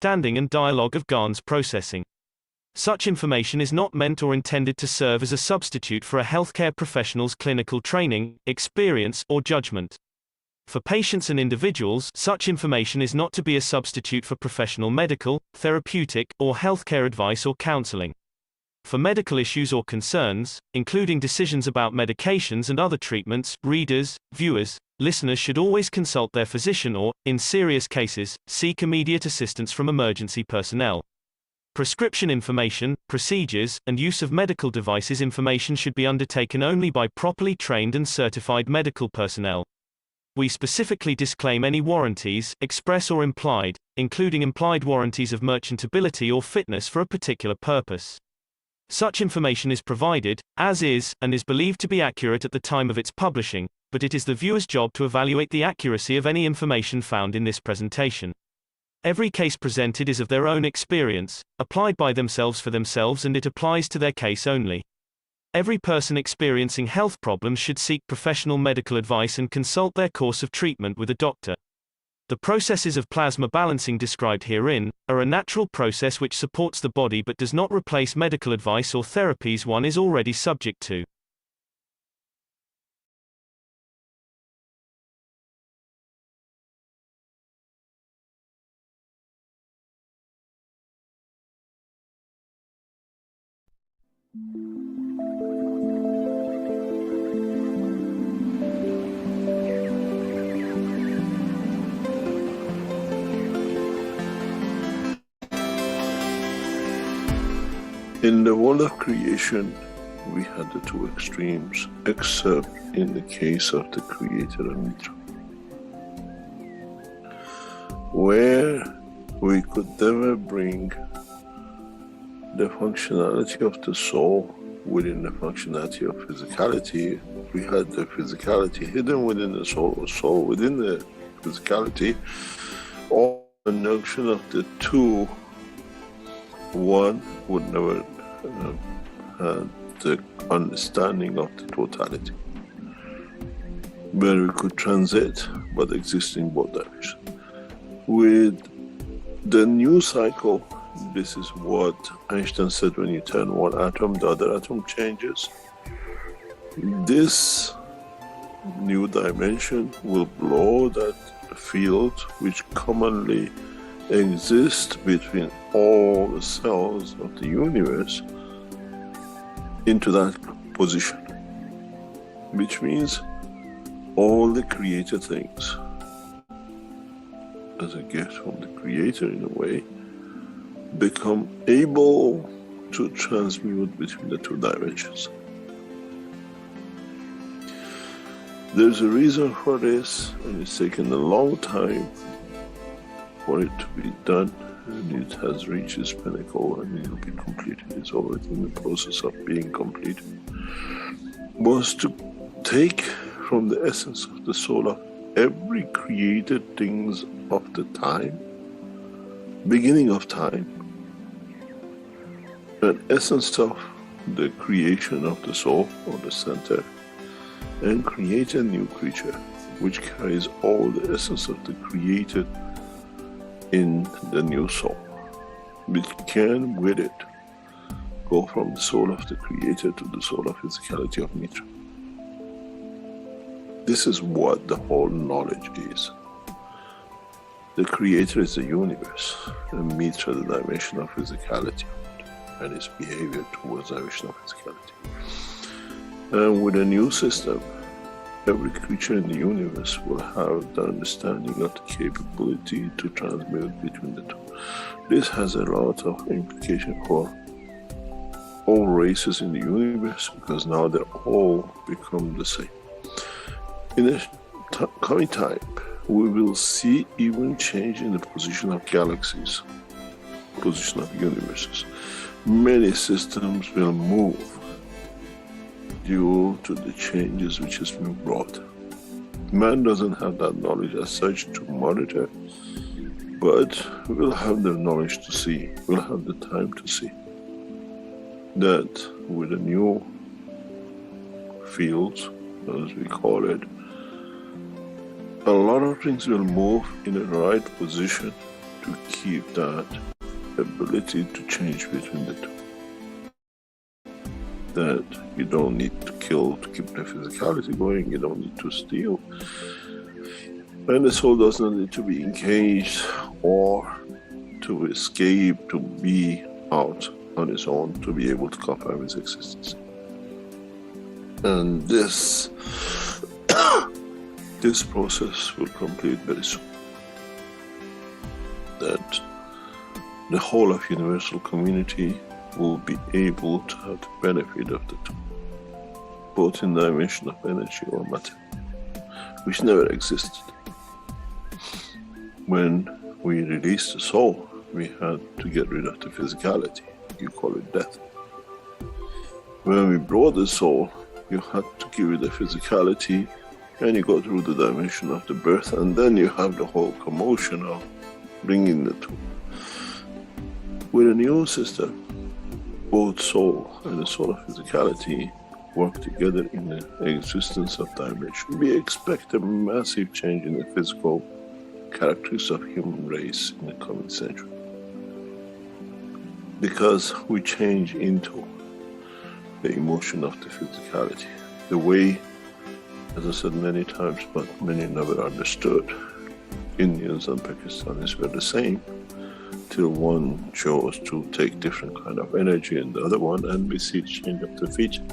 understanding and dialogue of GAN's processing. Such information is not meant or intended to serve as a substitute for a healthcare professional's clinical training, experience, or judgment. For patients and individuals, such information is not to be a substitute for professional medical, therapeutic, or healthcare advice or counseling. For medical issues or concerns, including decisions about medications and other treatments, readers, viewers, listeners should always consult their physician or, in serious cases, seek immediate assistance from emergency personnel. Prescription information, procedures, and use of medical devices information should be undertaken only by properly trained and certified medical personnel. We specifically disclaim any warranties, express or implied, including implied warranties of merchantability or fitness for a particular purpose. Such information is provided, as is, and is believed to be accurate at the time of its publishing, but it is the viewer's job to evaluate the accuracy of any information found in this presentation. Every case presented is of their own experience, applied by themselves for themselves, and it applies to their case only. Every person experiencing health problems should seek professional medical advice and consult their course of treatment with a doctor. The processes of plasma balancing described herein are a natural process which supports the body but does not replace medical advice or therapies one is already subject to. In the world of creation, we had the two extremes, except in the case of the Creator and Mitra, where we could never bring the functionality of the soul within the functionality of physicality. We had the physicality hidden within the soul, or soul within the physicality, or the notion of the two, one would never have the understanding of the totality, where we could transit but exist in both directions. With the new cycle, this is what Einstein said: when you turn one atom, the other atom changes. This new dimension will blow that field which commonly exists between all the cells of the universe into that position, which means all the created things, as a gift from the Creator in a way, become able to transmute between the two dimensions. There's a reason for this, and it's taken a long time for it to be done, and it has reached its pinnacle and it will be completed. It's already in the process of being completed. Was to take from the essence of the soul of every created things of the time, beginning of time, an essence of the creation of the soul or the center, and create a new creature which carries all the essence of the created in the new soul, which can with it go from the soul of the Creator to the soul of physicality of Mitra. This is what the whole knowledge is. The Creator is the universe, and Mitra the dimension of physicality and its behavior towards the dimension of physicality. And with a new system, every creature in the universe will have the understanding of the capability to transmute between the two. This has a lot of implication for all races in the universe, because now they all become the same. In the coming time, we will see even change in the position of galaxies, position of universes. Many systems will move due to the changes which has been brought. Man doesn't have that knowledge as such to monitor, but we'll have the knowledge to see, we'll have the time to see that with the new fields, as we call it, a lot of things will move in the right position to keep that ability to change between the two. That you don't need to kill to keep the physicality going, you don't need to steal. And the soul does not need to be encaged or to escape, to be out on its own, to be able to confirm its existence. And this this process will complete very soon. That the whole of universal community will be able to have the benefit of the two, both in the dimension of energy or matter, which never existed. When we released the soul, we had to get rid of the physicality. You call it death. When we brought the soul, you had to give it the physicality, and you go through the dimension of the birth, and then you have the whole commotion of bringing the two. With a new system, both soul and the soul of physicality work together in the existence of dimension. We expect a massive change in the physical characteristics of human race in the coming century, because we change into the emotion of the physicality. The way, as I said many times, but many never understood, Indians and Pakistanis were the same, till one chose to take different kind of energy in the other one, and we see change of the feature.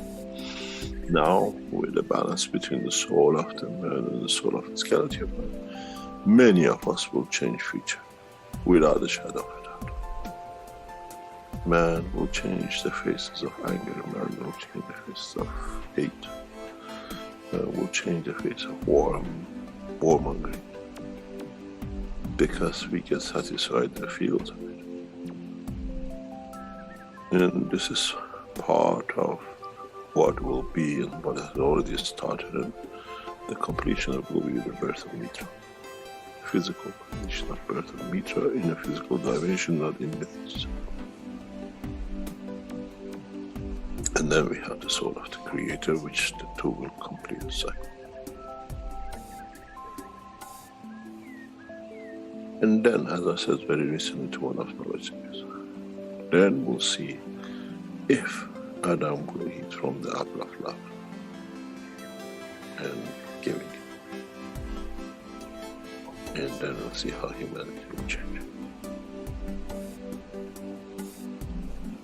Now, with the balance between the soul of the man and the soul of physicality of man, many of us will change feature, without a shadow of a doubt. Man will change the faces of anger, man will change the faces of hate, will change the face of warmongering, because we get satisfied in the fields of it. And this is part of what will be and what has already started, and the completion of will be the birth of Mitra. Physical completion of birth of Mitra in a physical dimension, not in myths. And then we have the soul of the Creator, which the two will complete the cycle. And then, as I said very recently to one of my listeners, then we'll see if Adam will eat from the apple of love and giving it. And then we'll see how humanity will change.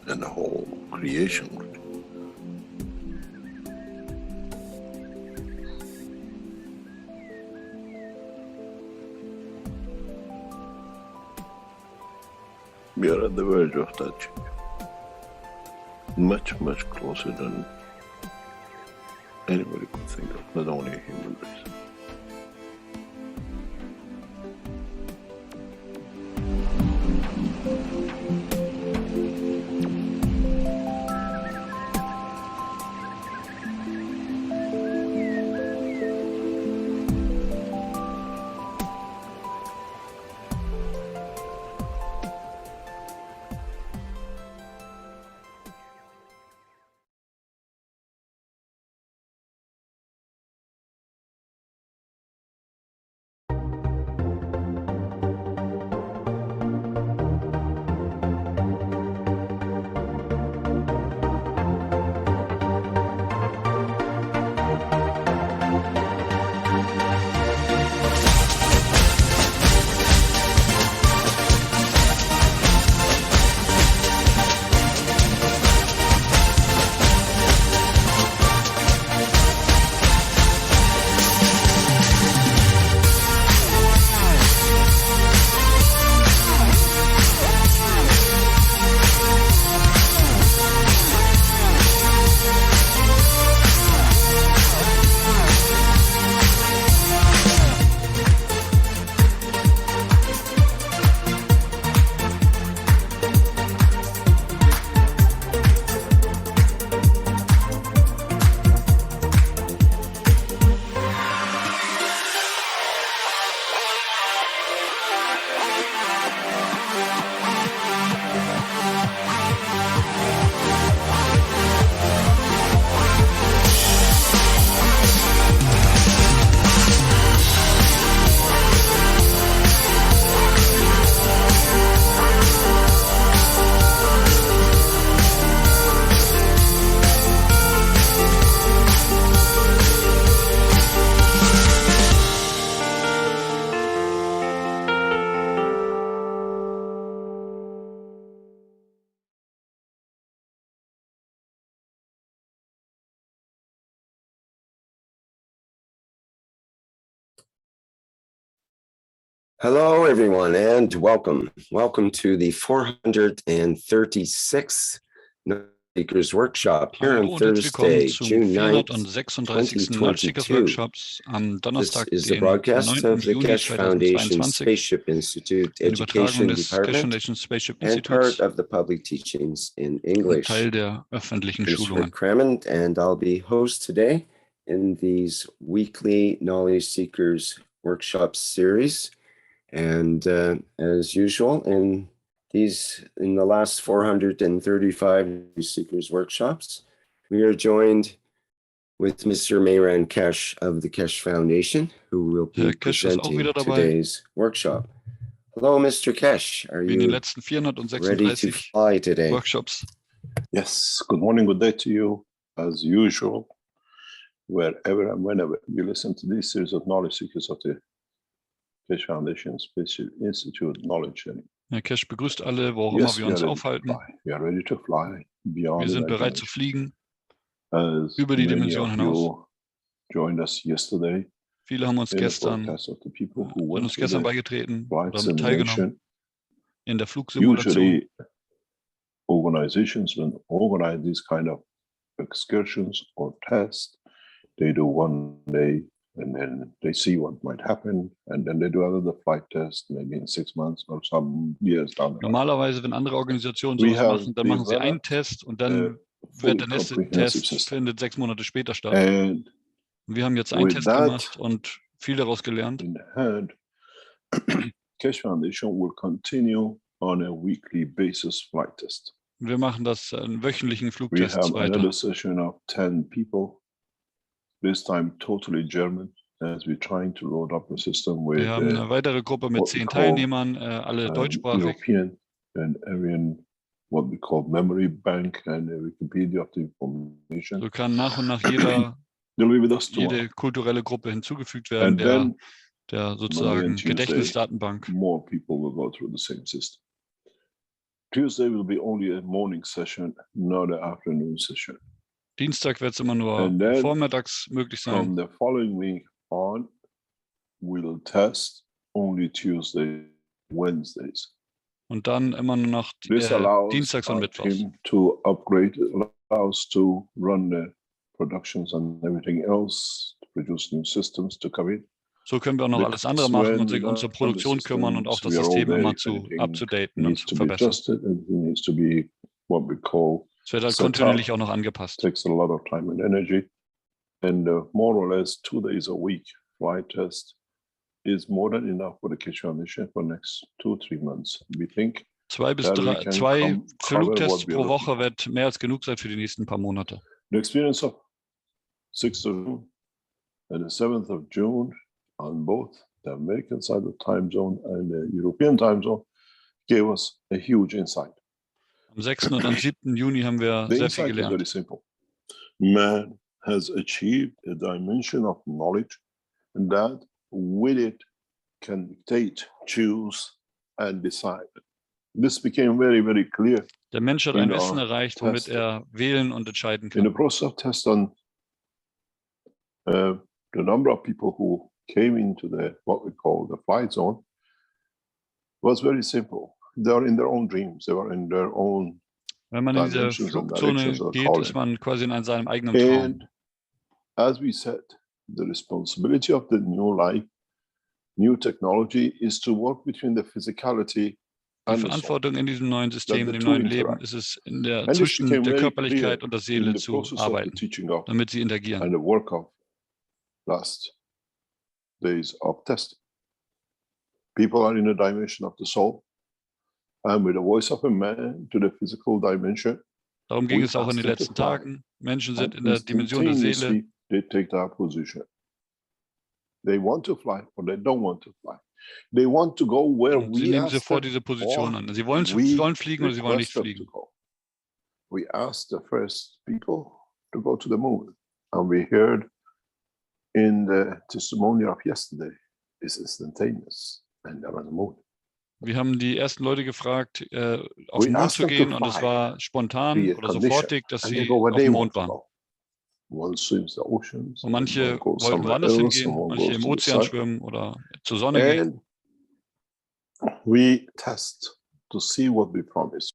And the whole creation will change. We are at the verge of that change. Much, much closer than anybody could think of, not only a human race. Hello, everyone, and welcome. Welcome to the 436th Speakers Workshop here Hallo on und herzlich willkommen Thursday, zum June 9th, 436. 2022. Workshops am This Donnerstag, is the den broadcast 9. of the Juni Keshe Foundation 2022, Spaceship Institute eine Übertragung Education des Keshe Department Foundation Spaceship and part Instituts of the public teachings in und English. Teil der öffentlichen Schulungen. Crammond, and I'll be host today in these weekly Knowledge Seekers Workshop series. And as usual, in the last 435 Seekers Workshops, we are joined with Mr. Mehran Keshe of the Keshe Foundation, who will be Keshe ist auch presenting wieder dabei. today's workshop. Hello, Mr. Keshe. Are Wie in den you letzten ready to 436 fly today? Workshops. Yes, good morning, good day to you, as usual, wherever and whenever you listen to this series of knowledge seekers of the Keshe Foundation Spaceship Institute Knowledge Sharing. Herr Keshe begrüßt alle, wo auch immer wir uns aufhalten. We are ready to fly beyond Wir sind bereit zu fliegen, as über die many Dimension of hinaus. you joined us yesterday Viele haben uns in the gestern, broadcast of the people who sind went uns to gestern the beigetreten flight oder teilgenommen simulation. in der Flugsimulation. Usually, organizations when organize these kind of excursions or tests, they do one day and then they see what might happen, and then they do another flight test, maybe in 6 months or some years down the line. Normalerweise, wenn andere Organisationen sowas machen, dann machen sie einen Test und dann wird der nächste Test findet 6 Monate später statt. And Und wir haben jetzt einen Test gemacht und viel daraus gelernt. in hand, Keshe Foundation will continue on a weekly basis flight test. Und wir machen das an wöchentlichen We Flugtests have weiter. another session of 10 people, this time totally German, as we're trying to load up the system with Wir haben eine weitere Gruppe mit what we 10 call, Teilnehmern, alle deutschsprachig. European and Aryan, what we call memory bank and a Wikipedia of the information. So kann nach und nach jeder, They'll be with us tomorrow. jede kulturelle Gruppe hinzugefügt werden, And then der Monday sozusagen and Tuesday, Gedächtnisdatenbank. more people will go through the same system. Tuesday will be only a morning session, not an afternoon session. Dienstag wird es immer nur And then vormittags möglich sein. From the following week on, we'll test only Tuesday, Wednesdays. Und dann immer nur noch This allows Dienstags und our Mittwochs. team to upgrade, allows to run the productions and everything else, to produce new systems to come in. So können wir auch noch alles andere machen und sich um unsere Produktion kümmern und auch das System immer up-to-daten und zu verbessern. Needs to be what we call Es wird halt kontinuierlich auch noch angepasst. takes a lot of time and energy, and more or less 2 days a week flight test is more than enough for the Keshe Foundation for next 2-3 months. We think 2 bis 3 Flugtests pro Woche wird mehr als genug sein für die nächsten paar Monate. the experience of 6th of June and the 7th of June on both the American side of the time zone and the European time zone gave us a huge insight. Am 6. und am 7. Juni haben wir The sehr viel insight is very gelernt. simple. Man has achieved a dimension of knowledge that with it can dictate, choose, and decide. This became very, very clear Der Mensch hat ein Wissen erreicht, womit er wählen und entscheiden in the kann. process of test on the number of people who came into the what we call the flight zone was very simple. They are in their own dreams. They were in their own. Wenn man in diese Flugzone geht, ist man quasi in seinem eigenen Traum. And as we said, the responsibility of the new life, new technology, is to work between the physicality Die and the soul. Verantwortung in diesem neuen System, the dem two neuen Leben, interact. ist es And this zwischen became der very Körperlichkeit clear und der in Seele the zu process of the arbeiten, teaching of damit sie interagieren. and the work of last days of testing. People are in a dimension of the soul, and with the voice of a man to the physical dimension. Darum ging es auch in den letzten Tagen. Menschen sind in der Dimension der Seele. They take that position. They want to fly or they don't want to fly. They want to go where Und sie we nehmen ask sofort them, diese Position or an. Sie wollen fliegen oder sie wollen nicht request them fliegen. to go. We asked the first people to go to the moon, and we heard in the testimony of yesterday, it's instantaneous, and they're on the moon. Wir haben die ersten Leute gefragt, auf den Mond zu gehen, und es war spontan oder sofortig, dass sie auf dem Mond waren. Und manche wollten woanders hingehen, manche im Ozean schwimmen oder zur Sonne gehen. we test to see what we promise.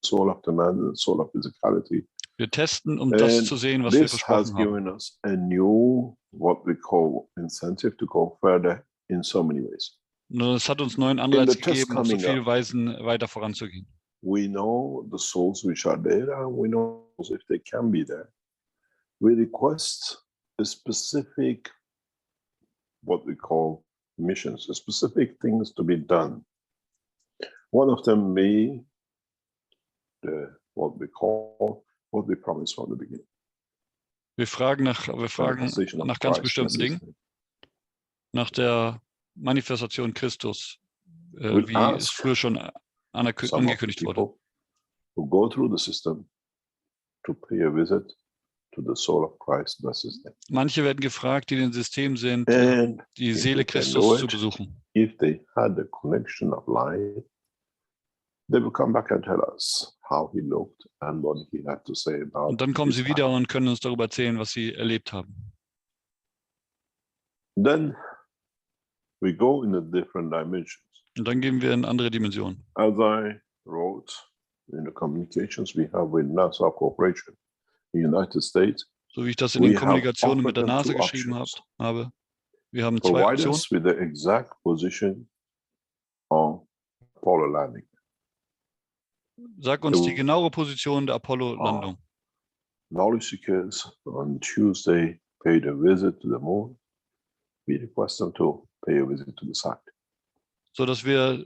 Soul of demand and soul of physicality. Wir testen, das zu sehen, was wir versprochen haben. Given us a new, what we call, incentive to go further in so many ways. Das hat uns neuen Anreiz gegeben, auf so viele Weisen weiter voranzugehen. We know the souls which are there, and we know if they can be there. We request a specific, what we call missions, specific things to be done. One of them may what we promise from the beginning. Wir fragen nach ganz bestimmten Dingen, nach der Manifestation Christus, wie es früher schon angekündigt wurde. Who go through the system to pay a visit to the soul of Christ, the system. Manche werden gefragt, die in dem System sind, die Seele Christus zu besuchen. If they had a connection of life, they will come back and tell us how he looked and what he had to say about. Und dann kommen sie wieder und können uns darüber erzählen, was sie erlebt haben. Then we go in a different dimensions. Und dann gehen wir in andere Dimensionen. As I wrote in the communications we have with NASA Corporation in the United States. So wie ich das in den Kommunikationen mit der NASA geschrieben habe. Wir haben zwei Provide Optionen. Us with the exact position of Apollo landing. Sag uns die genaue Position der Apollo-Landung. Knowledge seekers on Tuesday paid a visit to the moon. We request them to pay a visit to the site. So dass wir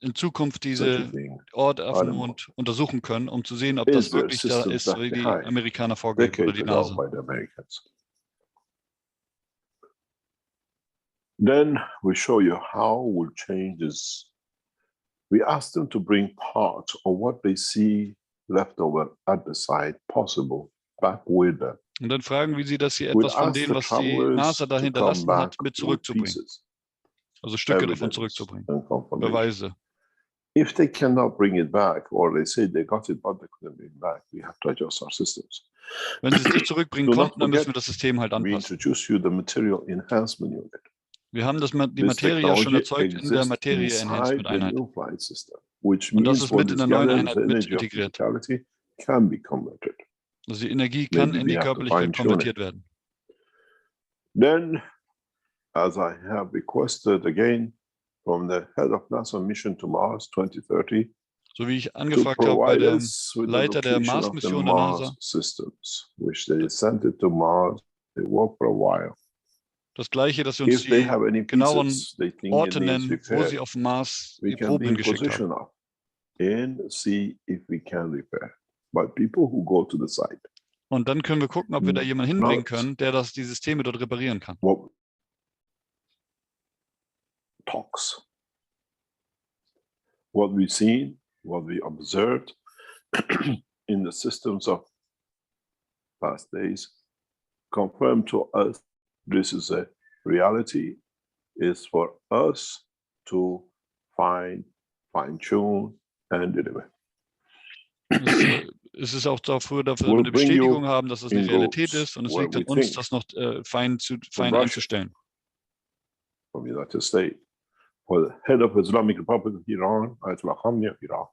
in Zukunft diese Orte auf dem Mond untersuchen können, um zu sehen, ob das wirklich da ist, wie die Amerikaner vorgeben oder die NASA. Then we show you how we'll change this. We ask them to bring part of what they see left over at the site possible back with them. Und dann fragen, wie sie das hier etwas von dem, was die NASA da hinterlassen hat, mit zurückzubringen. Also Stücke davon zurückzubringen. Beweise. If they cannot bring it back, or they say they got it, but they couldn't bring it back, we have to adjust our systems. Wenn sie es nicht zurückbringen konnten, dann müssen wir das System halt We anpassen. introduce you the material enhancement unit. Wir haben die Materie ja schon erzeugt in der Materie Enhancement Einheit. Und das ist mit in der neuen Einheit mit integriert. Also die Energie kann in die Körperlichkeit konvertiert werden. Then, as I have requested again from the head of NASA mission to Mars 2030, so wie ich angefragt habe bei dem Leiter der Mars-Mission der NASA, systems, which they sent it to Mars, they work for a while. Das Gleiche, dass wir uns die genauen Orte nennen, wo sie auf dem Mars die Proben hingeschickt haben. Und dann können wir gucken, ob wir da jemanden hinbringen können, der die Systeme dort reparieren kann. Talks. What we've seen, what we observed in the systems of past days confirm to us this is a reality, is for us to fine-tune and deliver. Es ist auch dafür, dass wir eine Bestätigung haben, dass es eine Realität ist, und es liegt an uns, das noch fein einzustellen. From the United States, for the head of Islamic Republic of Iran, Ayatollah Khamenei of Iran,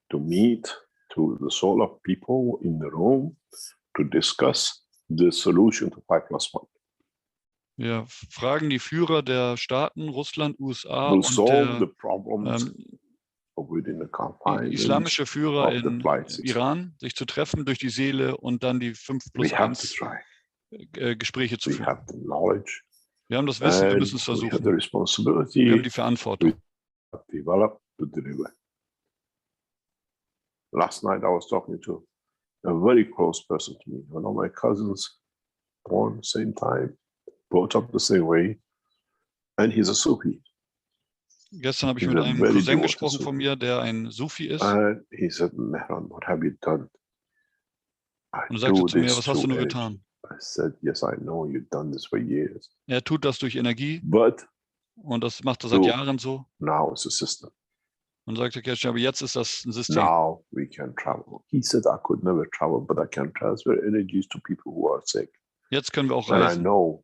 to meet to the soul of people in the room to discuss the solution to 5+1. Wir fragen die Führer der Staaten, Russland, USA We'll und der islamische Führer in Iran, sich zu treffen durch die Seele und dann die 5+1 Gespräche zu führen. Wir haben das Wissen, wir müssen es versuchen. Wir haben die Verantwortung. Last night I was talking to a very close person to me. One of my cousins, born same time, brought up the same way, and he's a Sufi. Gestern habe ich mit einem Cousin gesprochen von mir, der ein Sufi ist. And he said, Mehran, what have you done? Und er sagte zu mir, was hast du nur getan? I said, yes, I know you've done this for years. Er tut das durch Energie, but und das macht er seit Jahren so. Now it's a system. Und sagte Keshe, aber jetzt ist das ein System. Now we can travel. He said, I could never travel, but I can transfer energies to people who are sick. Jetzt können wir auch And I reisen. know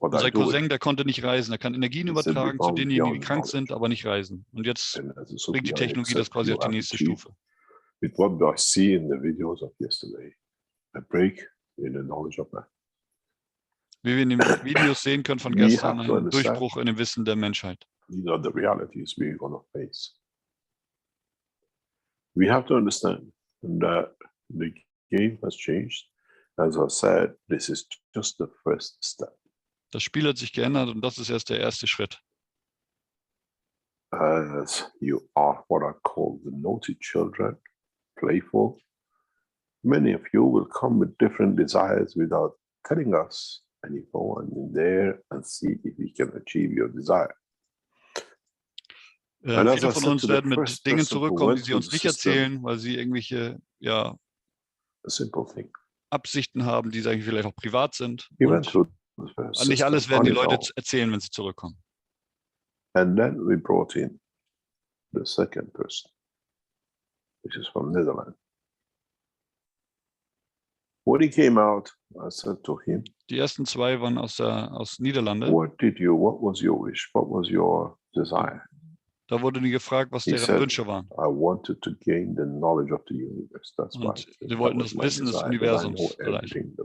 Und sein Cousin, der konnte nicht reisen. Er kann Energien übertragen zu denjenigen, die krank sind, aber nicht reisen. Und jetzt bringt die Technologie das quasi auf die nächste Stufe. With what I see in the videos of yesterday, a break in the knowledge of man. Wie wir in den Videos sehen können von gestern, ein Durchbruch in dem Wissen der Menschheit. These are the realities we're going to face. We have to understand that the game has changed. As I said, this is just the first step. Das Spiel hat sich geändert und das ist erst der erste Schritt. As you are what I call the naughty children, playful, many of you will come with different desires without telling us, and you go in there and see if we can achieve your desire. Viele von uns werden mit Dingen zurückkommen, die sie uns nicht erzählen, weil sie irgendwelche Absichten haben, die eigentlich vielleicht auch privat sind. Und nicht alles werden die Leute erzählen, wenn sie zurückkommen. And then we brought in the second person, which is from Netherlands. When he came out, I said to him, die ersten zwei waren aus Niederlande. What was your wish? What was your desire? Da wurde nie gefragt, was deren Wünsche waren. I wanted to gain the knowledge of the universe. That's why. Sie wollten das Wissen des Universums erreichen.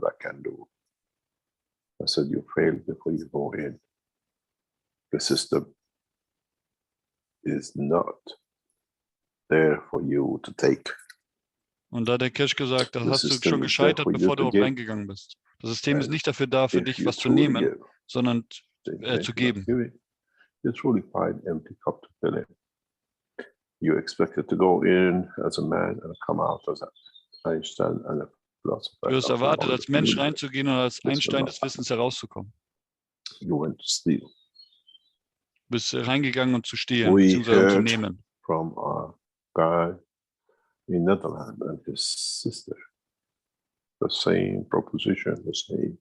I said, you failed before you go in. The system is not there for you to take. Und da hat der Keshe gesagt, da hast du schon gescheitert, bevor du reingegangen bist. Das System ist nicht dafür da, für dich was zu nehmen, sondern zu geben. You truly find empty cup to fill in. You expected to go in as a man and come out as Einstein and a philosopher. Du hast erwartet, als Mensch reinzugehen und als Einstein des Wissens herauszukommen. You went to steal. Du bist reingegangen, um zu stehlen, beziehungsweise zu nehmen. From a guy in Netherlands and his sister. The same proposition, the same.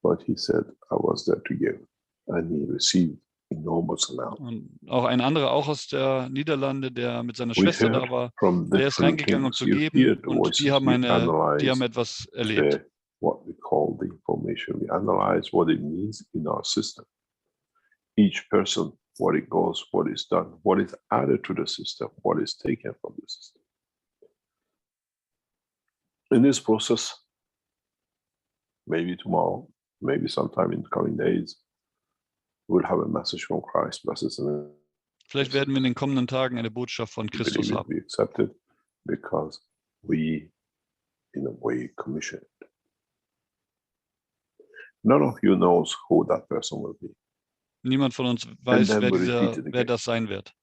But he said, I was there to give. And he received enormous amount. Und auch ein anderer, auch aus der Niederlande, der mit seiner Schwester da war, der ist reingegangen, um zu geben, und die haben etwas erlebt. What we call the information, we analyze what it means in our system. Each person, what it goes, what is done, what is added to the system, what is taken from the system. In this process, maybe tomorrow, maybe sometime in the coming days, we'll have a message from Christ. Vielleicht werden wir in den kommenden Tagen eine Botschaft von Christus haben. We accepted because we, in a way, commissioned. None of you knows who that person will be. Niemand von uns weiß, wer das sein wird,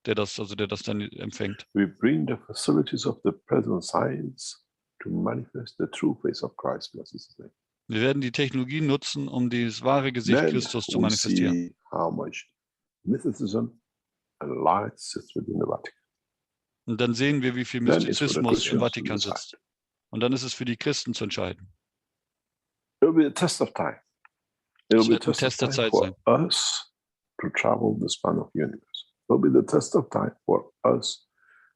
der das dann empfängt. We bring the facilities of the present science to manifest the true face of Christ. Wir werden die Technologie nutzen, um das wahre Gesicht Christus zu manifestieren. Und dann sehen wir, wie viel Mystizismus im Vatikan sitzt. Und dann ist es für die Christen zu entscheiden. Es wird ein Test der Zeit sein. To travel the span of the universe. It will be the test of time for us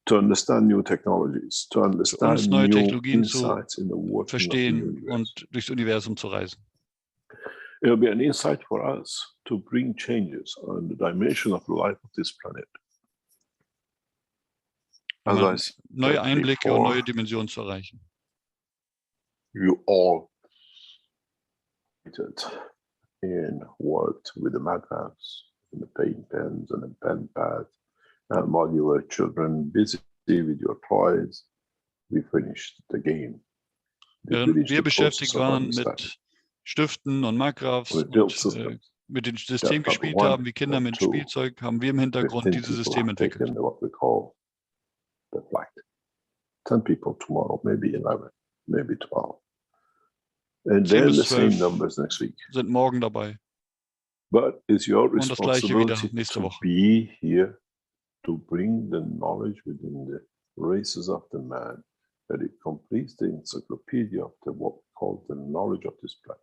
to understand new technologies, to understand neue new Technologien insights in the world, verstehen und durchs Universum zu reisen. It will be an insight for us to bring changes on the dimension of the life of this planet. Neue Einblicke und neue Dimensionen zu erreichen. You all and worked with the madhouse and the paint pens and the pen pads, and while you were children busy with your toys, we finished the game. Während wir beschäftigt waren mit Stiften und Markgrafs und mit dem System gespielt haben, wie Kinder mit Spielzeug, haben wir im Hintergrund dieses System entwickelt. What we call the flight. 10 people tomorrow, maybe 11, maybe 12. And then the same numbers next week. Sind morgen dabei. But it's your Und das Gleiche wieder responsibility nächste to Woche. be here to bring the knowledge within the races of the man, that it completes the encyclopedia of what we call the knowledge of this planet.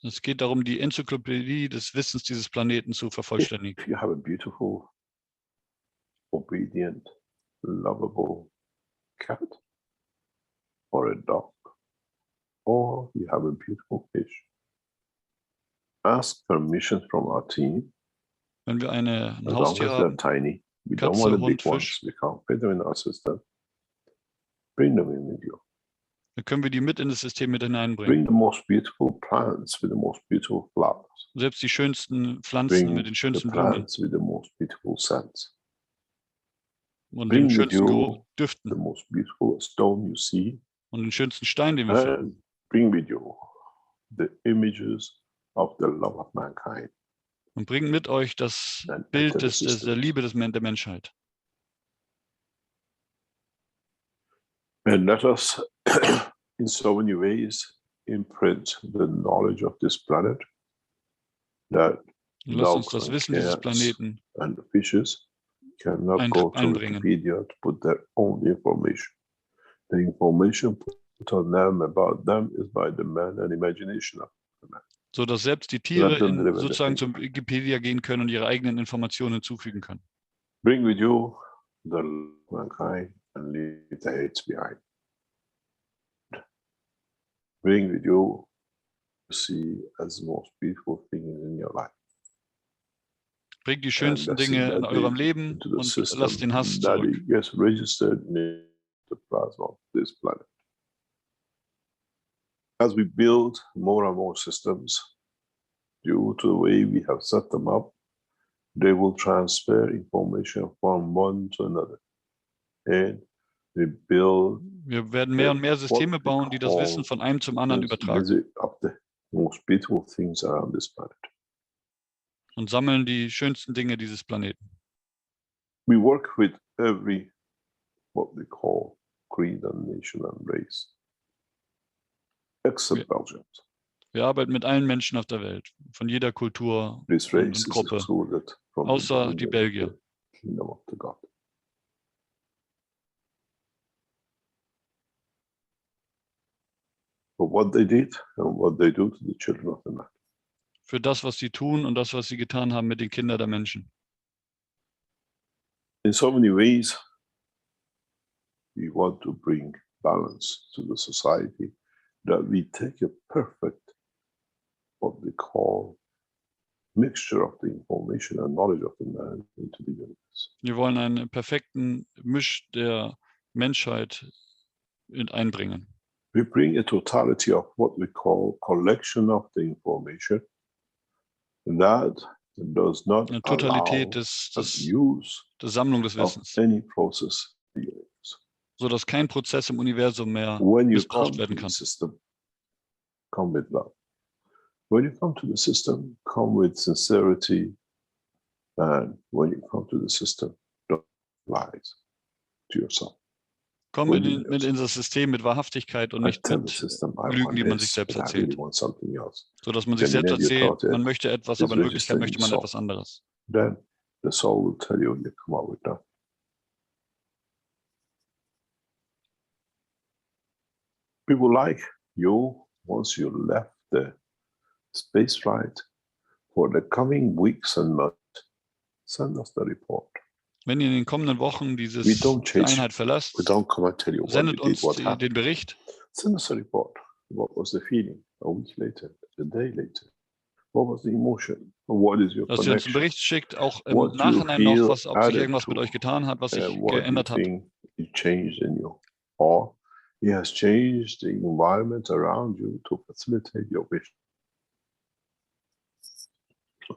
Es geht darum, die Enzyklopädie des Wissens dieses Planeten zu vervollständigen. If you have a beautiful, obedient, lovable cat or a dog, or you have a beautiful fish, ask permission from our team, wenn wir ein as long Haustier as they're haben, tiny, we don't Katze, want the Hund, big ones. Fisch, We can't fit them in our system. Bring them in with you. dann können wir die mit in das System mit hineinbringen. Bring the most beautiful plants with the most beautiful flowers. Selbst die schönsten Pflanzen Bring mit den the schönsten Blumen plants with the most beautiful scents. und Bring den with schönsten Geruch, you Düften the most beautiful stone you see, und den schönsten Stein, den wir finden. and bring with you the images of the love of mankind. Und bringt mit euch das And Bild enter the der system. Liebe der Menschheit. And let us, in so many ways, imprint the knowledge of this planet that Und lasst uns dogs das and Wissen dieses cats Planeten and the fishes cannot go to einbringen. Wikipedia to put their own information. The information put on them about them is by the man and imagination of the man. So dass selbst die Tiere Let them live in the sozusagen thinking. zum Wikipedia gehen können und ihre eigenen Informationen hinzufügen können. Bring with you the love of mankind and leave the hates behind. Bring with you to see as the most beautiful thing in your life. Bringt die And schönsten that's Dinge it, in that eurem they- Leben into the und system, lasst den Hass that zurück. it gets registered in the plasma of this planet. As we build more and more systems, due to the way we have set them up, they will transfer information from one to another. And we build Wir werden mehr und mehr Systeme bauen, die das Wissen von einem zum anderen übertragen visit of the most beautiful things around this planet. und sammeln die schönsten Dinge dieses Planeten. We work with every, what we call, creed and nation and race, except Belgians. Wir arbeiten mit allen Menschen auf der Welt, von jeder Kultur This und race is Gruppe, excluded from außer the die kingdom of Belgier. the kingdom of the God. For what they did and what they do to the children of the man. Für das, was sie tun und das, was sie getan haben mit den Kindern der Menschen. In so many ways, we want to bring balance to the society, that we take a perfect, what we call, mixture of the information and knowledge of the man into the universe. Wir wollen einen perfekten Misch der Menschheit einbringen. We bring a totality of what we call collection of the information that does not Eine allow Totalität des abuse der Sammlung des of Wissens, any process in the universe. sodass kein Prozess im Universum mehr When you missbraucht come to werden the kann. system, come with love. When you come to the system, come with sincerity. And when you come to the system, don't lie to yourself. Komm mit in das System mit Wahrhaftigkeit und nicht tell mit the system, I Lügen, want die man this, sich selbst but I really erzählt. want something else. Sodass man sich Then selbst you erzählt, thought man möchte etwas, aber in Wirklichkeit möchte man etwas anderes. Then the soul will tell you come out with that. People like you, once you left the space flight, for the coming weeks and months, send us the report. Wenn ihr in den kommenden Wochen die Einheit verlasst, We don't come and tell you what sendet we did, uns what den happened. Bericht. Send us a report. What was the feeling a week later, a day later? What was the emotion? What is your Dass ihr uns connection? einen Bericht schickt, auch im What do you Nachhinein noch, feel ob sich added irgendwas mit to, euch getan hat, was sich what you geändert hat. think it changed in you, or it has changed the environment around you to facilitate your vision.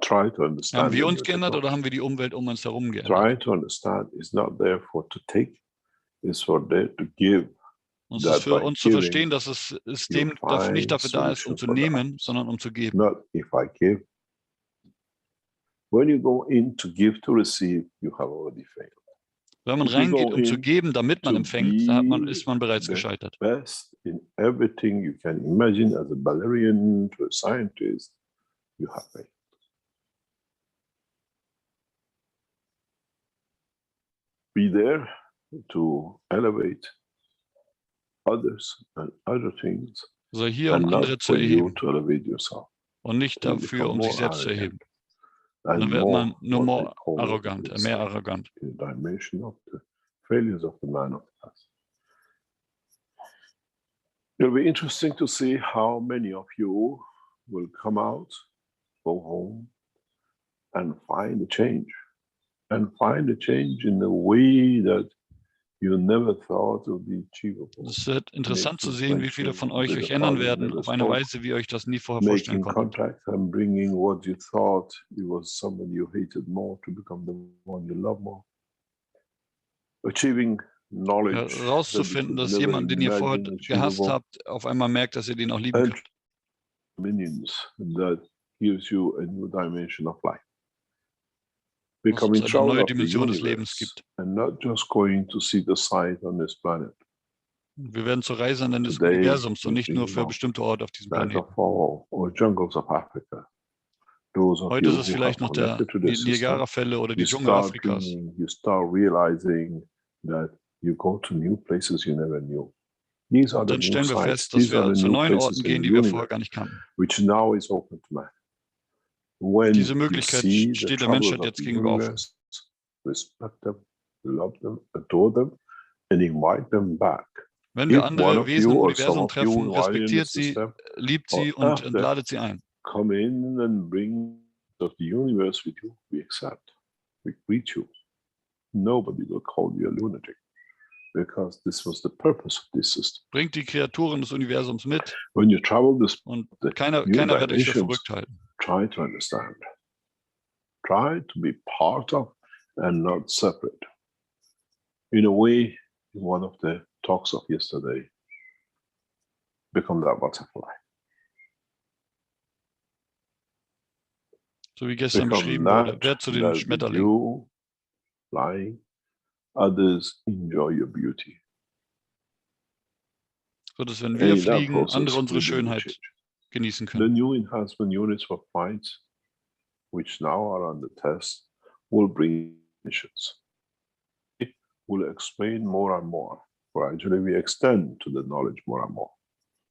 Try to understand. Haben wir uns geändert oder haben wir die Umwelt um uns herum geändert? Try to understand. It's not there for to take. It's for there to give. Und es ist für uns zu verstehen, dass das System nicht dafür da ist, um zu nehmen, sondern um zu geben. Not if I give. When you go in to give to receive, you have already failed. Wenn man reingeht, um zu geben, damit man empfängt, ist man bereits gescheitert. Best in everything you can imagine as a barbarian to a scientist, you have failed. Be there to elevate others and other things, Also hier, and um not andere zu for you erheben to elevate yourself. und nicht You dafür, become um sich more selbst zu arrogant erheben. Und dann wird man nur what we mehr call arrogant, this mehr arrogant. in the dimension of the failures of the man of the past. It'll be interesting to see how many of you will come out go home and find a change. And find a change in a way that you never thought would be achievable. Es wird interessant zu sehen, wie viele von euch ändern werden auf eine Weise, wie ihr euch das nie vorher vorstellen Making konntet. contact and bringing what you thought it was someone you hated more to become the one you love more. Achieving knowledge. Herauszufinden, dass jemand, den ihr vorher gehasst habt, auf einmal merkt, dass ihr den auch lieben könnt. Minions that gives you a new dimension of life. Was uns eine neue Dimension des Lebens gibt. And not just going to see the sight on this planet. Wir werden zu Reisenden des Universums und nicht nur für bestimmte Orte auf diesem Planeten. Heute ist es vielleicht noch der Niagara-Fälle oder die Dschungel Afrikas. You start realizing that you go to new places you never knew. These are Und dann stellen wir fest, dass wir zu neuen Orten gehen, die wir vorher gar nicht kannten. Which now is open to man. Diese Möglichkeit steht der Menschheit jetzt gegenüber offen. Respect them, love them, adore them, and invite them back. Wenn wir andere Wesen im Universum treffen, respektiert sie, liebt sie und ladet sie ein. Come in and bring of the universe with you. We accept. We greet you. Nobody will call you a lunatic, because this was the purpose of this system. Bringt die Kreaturen des Universums mit. When you travel this, und keiner wird euch für verrückt halten. Try to understand. Try to be part of and not separate. In a way, in one of the talks of yesterday, become that butterfly. So wie gestern beschrieben wurde, werd zu den Schmetterlingen. You flying, others enjoy your beauty. So dass wenn wir fliegen, andere unsere Schönheit genießen können. The new enhancement units for flights, which now are under test, will bring missions. It will explain more and more. Gradually we extend to the knowledge more and more.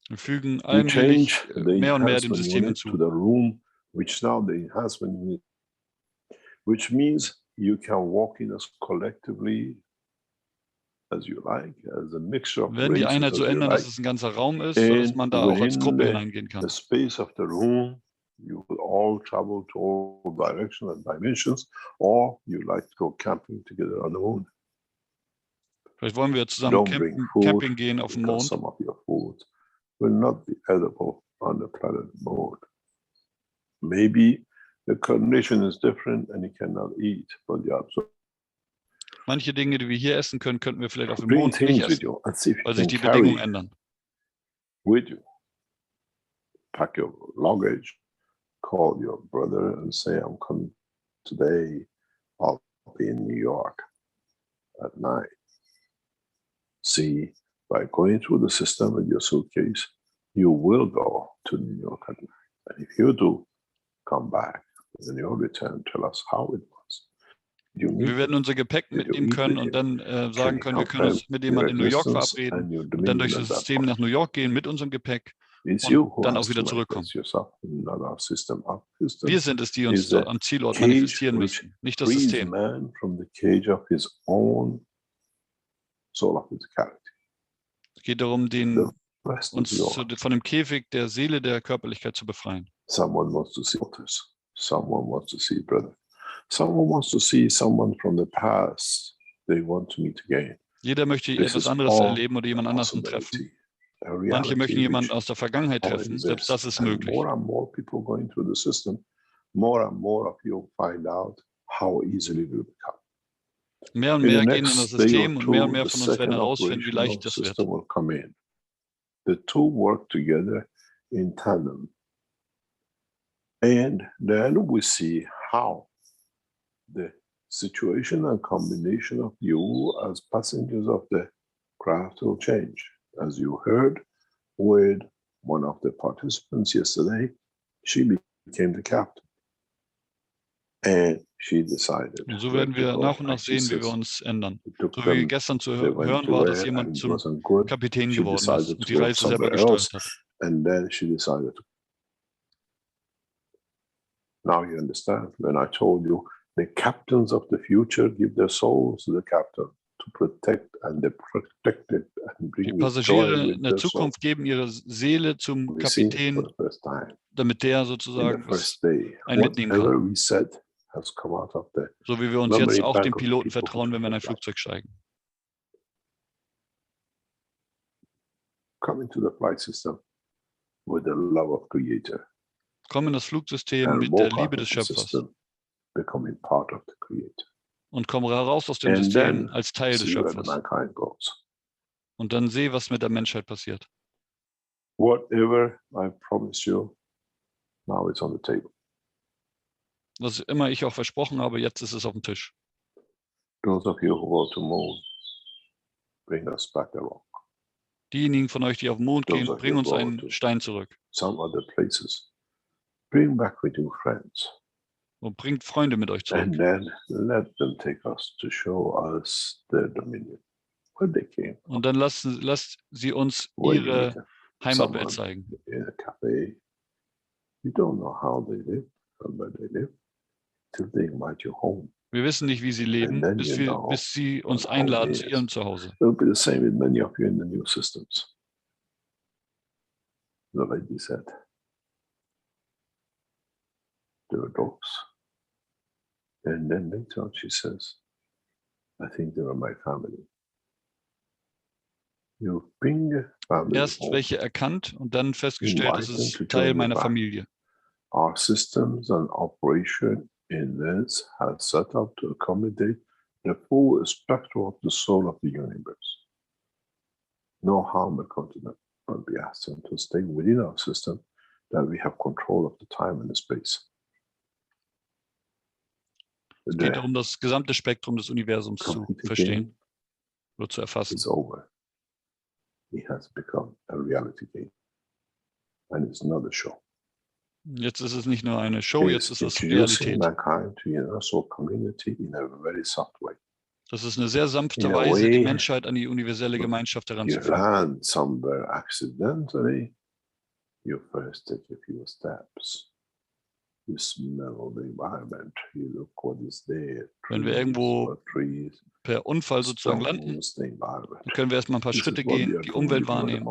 Wir fügen allmählich mehr und mehr dem System hinzu. To the room, which now the enhancement unit, which means you can walk in as collectively as you like, as a mixture of Wenn die Einheit so ändern, dass es ein ganzer Raum ist, sodass man da auch als Gruppe hineingehen kann. The space of the room, you will all travel to all directions and dimensions, or you like to go camping together on the moon. Vielleicht wollen wir zusammen Camping gehen auf dem Mond. Some of your food will not be edible on the planet Moon. Maybe the condition is different and you cannot eat, but you absorb. Manche Dinge, die wir hier essen können, könnten wir vielleicht auf dem Mond nicht essen, weil sich die Bedingungen ändern. With you. Pack your luggage, call your brother and say, I'm coming today, I'll be in New York at night. See, by going through the system with your suitcase, you will go to New York at night. And if you do, come back. When you return, tell us how it was. Wir werden unser Gepäck mitnehmen können und dann sagen können, wir können uns mit jemandem in New York verabreden und dann durch das System nach New York gehen mit unserem Gepäck und dann auch wieder zurückkommen. Wir sind es, die uns am Zielort manifestieren müssen, nicht das System. Es geht darum, uns von dem Käfig der Seele der Körperlichkeit zu befreien. Someone wants to see others. Someone wants to see brother. Someone wants to see someone from the past they want to meet again. Jeder möchte etwas anderes erleben oder jemand anderen treffen. Manche möchten jemanden aus der Vergangenheit treffen. Selbst das ist möglich. More and more people going through the system, more and more of you find out how easily it will become. Mehr und mehr gehen in das System und mehr von uns werden herausfinden, wie leicht das wird. The two work together in tandem. And then we see how the situation and combination of you as passengers of the craft will change. As you heard with one of the participants yesterday, she became the captain. And she decided. Und so werden wir nach und nach sehen, wie wir uns ändern. So wie gestern zu hören war, dass jemand zum Kapitän geworden ist und die Reise selber gesteuert hat. And then she decided to. Now you understand when I told you the captains of the future give their souls to the captain. Die Passagiere in der Zukunft geben ihre Seele zum Kapitän, damit der sozusagen einen mitnehmen kann. So wie wir uns jetzt auch dem Piloten vertrauen, wenn wir in ein Flugzeug steigen. Come into the flight system with the love of Creator. Komm in das Flugsystem mit der Liebe des Schöpfers. Becoming part of the Creator. Und komm raus aus dem System als Teil des Schöpfers. Und dann seh, was mit der Menschheit passiert. Whatever I promised you, now it's on the table. Was immer ich auch versprochen habe, jetzt ist es auf dem Tisch. Those of you who go to moon, bring us back the rock. Diejenigen von euch, die auf den Mond gehen, bringen uns einen Stein zurück. Some other places, bring back with you friends. Und bringt Freunde mit euch zurück. And then let them take us to show us their dominion, where they came. Und dann lasst sie uns ihre Heimatwelt zeigen. In a cafe, you don't know how they live, where they live, till they invite you home. Wir wissen nicht, wie sie leben, bis sie uns einladen zu ihrem Zuhause. It will be the same with many of you in the new systems. The lady said, there were dogs. And then later on she says, I think they were my family. You bring family Erst welche erkannt und dann festgestellt, das ist Teil meiner Familie. Our systems and operation in this has set up to accommodate the full spectrum of the soul of the universe. No harm will come to them, but we ask them to stay within our system, that we have control of the time and the space. Es geht darum, das gesamte Spektrum des Universums zu verstehen oder zu erfassen. It's over. It has become a reality game. And it's not a show. Jetzt ist es nicht nur eine Show, jetzt ist es Realität. Das ist eine sehr sanfte Weise, die Menschheit an die universelle Gemeinschaft heranzuführen. Wenn wir irgendwo per Unfall sozusagen landen, dann können wir erstmal ein paar Schritte gehen, die Umwelt wahrnehmen.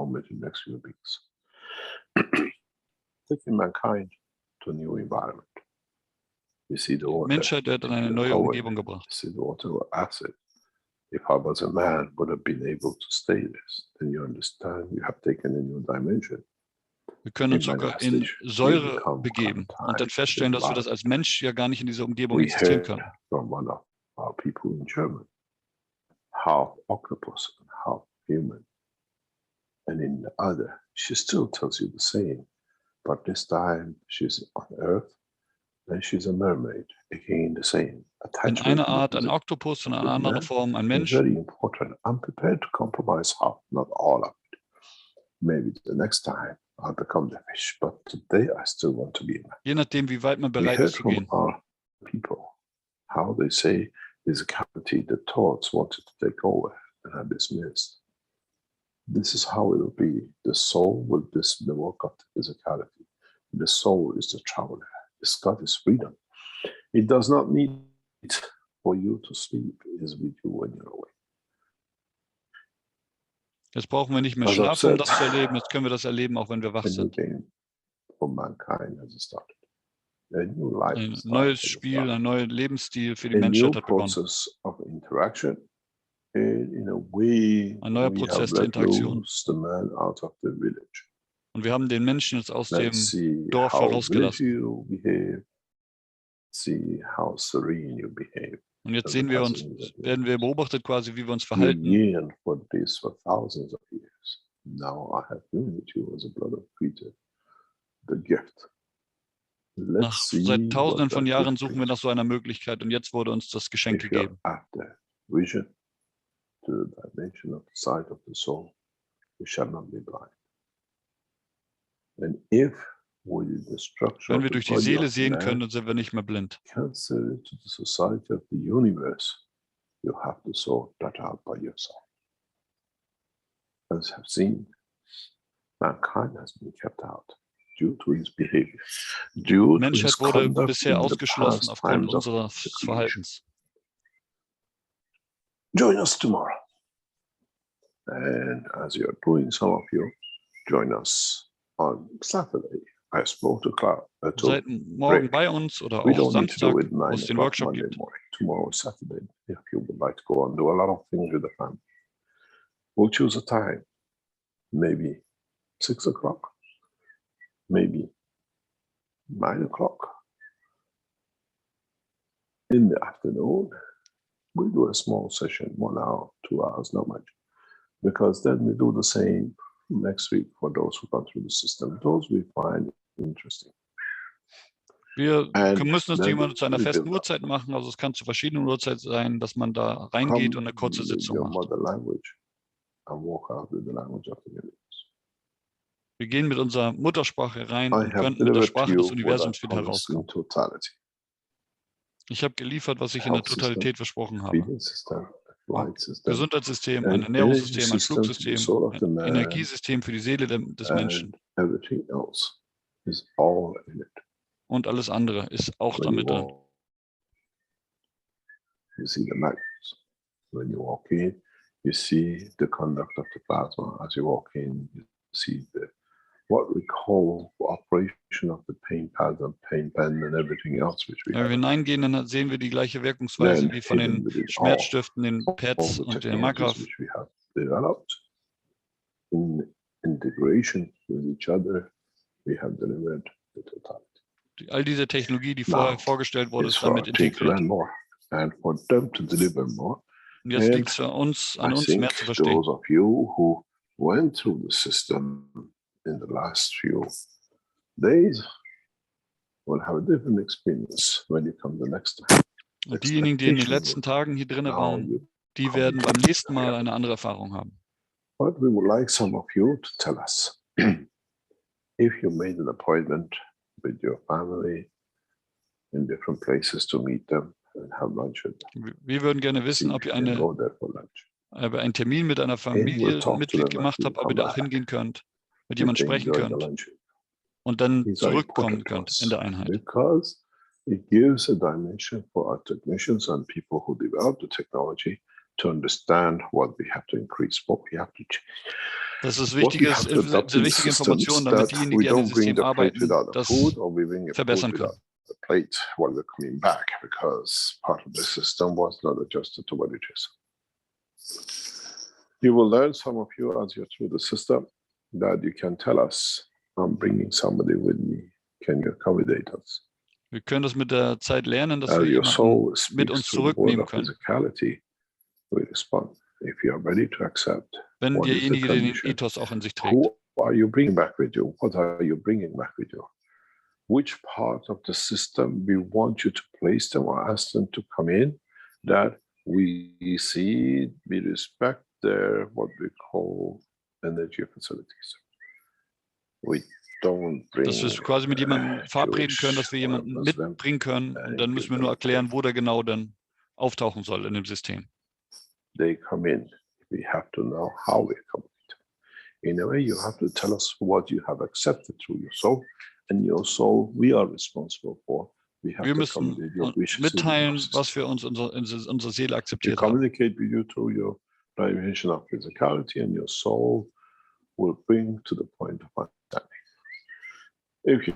Taking mankind to a new environment. You see the water. Menschheit wird in eine neue Umgebung gebracht. You see the water or acid. If I was a man, would have been able to stay this. Then you understand you have taken a new dimension. Wir können uns sogar in Säure begeben und dann feststellen, dass wir das als Mensch ja gar nicht in dieser Umgebung existieren können. From one of our people in Germany, half octopus and half human. And in the other, she still tells you the same. But this time she's on Earth, then she's a mermaid. Again the same. In einer Art ein Oktopus, in einer anderen Form ein Mensch. Very important. I'm prepared to compromise half, not all of it. Maybe the next time I'll become the fish, but today I still want to be a man. Je nachdem, wie weit man bereit ist zu gehen. Our people, how they say physicality, the thoughts wanted to take over and are dismissed. This is how it will be. The soul will do the work of the physicality. The soul is the traveler. It's God is freedom. It does not need for you to sleep. It is with you when you're awake. Jetzt brauchen wir nicht mehr schlafen, um das zu erleben. Jetzt können wir das erleben, auch wenn wir wach sind. Ein neues Spiel, ein neuer Lebensstil für die Menschheit hat begonnen. Ein neuer Prozess der Interaktion. Und wir haben den Menschen jetzt aus dem Dorf herausgelassen. Und jetzt sehen wir uns, werden wir beobachtet quasi, wie wir uns verhalten. Seit Tausenden von Jahren suchen wir nach so einer Möglichkeit und jetzt wurde uns das Geschenk gegeben. Wenn wir durch die Seele sehen können, dann sind wir nicht mehr blind. Menschheit wurde bisher ausgeschlossen aufgrund unseres Verhaltens. join us tomorrow. And as you're doing, some of you join us on Saturday. I spoke to Cloud. Seid morgen bei uns oder auch Samstag, wo es den Workshop gibt. Tomorrow is Saturday. If you would like to go and do a lot of things with the family, we'll choose a time. Maybe 6 o'clock, maybe 9 o'clock. In the afternoon, we do a small session, 1 hour, 2 hours, not much. Because then we do the same next week for those who come through the system. Those we find interesting. Wir müssen es immer zu einer festen Uhrzeit machen, also es kann zu verschiedenen Uhrzeiten sein, dass man da reingeht und eine kurze Sitzung macht. Wir gehen mit unserer Muttersprache rein und können mit der Sprache des Universums wieder herauskommen. Ich habe geliefert, was ich in der Totalität versprochen habe. Gesundheitssystem, ein Ernährungssystem, ein Flugsystem, ein Energiesystem für die Seele des Menschen. Und alles andere ist auch damit drin. You see the magnets. When you walk in, you see the conduct of the plasma. As you walk in, you see what we call operation of the pain pad and pain pen and everything else which we have. Wenn wir hineingehen, dann sehen wir die gleiche Wirkungsweise wie von den Schmerzstiften, den Pads und den Magraph. Which we have developed in integration with each other, we have delivered the totality. All diese Technologie, die vorher vorgestellt wurde, ist damit integriert. And for them to deliver more. Und jetzt liegt es an uns mehr zu verstehen. Those of you who went through the system in the last few days will have a different experience when you come the next time. Und diejenigen, die in den letzten Tagen hier drin waren, die werden beim nächsten Mal eine andere Erfahrung haben. But we would like some of you to tell us if you made an appointment with your family in different places to meet them and have lunch with them. Wir würden gerne wissen, ob ihr einen Termin mit einer Familienmitglied gemacht habt, ob ihr da auch hingehen könnt, mit jemandem sprechen könnt und dann zurückkommen könnt in der Einheit. Because it gives a dimension for our technicians and people who develop the technology to understand what we have to increase, what we have to change. Das ist wichtige Information, damit diejenigen, die an dem System arbeiten, das verbessern können. The plate while we're coming back, because part of the system was not adjusted to what it is. You will learn, some of you, as you're through the system, that you can tell us, I'm bringing somebody with me. Can you accommodate us? Wir können das mit der Zeit lernen, dass wir jemanden mit uns zurücknehmen können. We respond. If you are ready to accept, wenn derjenige den Ethos auch in sich trägt. Who are you bringing back with you? What are you bringing back with you? Which part of the system we want you to place them or ask them to come in, that we see, we respect their, what we call energy facilities. We don't bring, dass wir quasi mit jemandem verabreden können, dass wir jemanden mitbringen können, und dann müssen wir nur erklären, wo der genau dann auftauchen soll in dem System. They come in. We have to know how we accommodate. In a way, you have to tell us what you have accepted through your soul, and your soul we are responsible for. Wir müssen mitteilen, was wir uns unsere Seele akzeptiert haben. Communicate with you through your dimension of physicality, and your soul will bring to the point of understanding. If you,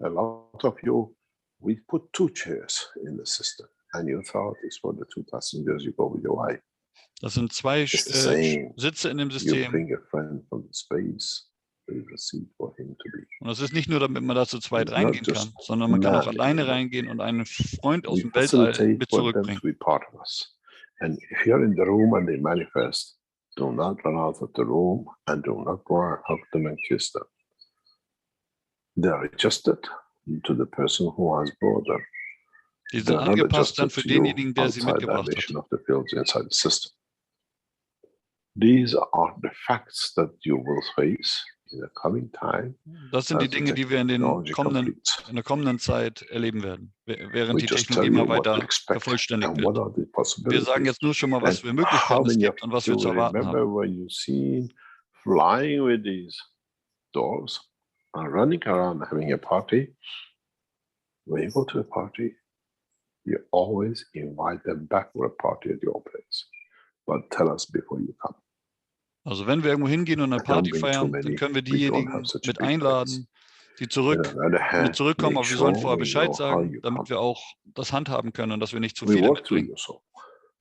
a lot of you, we put 2 chairs in the system, and you thought it's for the 2 passengers. You go with your wife. Das sind 2 Sitze in dem System. You bring a friend from space. Und das ist nicht nur, damit man da zu zweit reingehen kann, sondern man kann auch alleine reingehen und einen Freund aus dem Weltall mit zurückbringen. And if you're in the room and they manifest, do not run out of the room and do not go and hug them and kiss them. They are adjusted to the person who has brought them. Die sind angepasst dann für denjenigen, der sie mitgebracht hat. These are the facts that you will face in the coming time. Das sind die Dinge, die wir in der kommenden Zeit erleben werden, während die Technologie immer weiter vervollständigt wird. Wir sagen jetzt nur schon mal, was für Möglichkeiten es gibt und was wir zu erwarten haben. When you see flying with these dogs and running around having a party, when you go to a party, you always invite them back for a party at your place. But tell us before you come. Also wenn wir irgendwo hingehen und eine Party feiern, dann können wir diejenigen mit einladen, die mit zurückkommen, aber wir sollen vorher Bescheid sagen, damit wir auch das handhaben können und dass wir nicht zu viele mitbringen.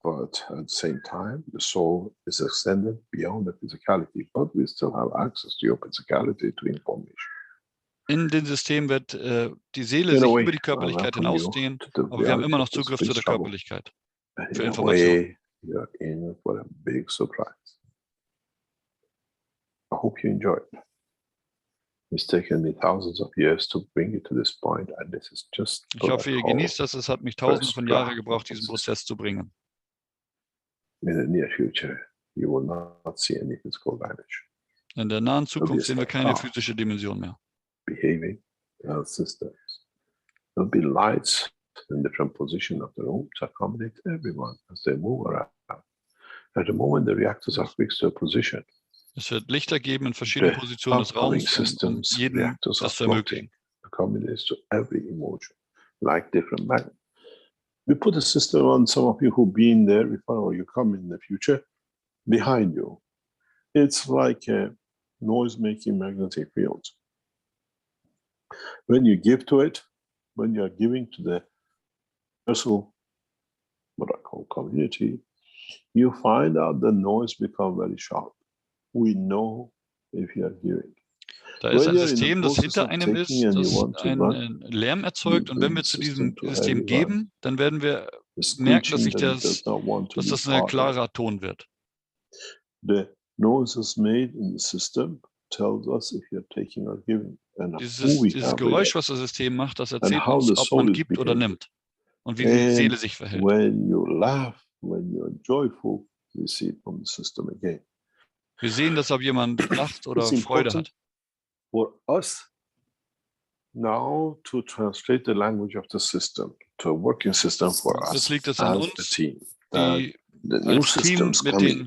But at the same time, the soul is extended beyond the physicality, but we still have access to your physicality, to information. In dem System wird die Seele sich über die Körperlichkeit hinausdehnen, aber wir haben immer noch Zugriff zu der Körperlichkeit für Informationen. You're in for a big surprise. I hope you enjoyed. It's taken me thousands of years to bring you to this point, and this is just. Ich hoffe, ihr genießt das. Es hat mich tausende von Jahren gebraucht, diesen Prozess zu bringen. In the near future, you will not see any physical damage. In der nahen Zukunft sehen wir keine physische Dimension mehr. Behaving as systems. There'll be lights in different positions of the room to accommodate everyone as they move around. At the moment, the reactors are fixed to a position. Es wird Lichter geben in verschiedenen Positionen des Raums, um jedem das zu ermöglichen. Accommodates to every emotion, like different magnets. We put a system on some of you who've been there before, or you come in the future, behind you. It's like a noise-making magnetic field. When you give to it, when you are giving to the personal, what I call community, you find out the noise become very sharp. We know if you are giving. Da ist ein System, das hinter einem ist, das einen Lärm erzeugt. Und wenn wir zu diesem System geben, dann werden wir merken, dass das ein klarer Ton wird. The noises made in the system tells us if you're taking or giving. Dieses Geräusch, was das System macht, das erzählt uns, ob man gibt oder nimmt. Und wie die Seele sich verhält. When you laugh, when you're joyful, we see it from the system again. Wir sehen, dass ob jemand lacht oder Freude hat. For us now to translate the language of the system to a working system for us. Es liegt es an uns, the team, die als Team mit dem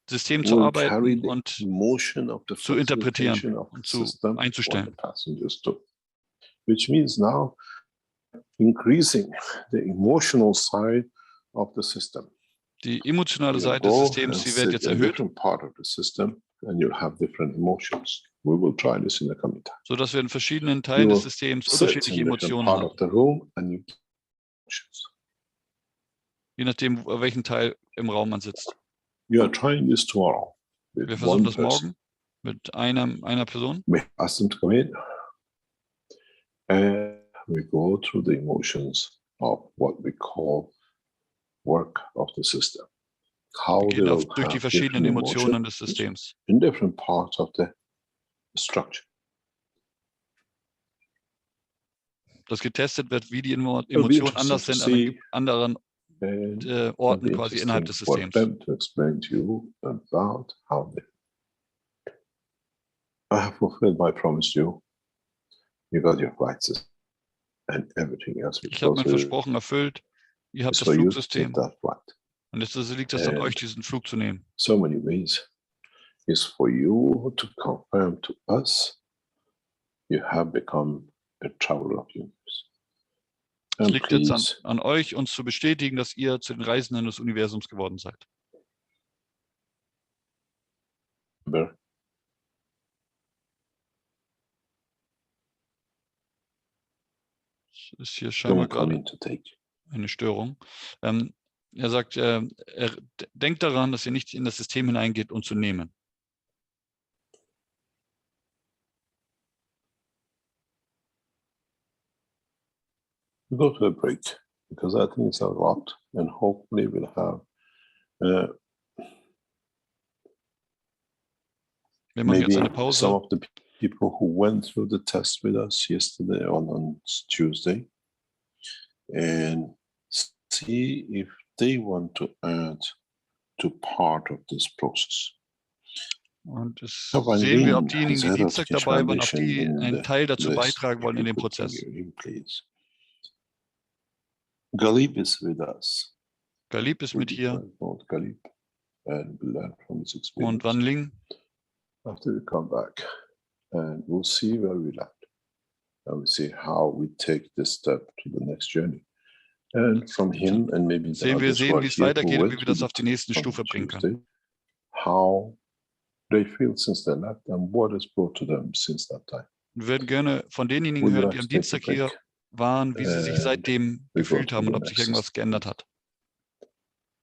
System zu arbeiten und zu interpretieren und einzustellen. Which means now increasing the emotional side of the system. Die emotionale Seite des Systems, die wird jetzt erhöht. And you'll have different emotions. We will try this in the coming time. So dass wir in verschiedenen Teilen des Systems unterschiedliche Emotionen haben. Je nachdem, welchen Teil im Raum man sitzt. You are trying this tomorrow. Wir versuchen das morgen mit einer Person. We ask them to come in. And we go through the emotions of what we call work of the system. Wir gehen durch die verschiedenen Emotionen des Systems. In different parts of the structure. Das getestet wird, wie die Emotionen anders sind an anderen Orten quasi innerhalb des Systems. I have fulfilled my promise to you. You got your flight system and everything else. Ich habe mein Versprochen erfüllt. Ihr habt das Flugsystem. Und jetzt liegt es an euch, diesen Flug zu nehmen. So many ways is for you to confirm to us you have become a traveler of the universe. Es liegt jetzt an euch, uns zu bestätigen, dass ihr zu den Reisenden des Universums geworden seid. Es ist hier scheinbar gerade eine Störung. Er sagt, denkt daran, dass ihr nicht in das System hineingeht, um zu nehmen. We go to a break because I think it's a lot, and hopefully we'll have wir machen jetzt eine Pause. Some of the people who went through the test with us yesterday on Tuesday, and see if they want to add to part of this process. Und das sehen wir, ob diejenigen, die Dienstag dabei waren, ob die einen Teil dazu beitragen wollen in dem Prozess. Galib is with us. Galib ist mit hier. Galib, and we'll learn from his experience. Und Van Ling. After we come back, and we'll see where we land, and we'll see how we take this step to the next journey. Sehen wir, wie es weitergeht und wie wir das auf die nächste Stufe bringen können. Wir würden gerne von denjenigen hören, die am Dienstag hier waren, wie sie sich seitdem gefühlt haben und ob sich irgendwas geändert hat.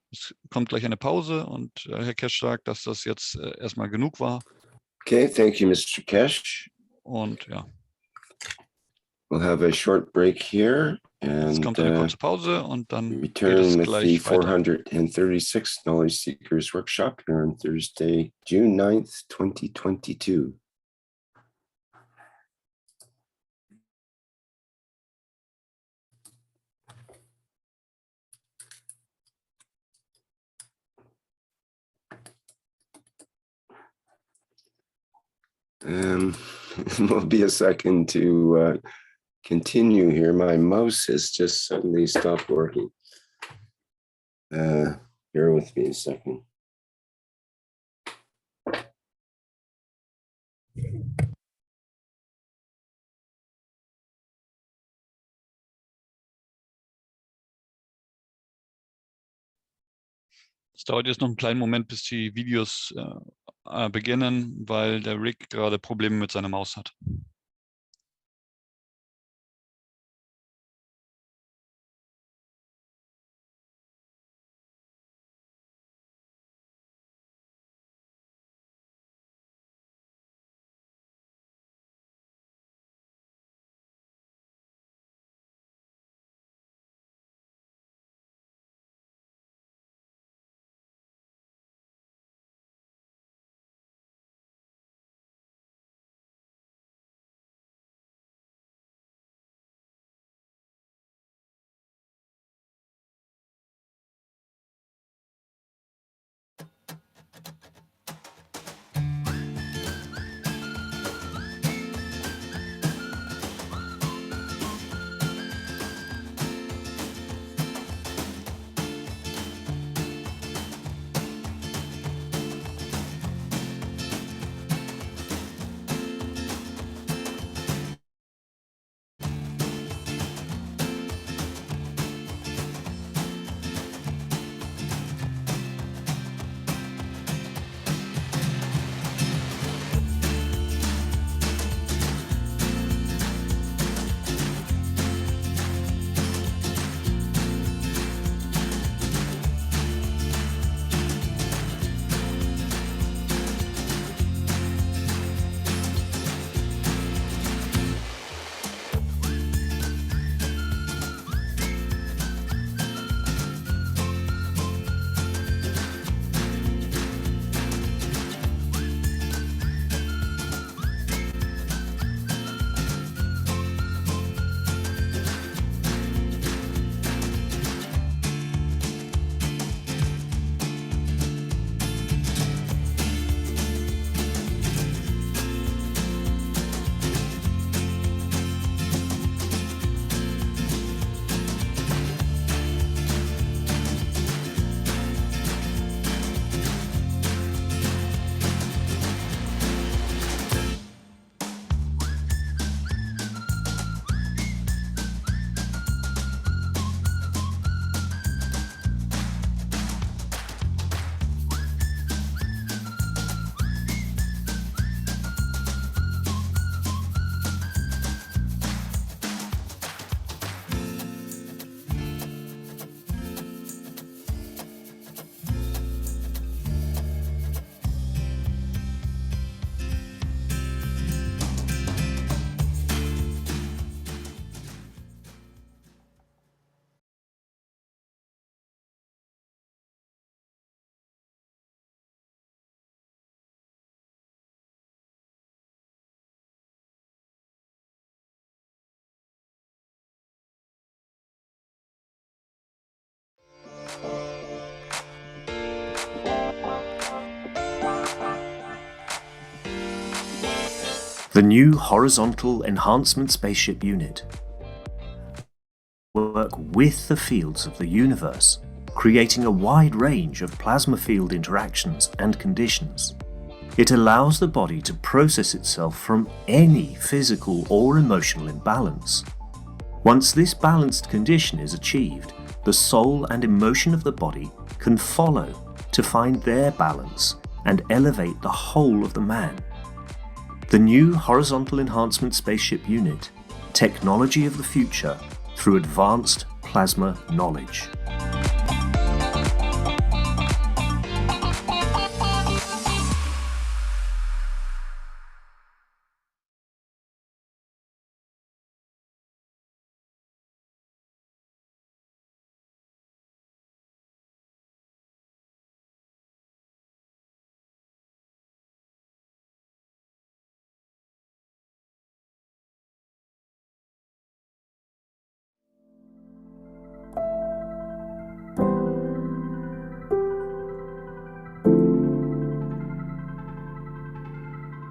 Es kommt gleich eine Pause und Herr Keshe sagt, dass das jetzt erstmal genug war. Okay, thank you, Mr. Keshe. Und ja. We'll have a short break here. Jetzt kommt eine kurze Pause und dann geht return es with gleich the weiter. 436 Knowledge Seekers Workshop here on Thursday, June 9th, 2022. Will be a second to continue here. My mouse has just suddenly stopped working. Bear with me a second. Es dauert jetzt noch einen kleinen Moment, bis die Videos beginnen, weil der Rick gerade Probleme mit seiner Maus hat. The new horizontal enhancement spaceship unit work with the fields of the universe, creating a wide range of plasma field interactions and conditions. It allows the body to process itself from any physical or emotional imbalance. Once this balanced condition is achieved, the soul and emotion of the body can follow to find their balance and elevate the whole of the man. The new horizontal enhancement spaceship unit, technology of the future through advanced plasma knowledge.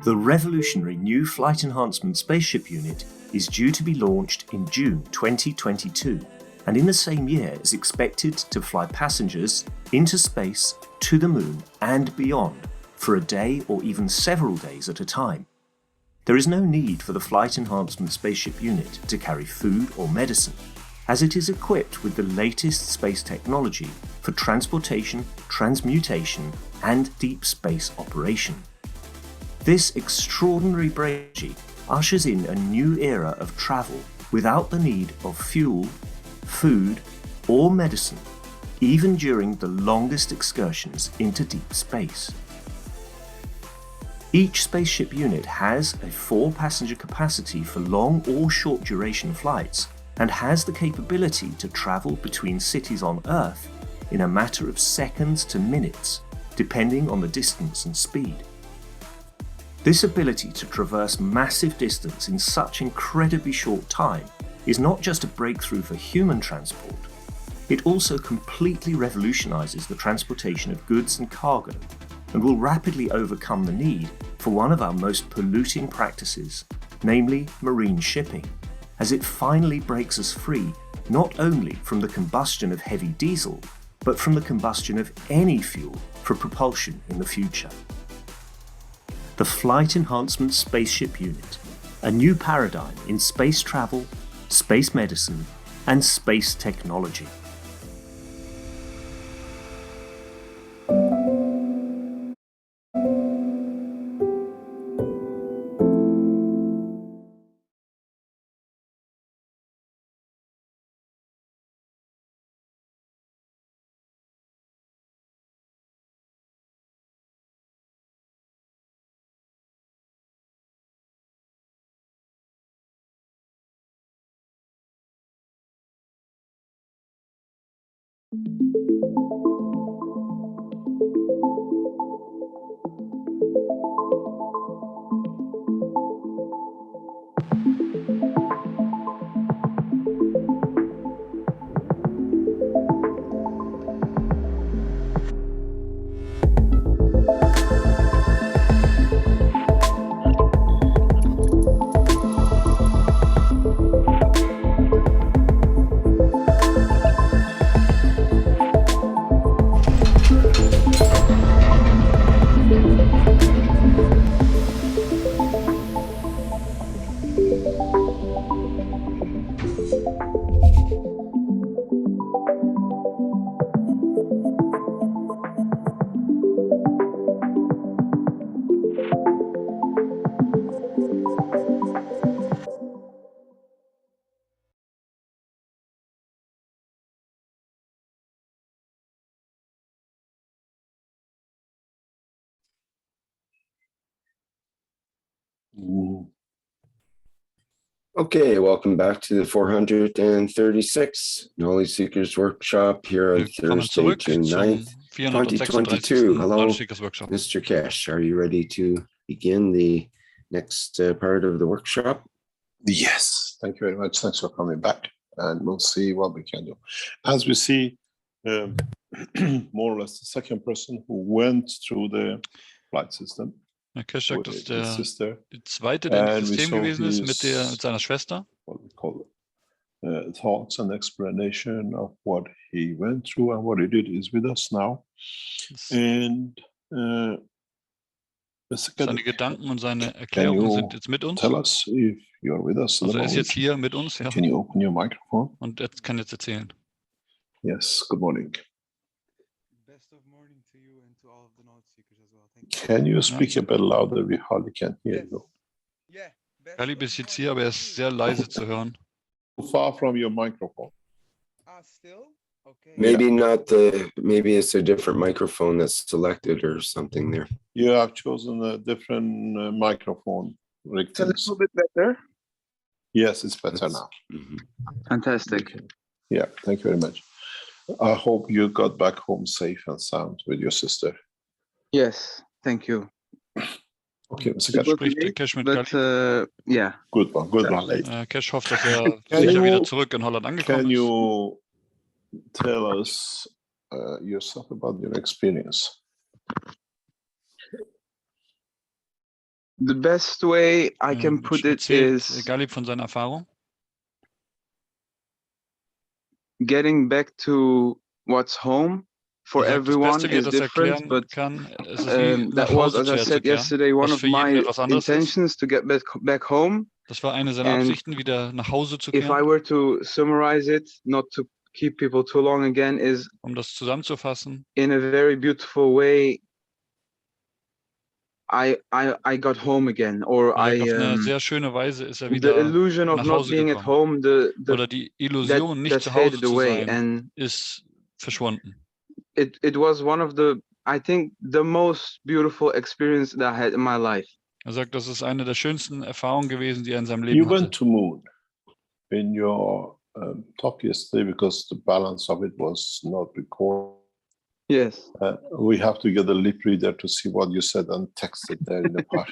The revolutionary new Flight Enhancement Spaceship Unit is due to be launched in June 2022, and in the same year is expected to fly passengers into space, to the moon and beyond for a day or even several days at a time. There is no need for the Flight Enhancement Spaceship Unit to carry food or medicine, as it is equipped with the latest space technology for transportation, transmutation and deep space operation. This extraordinary breakthrough ushers in a new era of travel without the need of fuel, food, or medicine, even during the longest excursions into deep space. Each spaceship unit has a 4-passenger capacity for long or short duration flights and has the capability to travel between cities on Earth in a matter of seconds to minutes, depending on the distance and speed. This ability to traverse massive distance in such incredibly short time is not just a breakthrough for human transport, it also completely revolutionizes the transportation of goods and cargo and will rapidly overcome the need for one of our most polluting practices, namely marine shipping, as it finally breaks us free not only from the combustion of heavy diesel, but from the combustion of any fuel for propulsion in the future. The Flight Enhancement Spaceship Unit, a new paradigm in space travel, space medicine, and space technology. Okay, welcome back to the 436 Knowledge Seekers Workshop here on Thursday, June 9th, 2022. Hello, Mr. Keshe. Are you ready to begin the next part of the workshop? Yes, thank you very much. Thanks for coming back, and we'll see what we can do. As we see, more or less the second person who went through the flight system. Keshe sagt, dass die zweite, der im System gewesen ist mit seiner Schwester. What we call thoughts and explanation of what he went through and what he did is with us now. And Seine Gedanken und seine Erklärungen sind jetzt mit uns. Also er ist jetzt hier mit uns. Ja. Can you open your microphone? Und er kann jetzt erzählen. Yes, good morning. Best of morning to you and to all of the knowledge seekers as well. Thank you. Can you speak a bit louder? We hardly can hear you. Yeah. Galib ist jetzt hier, aber er ist sehr leise zu hören. Far from your microphone. Still? Okay. Maybe not maybe it's a different microphone that's selected or something there. You have chosen a different microphone. It's a little bit better. Yes, it's better now. Fantastic. Okay. Yeah, thank you very much. I hope you got back home safe and sound with your sister. Yes, thank you. Okay, Mr. Keshe. Spricht der Keshe mit Galib. Yeah. Good one, lady. Keshe hofft, dass er sicher wieder zurück in Holland angekommen Can ist. you tell us yourself about your experience? The best way I can put it is Galib von seiner Erfahrung. Getting back to what's home for everyone is different, but that was, as I said yesterday, one of my intentions to get back home. Das war eine seiner Absichten, wieder nach Hause zu kehren. If I were to summarize it, not to keep people too long again, is das zusammenzufassen. In a very beautiful way, I got home again, or auf eine sehr schöne Weise ist wieder the illusion of not being at home, oder die Illusion, nicht zu Hause zu sein, ist verschwunden. It was one of the, I think, the most beautiful experience that I had in my life. Er sagt, das ist eine der schönsten Erfahrungen gewesen, die er in seinem Leben You hatte. went to moon in your talk yesterday because the balance of it was not recorded. Yes. We have to get a lip reader to see what you said and text it there in the part.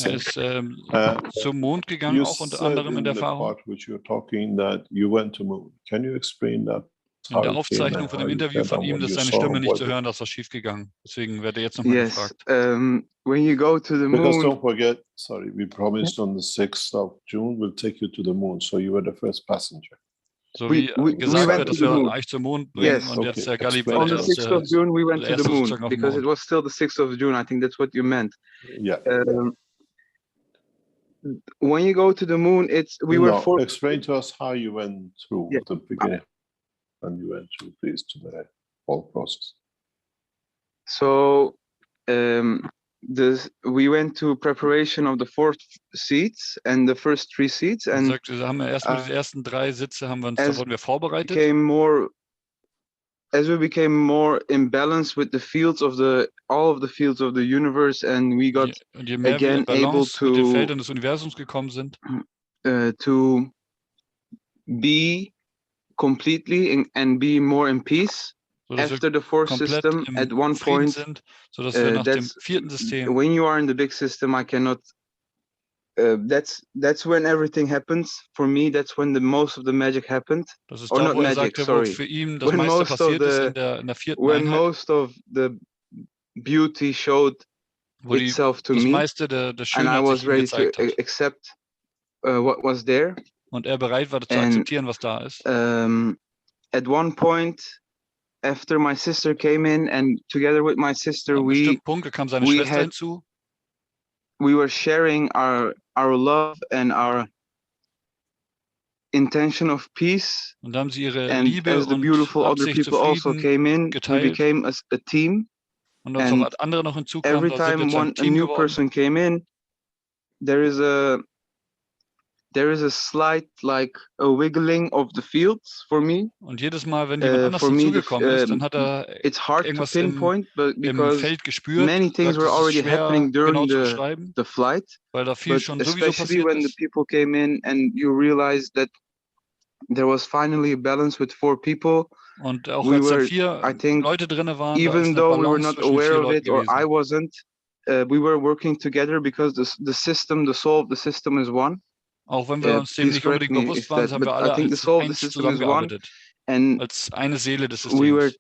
Er ist zum Mond gegangen, auch unter anderem in der Erfahrung. Part which you're talking that you went to moon. Can you explain that? In der Aufzeichnung von dem Interview von ihm, dass seine Stimme nicht zu hören, dass das schief gegangen. Deswegen werde jetzt nochmal gefragt. When you go to the moon. Because don't forget, sorry, we promised on the 6th of June we'll take you to the moon. So you were the first passenger. So wie gesagt wird, dass wir euch zum Mond bringen und jetzt der Galib on the 6th of June we went to the moon because it was still the 6th of June. I think that's what you meant. Yeah. When you go to the moon, explain to us how you went through the beginning and you went through please to the whole process. So we went to preparation of the 4 seats and the first 3 seats, and haben wir erstmal die ersten 3 Sitze haben wir uns, da wurden wir vorbereitet. As we became more in balance with the fields of all of the fields of the universe, and we got again able to mit den Feldern des Universums gekommen sind, to be completely and be more in peace. After the 4th system, at one point, sind, sodass wir nach dem 4. System. When you are in the big system, I cannot. That's when everything happens. For me, that's when the most of the magic happened. Das ist or da, not wo magic, sagte, sorry. Wo für ihn das when meiste passiert ist in der 4. When Einheit, most of the beauty showed itself to me, meiste der and I Schönheit was sich ihm ready to gezeigt hat. accept what was there. Und er bereit war, zu akzeptieren, was da ist. At one point, after my sister came in, and together with my sister, Punkt, kam seine Schwester hinzu. We were sharing our love and our intention of peace. Und da haben sie ihre and Liebe as the beautiful und other people also came in, geteilt. we became a team. Und als auch andere noch hinzukamen, every time a new person came in, there is a slight like a wiggling of the fields for me. Und jedes Mal, wenn jemand anders hinzugekommen ist, dann hat it's hard to pinpoint, but because im Feld gespürt, many things were already happening during the flight. Weil da viel schon sowieso especially passiert when ist. the people came in and you realized that there was finally a balance with 4 people. Und auch als da 4 Leute drin waren, even though we were not aware of it, or I wasn't, we were working together because the system, the soul of the system is one. Auch wenn wir uns dem nicht unbedingt bewusst waren, haben wir alle als eins zusammengearbeitet, als eine Seele des Systems. We were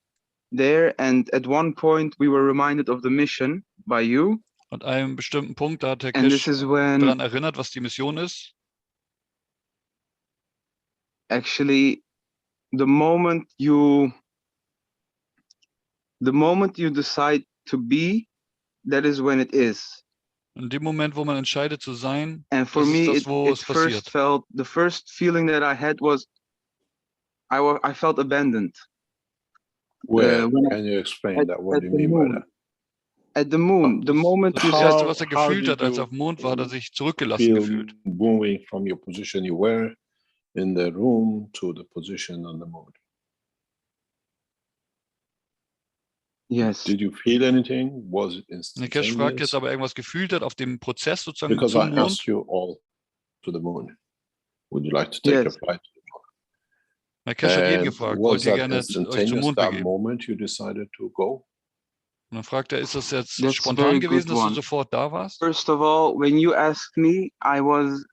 there, and at one point we were reminded of the mission by you. Und an einem bestimmten Punkt, da hat Herr Keshe daran erinnert, was die Mission ist. Actually, the moment you decide to be, that is when it is. In dem Moment, wo man entscheidet zu sein, and for me, it first felt, the first feeling that I had was, I felt abandoned. Where? Can you explain that? What do you mean by that? At the moon, the moment you said, was gefühlt hat, als er auf dem Mond war, hat er sich zurückgelassen gefühlt. Moving from your position you were in the room to the position on the moon. Yes. Did you feel anything? Was it instantaneous? Keshe fragt jetzt, ob er irgendwas gefühlt hat auf dem Prozess sozusagen Because zum I Mond. asked you all to the moon. Would you like to take a flight? Keshe hat jeden gefragt, wollt ihr gerne euch zum Mond begeben? Moment you decided to go? Und dann fragt er, ist das jetzt spontan gewesen, dass du sofort da warst? First of all, when you asked me, I was,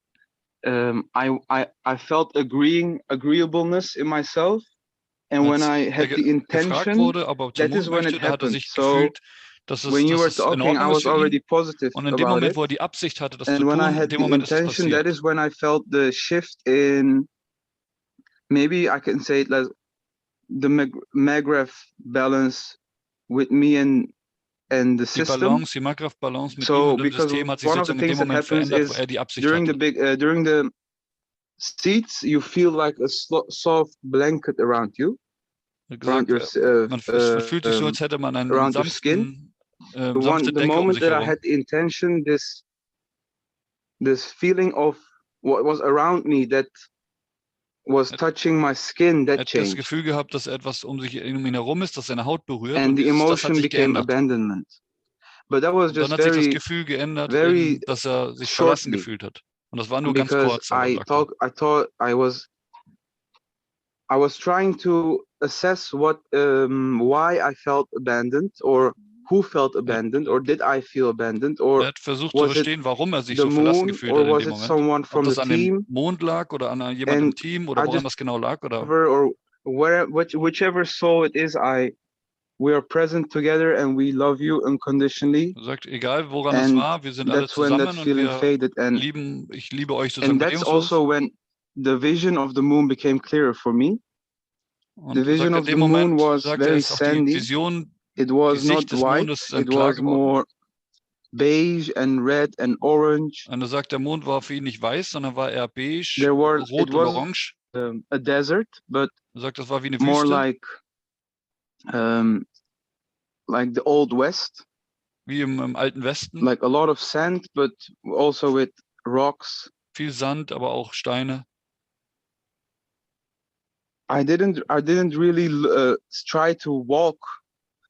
I felt agreeableness in myself, and when I had the intention, wurde, that is when it happened. So when you were talking, I was already positive und in dem about Moment, it. wo die Absicht hatte, das and zu when tun, I had in dem the Moment intention, that is when I felt the shift in, maybe I can say it like the Maghreb balance with me and the system. Die Maghreb-Balance mit ihm und dem System hat sich sozusagen in dem Moment verändert, wo die Absicht hatte. During the seats, you feel like a soft blanket around you. Gesagt, man fühlt sich so, als hätte man einen sanften, sanfte Decke moment sich that I had the intention, this feeling of what was around me that was touching my skin, that changed. Das Gefühl gehabt, dass etwas um ihn herum ist, das seine Haut berührt. And the emotion became abandonment. But that was just dann hat sich das Gefühl geändert, dass er sich verlassen gefühlt hat. Und das war nur ganz kurz. I thought I was trying to assess why I felt abandoned, or who felt abandoned, or did I feel abandoned, or hat versucht zu verstehen, warum er sich so verlassen gefühlt hat in dem Moment. Ob das an dem Mond lag oder an jemandem im Team oder woran das genau lag oder whichever soul it is, we are present together and we love you unconditionally. Er sagt, egal woran es war, wir sind alle zusammen und ich liebe euch sozusagen. And that's also when the vision of the moon became clearer for me. The vision of the moon was very sandy. It was not white. It was more beige and red and orange. Und er sagt, der Mond war für ihn nicht weiß, sondern war eher beige, rot und orange. A desert, but er sagt, das war wie eine more Wüste. Like the old west. Wie im alten Westen. Like a lot of sand, but also with rocks. Viel Sand, aber auch Steine. I didn't really try to walk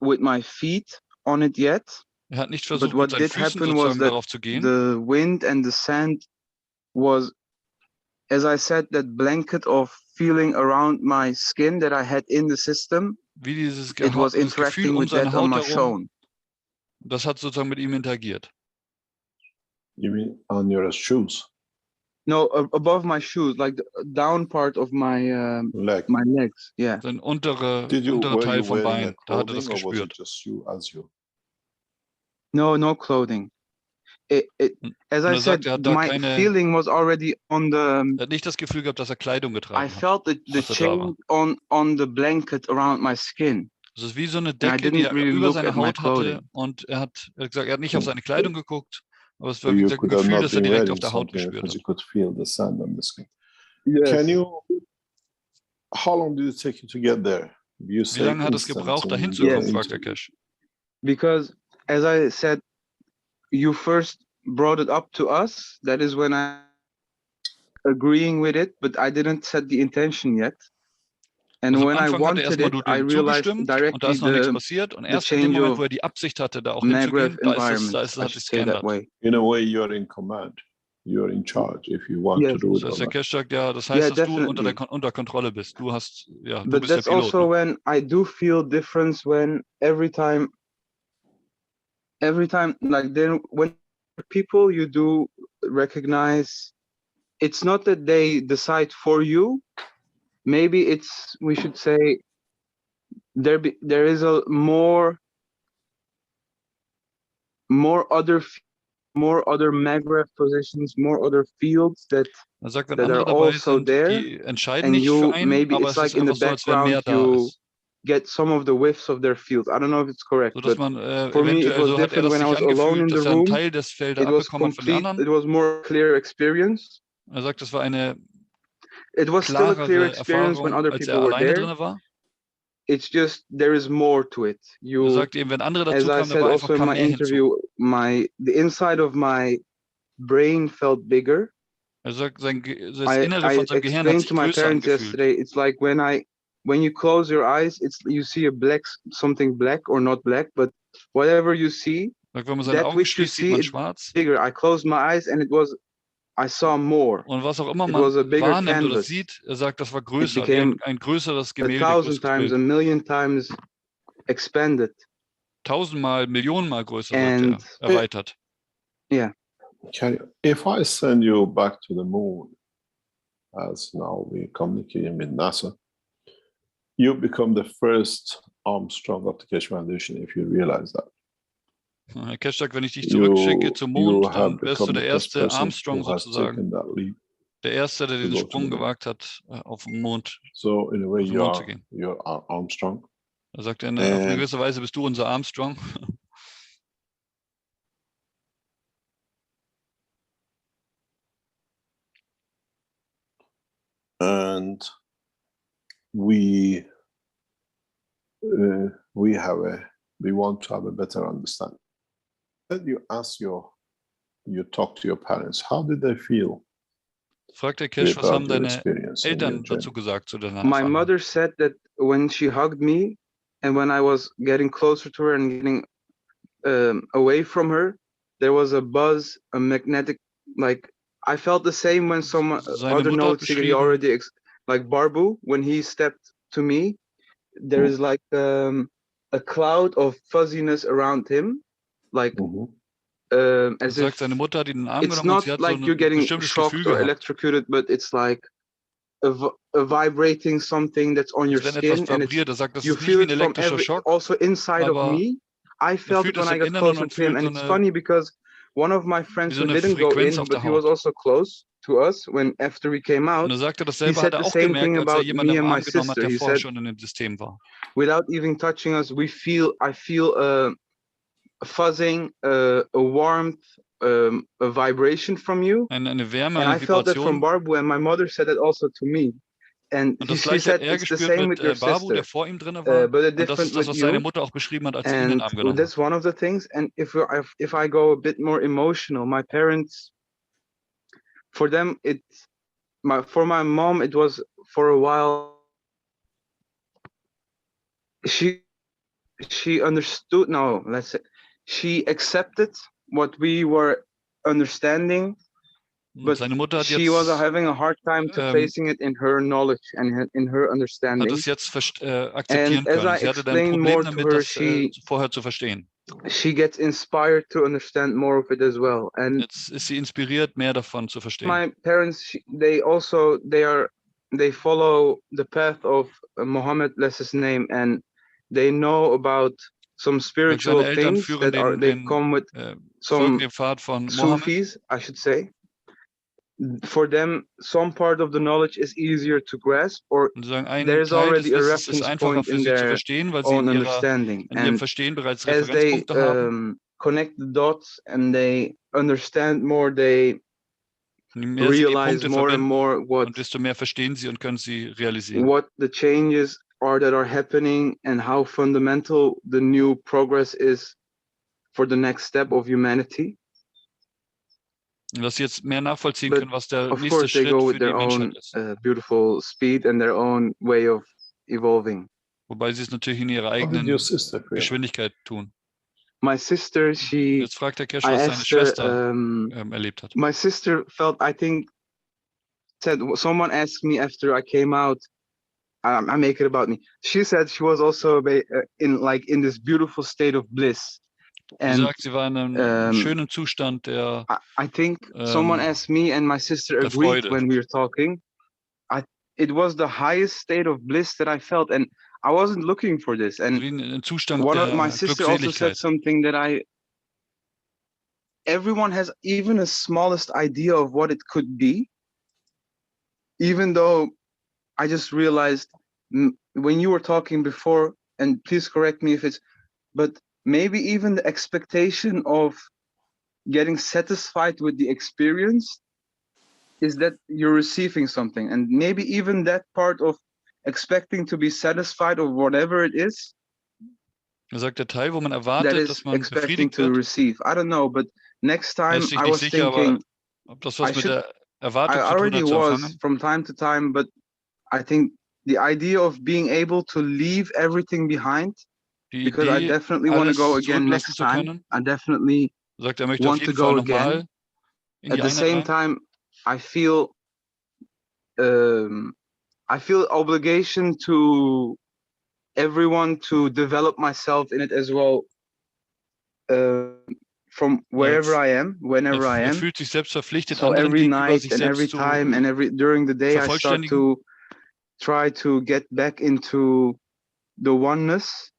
with my feet on it yet. Hat nicht versucht, mit seinen Füßen sozusagen darauf zu gehen. The wind and the sand was, as I said, that blanket of feeling around my skin that I had in the system. Wie dieses it was interacting with that on my shown. Das hat sozusagen mit ihm interagiert. You mean on your shoes? No, above my shoes, like the down part of my my legs. Yeah. Sein untere Teil vom Bein, da hat er das gespürt. No clothing. As I said, my feeling was already on the. Er hat nicht das Gefühl gehabt, dass er Kleidung getragen hat. I felt the change on the blanket around my skin. Das ist wie so eine Decke, die er über seine Haut hatte, und er hat gesagt, er hat nicht auf seine Kleidung geguckt, aber es war wie gesagt ein Gefühl, das er direkt auf der Haut gespürt hat. How long did it take you to get there? Wie lange hat es gebraucht, dahin zu kommen, fragt der Keshe. Because, as I said, you first brought it up to us. That is when I agreeing with it, but I didn't set the intention yet. And when I wanted it, I realized directly und da ist noch nichts passiert. Und erst in dem Moment, wo er die Absicht hatte, da auch hinzugehen, hat sich geändert. In a way, you're in command. You're in charge if you want to do it. Das heißt, der Keshe sagt, ja, das heißt, dass du unter Kontrolle bist. Du hast, ja, du bist der Pilot. But that's also when I do feel difference when every time, like then when people you do recognize, it's not that they decide for you. Maybe it's, we should say, there is a more other Maghreb positions, more other fields that sagt, are also sind, there, die entscheiden nicht für einen, maybe aber it's like in the background get some of the whiffs of their fields. I don't know if it's correct, so, dass but man, for me it was so different when I was alone in the room. Teil des Felder It was abbekommen von den complete. anderen. It was more clear experience. Sagt, es war eine It was still a clear experience when other people were there. War. It's just there is more to it. Sagt eben, wenn andere dazu as I kamen, said also in my interview, the inside of my brain felt bigger. Sagt, das I von seinem Gehirn hat explained sich to my parents yesterday. It's like when you close your eyes, you see something black or not black, but whatever you see, sagt, wenn man seine Augen schließt, sieht man schwarz. Bigger. I closed my eyes and I saw more. Und was auch immer man wahrnimmt oder sieht, sagt, das war größer, ein größeres Gemälde. 1,000 times, 1,000,000 times expanded. 1000-mal, Millionenmal größer, sagt erweitert. Yeah. If I send you back to the moon, as now we communicate with NASA, you become the first Armstrong of the Keshe Foundation, if you realize that. Herr Keshe sagt, wenn ich dich zurückschicke zum Mond, dann wirst du der erste Armstrong sozusagen. Der erste, der den Sprung gewagt hat auf den Mond. So in a way you're Armstrong. Er sagt, auf eine gewisse Weise bist du unser Armstrong. And we want to have a better understanding. Then you talk to your parents. How did they feel? Fragt der Keshe, was haben deine Eltern dazu gesagt zu deiner My mother said that when she hugged me and when I was getting closer to her and getting away from her, there was a buzz, a magnetic, like I felt the same when some other notes he already, like Barbu, when he stepped to me, there is like a cloud of fuzziness around him, like as if seine Mutter hat ihn in den Arm it's genommen, not sie hat like so you're getting bestimmtes shocked Gefühl or electrocuted, but it's like a vibrating something that's on your skin, and you feel it from also inside of me. I felt it when I got closer to him, and it's funny because one of my friends who didn't go in, but he was also close to us when after we came out, he said the same thing about me and my sister. He said, without even touching us, I feel a fuzzing, a warmth, a vibration from you. Eine Wärme, and I felt that from Barbu, and my mother said it also to me. And she said it's the same with your Barbu, sister, vor ihm drin war, but it's different with was you. seine Mutter auch beschrieben hat, als sie ihn in den Arm genommen hat. That's one of the things. And if I go a bit more emotional, my parents, for them, for my mom, it was for a while. She understood. No, let's say she accepted what we were understanding. But she was having a hard time to placing it in her knowledge and in her understanding. Hat es jetzt akzeptieren können. Sie hatte ein Problem damit, das vorher zu verstehen. She gets inspired to understand more of it as well. And jetzt ist sie inspiriert, mehr davon zu verstehen. My parents, they follow the path of Muhammad, bless his name, and they know about some spiritual things that they come with some Sufis, I should say. For them, some part of the knowledge is easier to grasp, or there is already a reference point in their own understanding. And as they connect the dots and they understand more, they realize more and more what the changes are that are happening and how fundamental the new progress is for the next step of humanity. Dass sie jetzt mehr nachvollziehen können, was der nächste Schritt für die Menschheit ist. Beautiful speed and their own way of evolving. Wobei sie es natürlich in ihrer eigenen Geschwindigkeit tun. My sister, jetzt fragt der Keshe, was seine Schwester erlebt hat. My sister felt, I think, someone asked me after I came out, I make it about me. She said she was also in this beautiful state of bliss. Sie sagt, sie war in einem schönen Zustand der I think someone asked me and my sister agreed when we were talking. It was the highest state of bliss that I felt, and I wasn't looking for this. And my sister also said something that everyone has even the smallest idea of what it could be, even though I just realized when you were talking before, and please correct me if it's, but maybe even the expectation of getting satisfied with the experience is that you're receiving something, and maybe even that part of expecting to be satisfied or whatever it is. Sagt der Teil, wo man erwartet, dass man befriedigt to wird. Receive. I don't know, but next time I was sicher, thinking, ob das was mit der Erwartung I already was from time to time, but I think the idea of being able to leave everything behind, because I definitely want to go again next time. I definitely sagt, er möchte want auf jeden to Fall go noch mal again. in At die the same Einheit time, I feel obligation to everyone to develop myself in it as well, from wherever I am, whenever I am. Fühlt sich selbst verpflichtet, so every night sich and every time and during the day I start to try to get back into the oneness.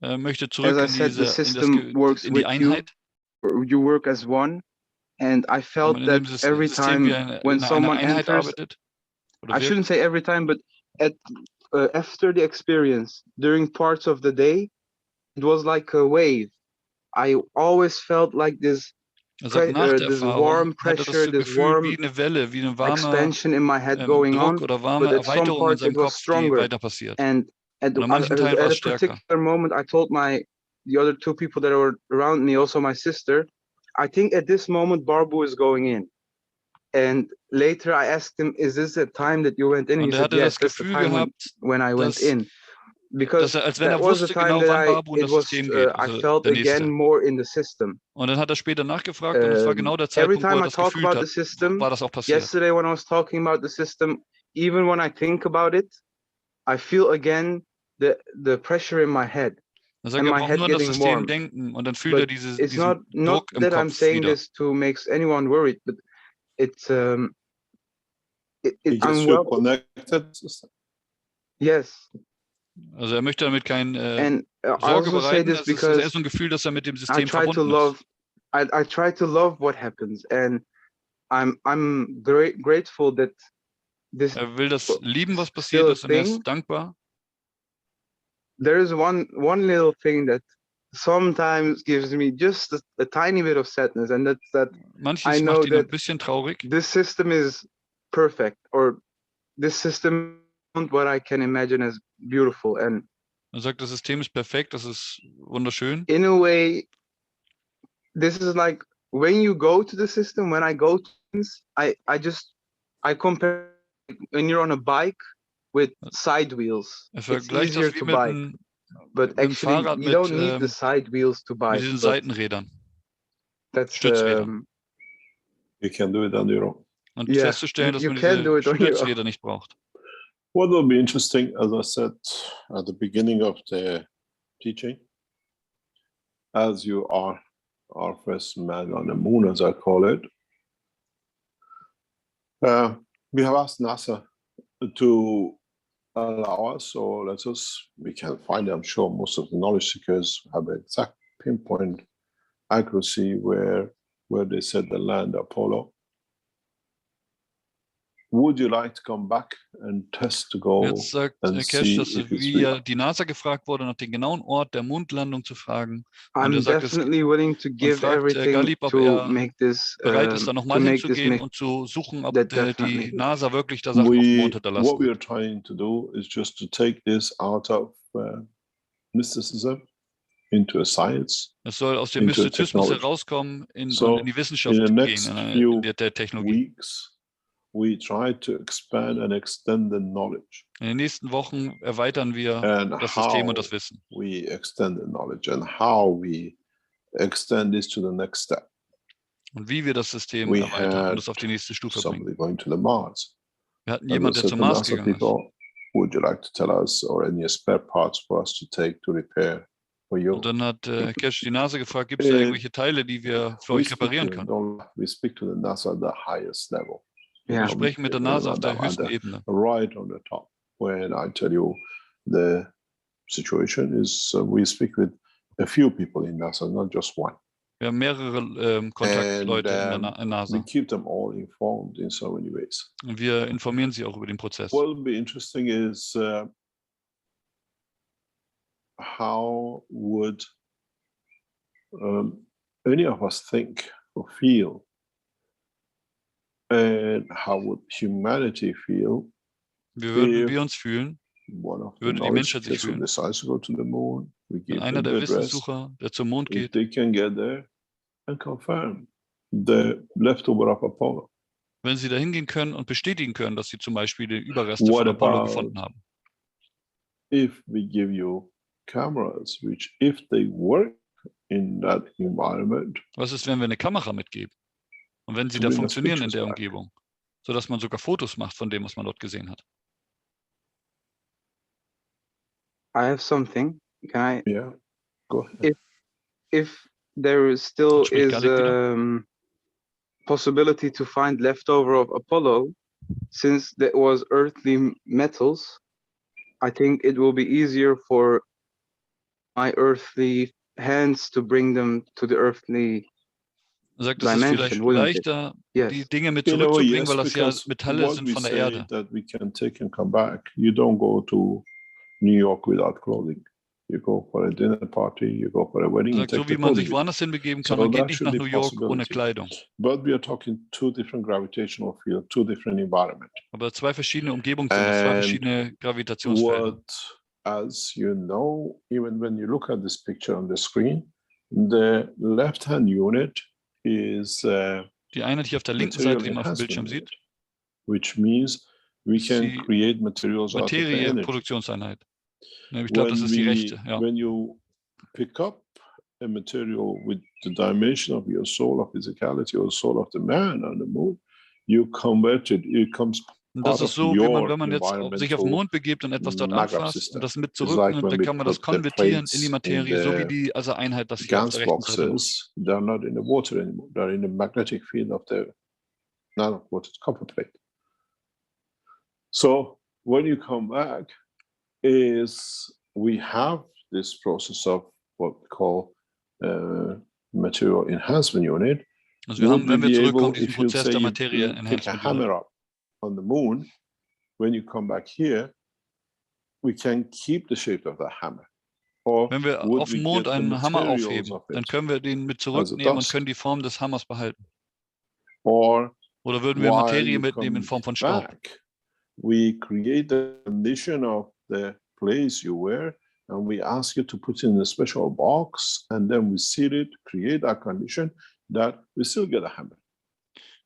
Möchte zurück as I said, the system works in die with Einheit. You work as one, and I felt that every time when someone enters, I shouldn't say every time, but after the experience, during parts of the day, it was like a wave. I always felt like this warm pressure, this warm wie eine Welle, wie eine warme expansion in my head going Druck on, oder warme but at some Erweiterung in parts seinem it was Kopf, stronger. die weiter passiert. And at an manchen Teilen war a es stärker. particular moment, I told the other two people that were around me, also my sister, I think at this moment Barbu is going in. And later I asked him, is this the time that you went in? Und he said, yes, that's the time when I went in. Because that was the time that I felt again more in the system. Und dann hat er später nachgefragt und es war genau der Zeitpunkt, wo er das gefühlt hat, war das auch passiert. Yesterday when I was talking about the system, even when I think about it, I feel again the pressure in my head. Er sagt, er braucht nur an das System denken und dann fühlt diesen not Druck im that Kopf I'm saying wieder. this to make anyone worried, but it's I'm well connected system. Yes. Also er möchte damit kein Sorge bereiten, es ist eher so ein Gefühl, dass er mit dem System verbunden ist. I try to love what happens, and I'm grateful that this. Er will das lieben, was passiert ist, und er ist dankbar. There is one little thing that sometimes gives me just a tiny bit of sadness, and that's that Manches I know macht ihn ein that bisschen traurig. this system is perfect, or this system what I can imagine as beautiful. And er sagt, das System ist perfekt, das ist wunderschön. In a way, this is like when you go to the system, when I go to things, I compare when you're on a bike with side wheels. Er It's easier to bike, but actually Fahrrad you don't need the side wheels to bike. Mit diesen Seitenrädern. That's you can do it on your own. Und festzustellen, dass man diese Stützräder nicht braucht. What will be interesting, as I said at the beginning of the teaching, as you are our first man on the moon, as I call it, we have asked NASA to allow us, or let us, we can find, I'm sure most of the knowledge seekers have an exact pinpoint accuracy where they said the land Apollo. Would you like to come back and test to go? Jetzt sagt Keshe, dass wie die NASA gefragt wurde, nach dem genauen Ort der Mondlandung zu fragen. Und I'm definitely willing to give everything Galip, ob to make this bereit ist, da nochmal hinzugehen und zu suchen, ob die NASA wirklich da Sachen auf dem Mond hinterlassen. What we are trying to do is just to take this out of mysticism into a science. Es soll aus dem Mystizismus herauskommen in die Wissenschaft gehen, in der Technologie. We try to expand and extend the knowledge. In den nächsten Wochen erweitern wir das System und das Wissen. We extend the knowledge and how we extend this to the next step. Und wie wir das System erweitern und es auf die nächste Stufe bringen. Going to the Mars. Wir hatten jemanden, der zum Mars gegangen ist. Would you like to tell us or any spare parts for us to take to repair for you? Und dann hat Keshe die NASA gefragt, gibt es da irgendwelche Teile, die wir für euch reparieren können? We speak to the NASA at the highest level. Wir sprechen mit der NASA auf der höchsten Ebene. Right on the top. When I tell you the situation is, we speak with a few people in NASA, not just one. Wir haben mehrere Kontaktleute in der NASA. We keep them all informed in so many ways. Und wir informieren sie auch über den Prozess. What will be interesting is how would any of us think or feel? And how would humanity feel? Wie würden wir uns fühlen? Würde die Menschheit sich fühlen? Wenn einer der Wissenssucher, der zum Mond geht, they can get there and confirm the leftover of Apollo. Wenn sie da hingehen können und bestätigen können, dass sie zum Beispiel die Überreste von Apollo gefunden haben. If we give you cameras, which if they work in that environment, was ist, wenn wir eine Kamera mitgeben? Und wenn sie da funktionieren in der Umgebung, sodass man sogar Fotos macht von dem, was man dort gesehen hat? I have something. Can I? Yeah, go ahead. If there still is possibility to find leftover of Apollo, since that was earthly metals, I think it will be easier for my earthly hands to bring them to the earthly sagt, es ist vielleicht leichter, die Dinge mit zurückzubringen, weil das ja Metalle sind von der Erde. That we can take and come back. You don't go to New York without clothing. You go for a dinner party, you go for a wedding. Sagt, so wie man sich woanders hinbegeben kann, man geht nicht nach New York ohne Kleidung. But we are talking two different gravitational fields, two different environments. Aber zwei verschiedene Umgebungen sind zwei verschiedene Gravitationsfelder. As you know, even when you look at this picture on the screen, the left-hand unit is die Einheit hier auf der linken Seite, die man auf dem Bildschirm sieht, which means we can create materials out of the energy. Materieproduktionseinheit. Ich glaube, das ist die rechte. Ja. When you pick up a material with the dimension of your soul of physicality or soul of the man on the moon, you convert it. It comes. Das ist so, wie man, wenn man jetzt sich auf den Mond begibt und etwas dort anfasst und das mit zurücknimmt, dann kann man das konvertieren in die Materie, so wie die Einheit, das hier auf der rechten Seite ist. They're not in the water anymore. They're in the magnetic field of the what is copper plate. So when you come back, we have this process of what we call material enhancement unit. Also wir haben, wenn wir zurückkommen, diesen Prozess der Materie Enhancement Unit. On the moon, when you come back here, we can keep the shape of the hammer. Wenn wir auf dem Mond einen Hammer aufheben, dann können wir den mit zurücknehmen und können die Form des Hammers behalten. Oder würden wir Materie mitnehmen in Form von Staub? We create the condition of the place you were, and we ask you to put it in a special box, and then we seal it, create a condition that we still get a hammer.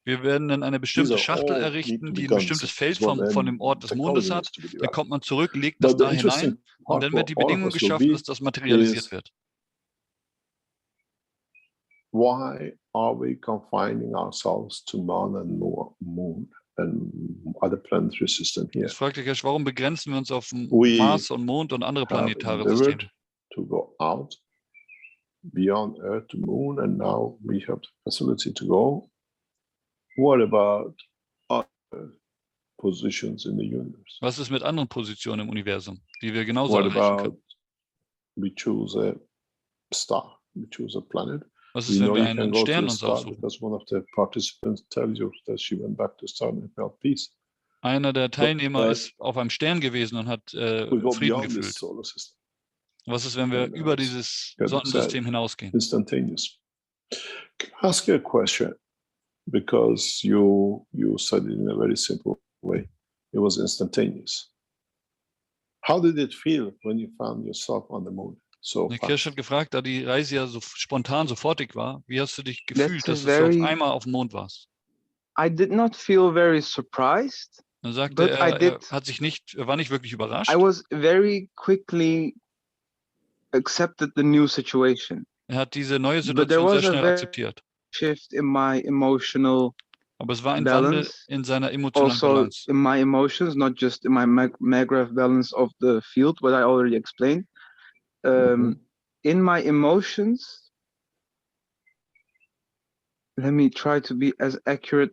Wir werden dann eine bestimmte Schachtel errichten, die ein bestimmtes Feld von dem Ort des Mondes hat. Dann kommt man zurück, legt das da hinein und dann wird die Bedingung geschaffen, dass das materialisiert wird. Why are we confining ourselves to man and moon and other planetary systems here? Das fragt sich, Keshe, warum begrenzen wir uns auf Mars und Mond und andere planetare Systeme? To go out beyond Earth to Moon, and now we have the facility to go. What about other positions in the universe? Was ist mit anderen Positionen im Universum, die wir genauso erreichen können? We choose a star, we choose a planet. Was ist, wenn wir einen Stern uns aussuchen? Because one of the participants tells you that she went back to star and felt peace. Einer der Teilnehmer ist auf einem Stern gewesen und hat Frieden gefühlt. Was ist, wenn wir über dieses Sonnensystem hinausgehen? Instantaneous. Can I ask you a question? Because you said it in a very simple way. It was instantaneous. How did it feel when you found yourself on the moon? So Keshe hat gefragt, da die Reise ja so spontan, sofortig war, wie hast du dich gefühlt, dass du auf einmal auf dem Mond warst? I did not feel very surprised. Dann sagte er war nicht wirklich überrascht. I was very quickly accepted the new situation. Er hat diese neue Situation sehr schnell akzeptiert. Shift in my emotional Aber es war ein Wandel in seiner emotionalen Balance. In my emotions, not just in my McGrath balance of the field, what I already explained. In my emotions, let me try to be as accurate.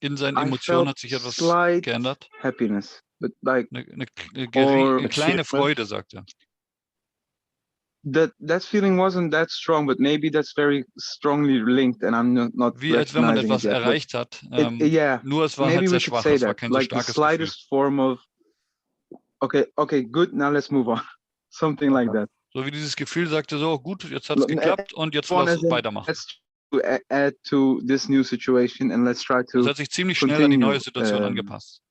In seinen Emotionen hat sich etwas geändert. Happiness, but like eine kleine Freude, sagt er. That feeling wasn't that strong, but maybe that's very strongly linked, and I'm not. Wie als wenn man etwas erreicht hat. Nur es war halt sehr schwach, es war kein so starkes Gefühl. Form of. Okay, good. Now let's move on. Something like that. So wie dieses Gefühl sagte, so gut, jetzt hat es geklappt und jetzt lass uns weitermachen. Let's add to this new situation and let's try to Das hat sich ziemlich schnell an die neue Situation angepasst.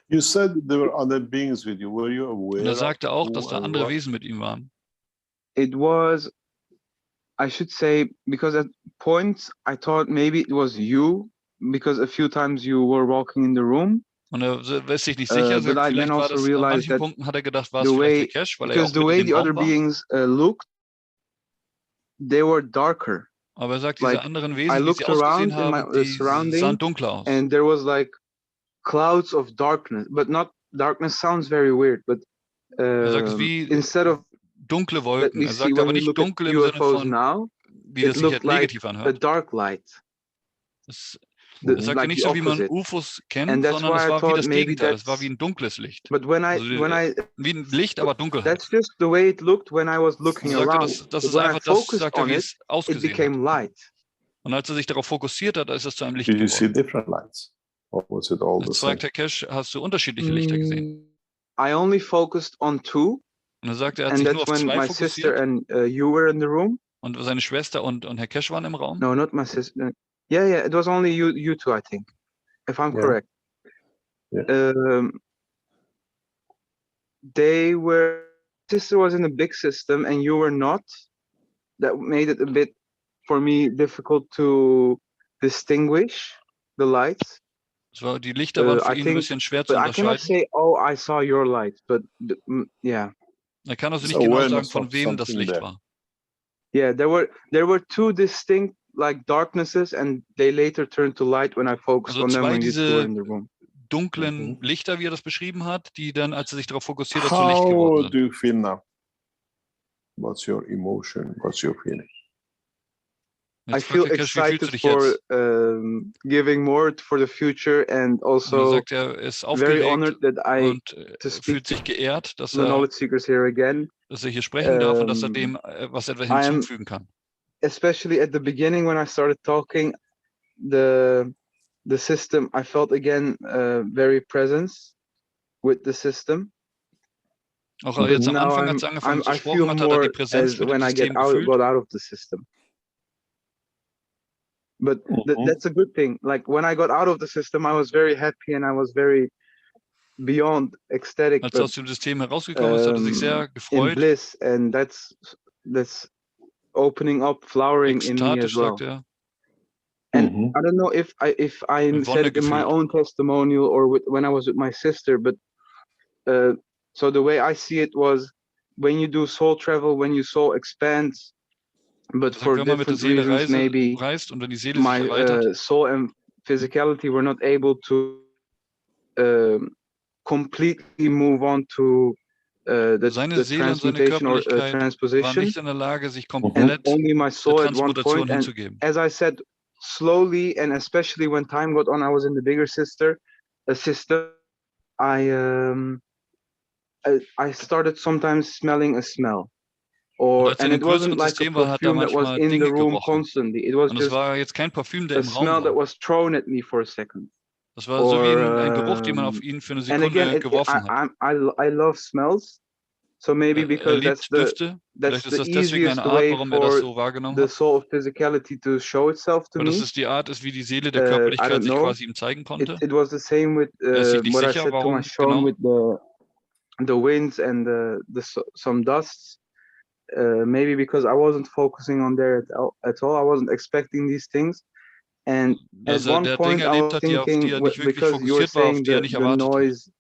You said there were other beings with you. Were you aware? Und er sagte auch, dass da andere Wesen mit ihm waren. It was, I should say, because at points I thought maybe it was you, because a few times you were walking in the room. Und er ist sich nicht sicher, sagt, vielleicht war das, an manchen Punkten hat er gedacht, war es vielleicht der Keshe, weil er auch mit in dem Raum war. Beings looked, they were darker. Aber er sagt, diese anderen Wesen, die sie ausgesehen haben, die sahen dunkler aus. And there was like clouds of darkness, but not darkness sounds very weird, but er sagt es wie instead of dunkle Wolken. Er sagt aber nicht dunkel im Sinne von, wie das sich jetzt negativ anhört. A dark light. Er sagt ja nicht so, wie man UFOs kennt, sondern es war wie das Gegenteil. Es war wie ein dunkles Licht. But when I wie ein Licht, aber dunkel. That's just the way it looked when I was looking around. Das ist einfach das, sagt er, wie es it ausgesehen became light. Und als er sich darauf fokussiert hat, ist es zu einem Licht Did you see geworden. different lights? Or was it all the Jetzt same? fragt Herr Keshe, hast du unterschiedliche Lichter gesehen? I only focused on two. Und er sagt, er hat And sich nur that's auf when zwei my fokussiert. sister and you were in the room. Und seine Schwester und Herr Keshe waren im Raum? No, not my sister. Yeah, it was only you two, I think, if I'm correct. Yeah. They were, sister was in a big system and you were not. That made it a bit, for me, difficult to distinguish the lights. Die Lichter waren für ihn ein bisschen schwer zu unterscheiden. I cannot say, oh, I saw your light, but yeah. Er kann also nicht genau sagen, von wem das Licht war. Yeah, there were two distinct like darknesses, and they later turned to light when I focused on them when you were in the room. Dunklen Lichter, wie er das beschrieben hat, die dann, als er sich darauf fokussiert hat, zu Licht geworden sind. How do you feel now? What's your emotion? What's your feeling? I feel excited for giving more for the future, and also sagt, ist very honored that I to fühlt sich geehrt, dass the knowledge seekers here again. Dass er hier sprechen darf und dass er dem was etwas hinzufügen kann. Especially at the beginning when I started talking, the system, I felt again very presence with the system. Auch jetzt am Anfang, als er angefangen zu sprechen hat, hat er die Präsenz mit dem System gefühlt. Got out of the system. But that's a good thing. Like when I got out of the system, I was very happy and I was very beyond ecstatic. Als er aus dem System herausgekommen ist, hat er sich sehr gefreut. In bliss, and that's opening up, flowering in me as well. And I don't know if I said it in my own testimonial or when I was with my sister, but so the way I see it was when you do soul travel, when your soul expands, but for different reasons, maybe my soul and physicality were not able to completely move on to the transmutation or transposition. And only my soul at one point. And as I said, slowly, and especially when time got on, I was in the bigger system. I started sometimes smelling a smell. And it wasn't like a perfume that was in the room constantly. It was just a smell that was thrown at me for a second. Das war so wie ein Geruch, den man auf ihn für eine Sekunde geworfen hat. I love smells, so maybe because that's the easiest way for the soul of physicality to show itself to me. Das ist die Art, wie die Seele der Körperlichkeit sich quasi ihm zeigen konnte. It was the same with what I said to my show with the winds and some dusts. Maybe because I wasn't focusing on there at all. I wasn't expecting these things. And at one point I was thinking, because you're saying the noise,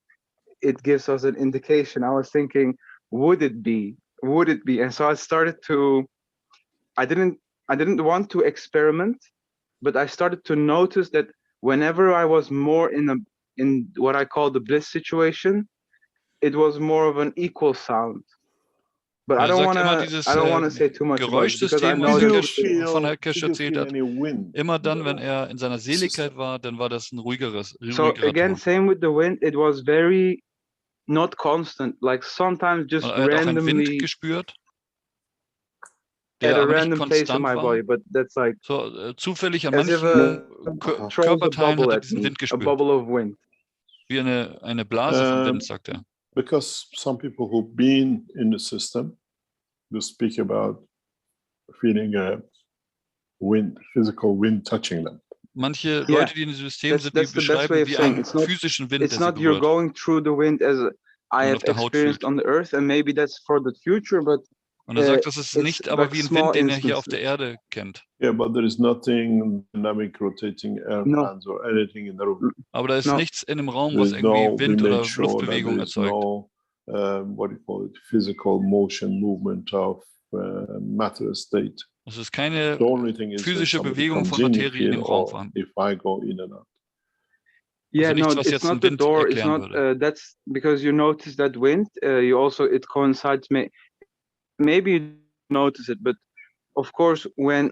it gives us an indication. I was thinking, would it be? And so I started to, I didn't want to experiment, but I started to notice that whenever I was more in what I call the bliss situation, it was more of an equal sound. But I don't want to say too much Geräuschsystem, was von Herr Keshe erzählt hat, immer dann, wenn er in seiner Seligkeit war, dann war das ein ruhigeres So again, same with the wind, it was very not constant, like sometimes just randomly Wind gespürt, at a random place in my body, but that's like so zufällig an manchen Körperteilen hat er diesen Wind gespürt. A bubble of wind. Wie eine Blase von Wind, sagt er. Because some people who've been in the system will speak about feeling a wind, physical wind touching them. Manche Leute, die in diesem System sind, die beschreiben wie einen physischen Wind, it's not you're going through the wind as I have experienced on the earth, and maybe that's for the future, but und er sagt, das ist nicht aber wie ein Wind, den er hier auf der Erde kennt. Yeah, but there is nothing dynamic rotating air fans or anything in the room. Aber da ist nichts in dem Raum, was irgendwie Wind oder Luftbewegung erzeugt. No, what do you call it? Physical motion, movement of matter state. Es ist keine physische Bewegung von Materie in dem Raum vorhanden. If I go in and out. Yeah, also nichts, no, was it's jetzt not the door. It's not. That's because you notice that wind. You also it coincides. Maybe you notice it, but of course, when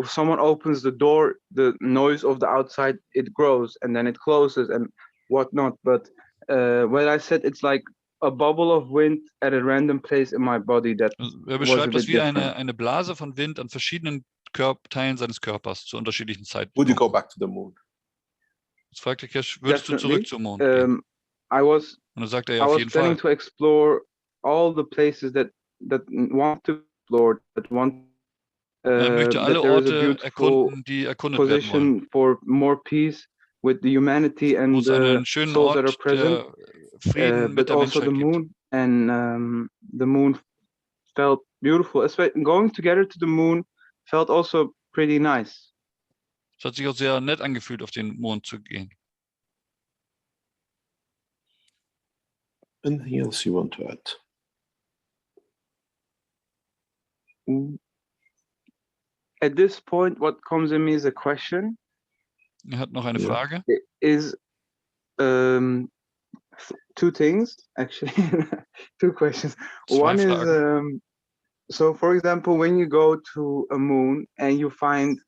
someone opens the door, the noise of the outside it grows and then it closes and whatnot. But when I said it's like a bubble of wind at a random place in my body, that beschreibt das wie eine Blase von Wind an verschiedenen Teilen seines Körpers zu unterschiedlichen Zeiten. Would you go back to the moon? Jetzt fragte Keshe, würdest du zurück zum Mond gehen? Und dann sagt er ja auf jeden Fall. I was planning to explore all the places that want to explore, that want. Er möchte alle Orte erkunden, die erkundet werden wollen. For more peace with the humanity and the souls that are present. Frieden mit der also the moon and the moon felt beautiful. Going together to the moon felt also pretty nice. Es hat sich auch sehr nett angefühlt, auf den Mond zu gehen. Anything else you want to add? At this point, what comes in me is a question. Er hat noch eine Frage. Is two things actually, two questions. One is so, for example, when you go to a moon and you find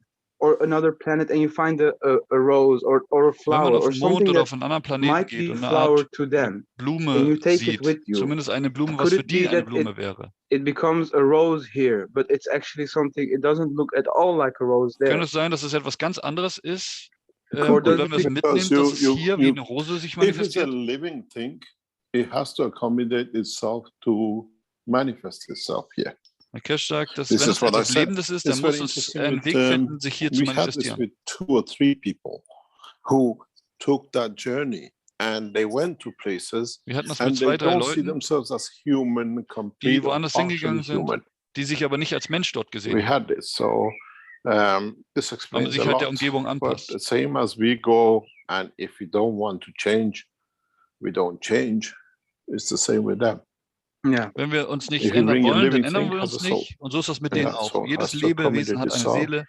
or another planet and you find a rose or a flower or something that might be flower to them, Blume and you take sieht, it with you. Zumindest eine Blume, was für die eine Blume wäre. It becomes a rose here, but it's actually something. It doesn't look at all like a rose there. Könnte es sein, dass es etwas ganz anderes ist? Und wenn wir es mitnehmen, dass es hier wie eine Rose sich manifestiert? If it's a living thing, it has to accommodate itself to manifest itself here. Keshe sagt, dass wenn es etwas Lebendes ist, dann muss es einen Weg finden, sich hier zu manifestieren. We had this with 2 or 3 people who took that journey and they went to places Wir hatten das and mit 2, 3 Leuten, themselves as human, die woanders hingegangen sind, die sich aber nicht als Mensch dort gesehen haben. We had this, so this explains weil man sich halt der Umgebung anpasst. But the same as we go and if we don't want to change, we don't change. It's the same with them. Ja. Wenn wir uns nicht ändern wollen, dann ändern wir uns nicht. Und so ist das mit denen auch. Jedes Lebewesen hat eine Seele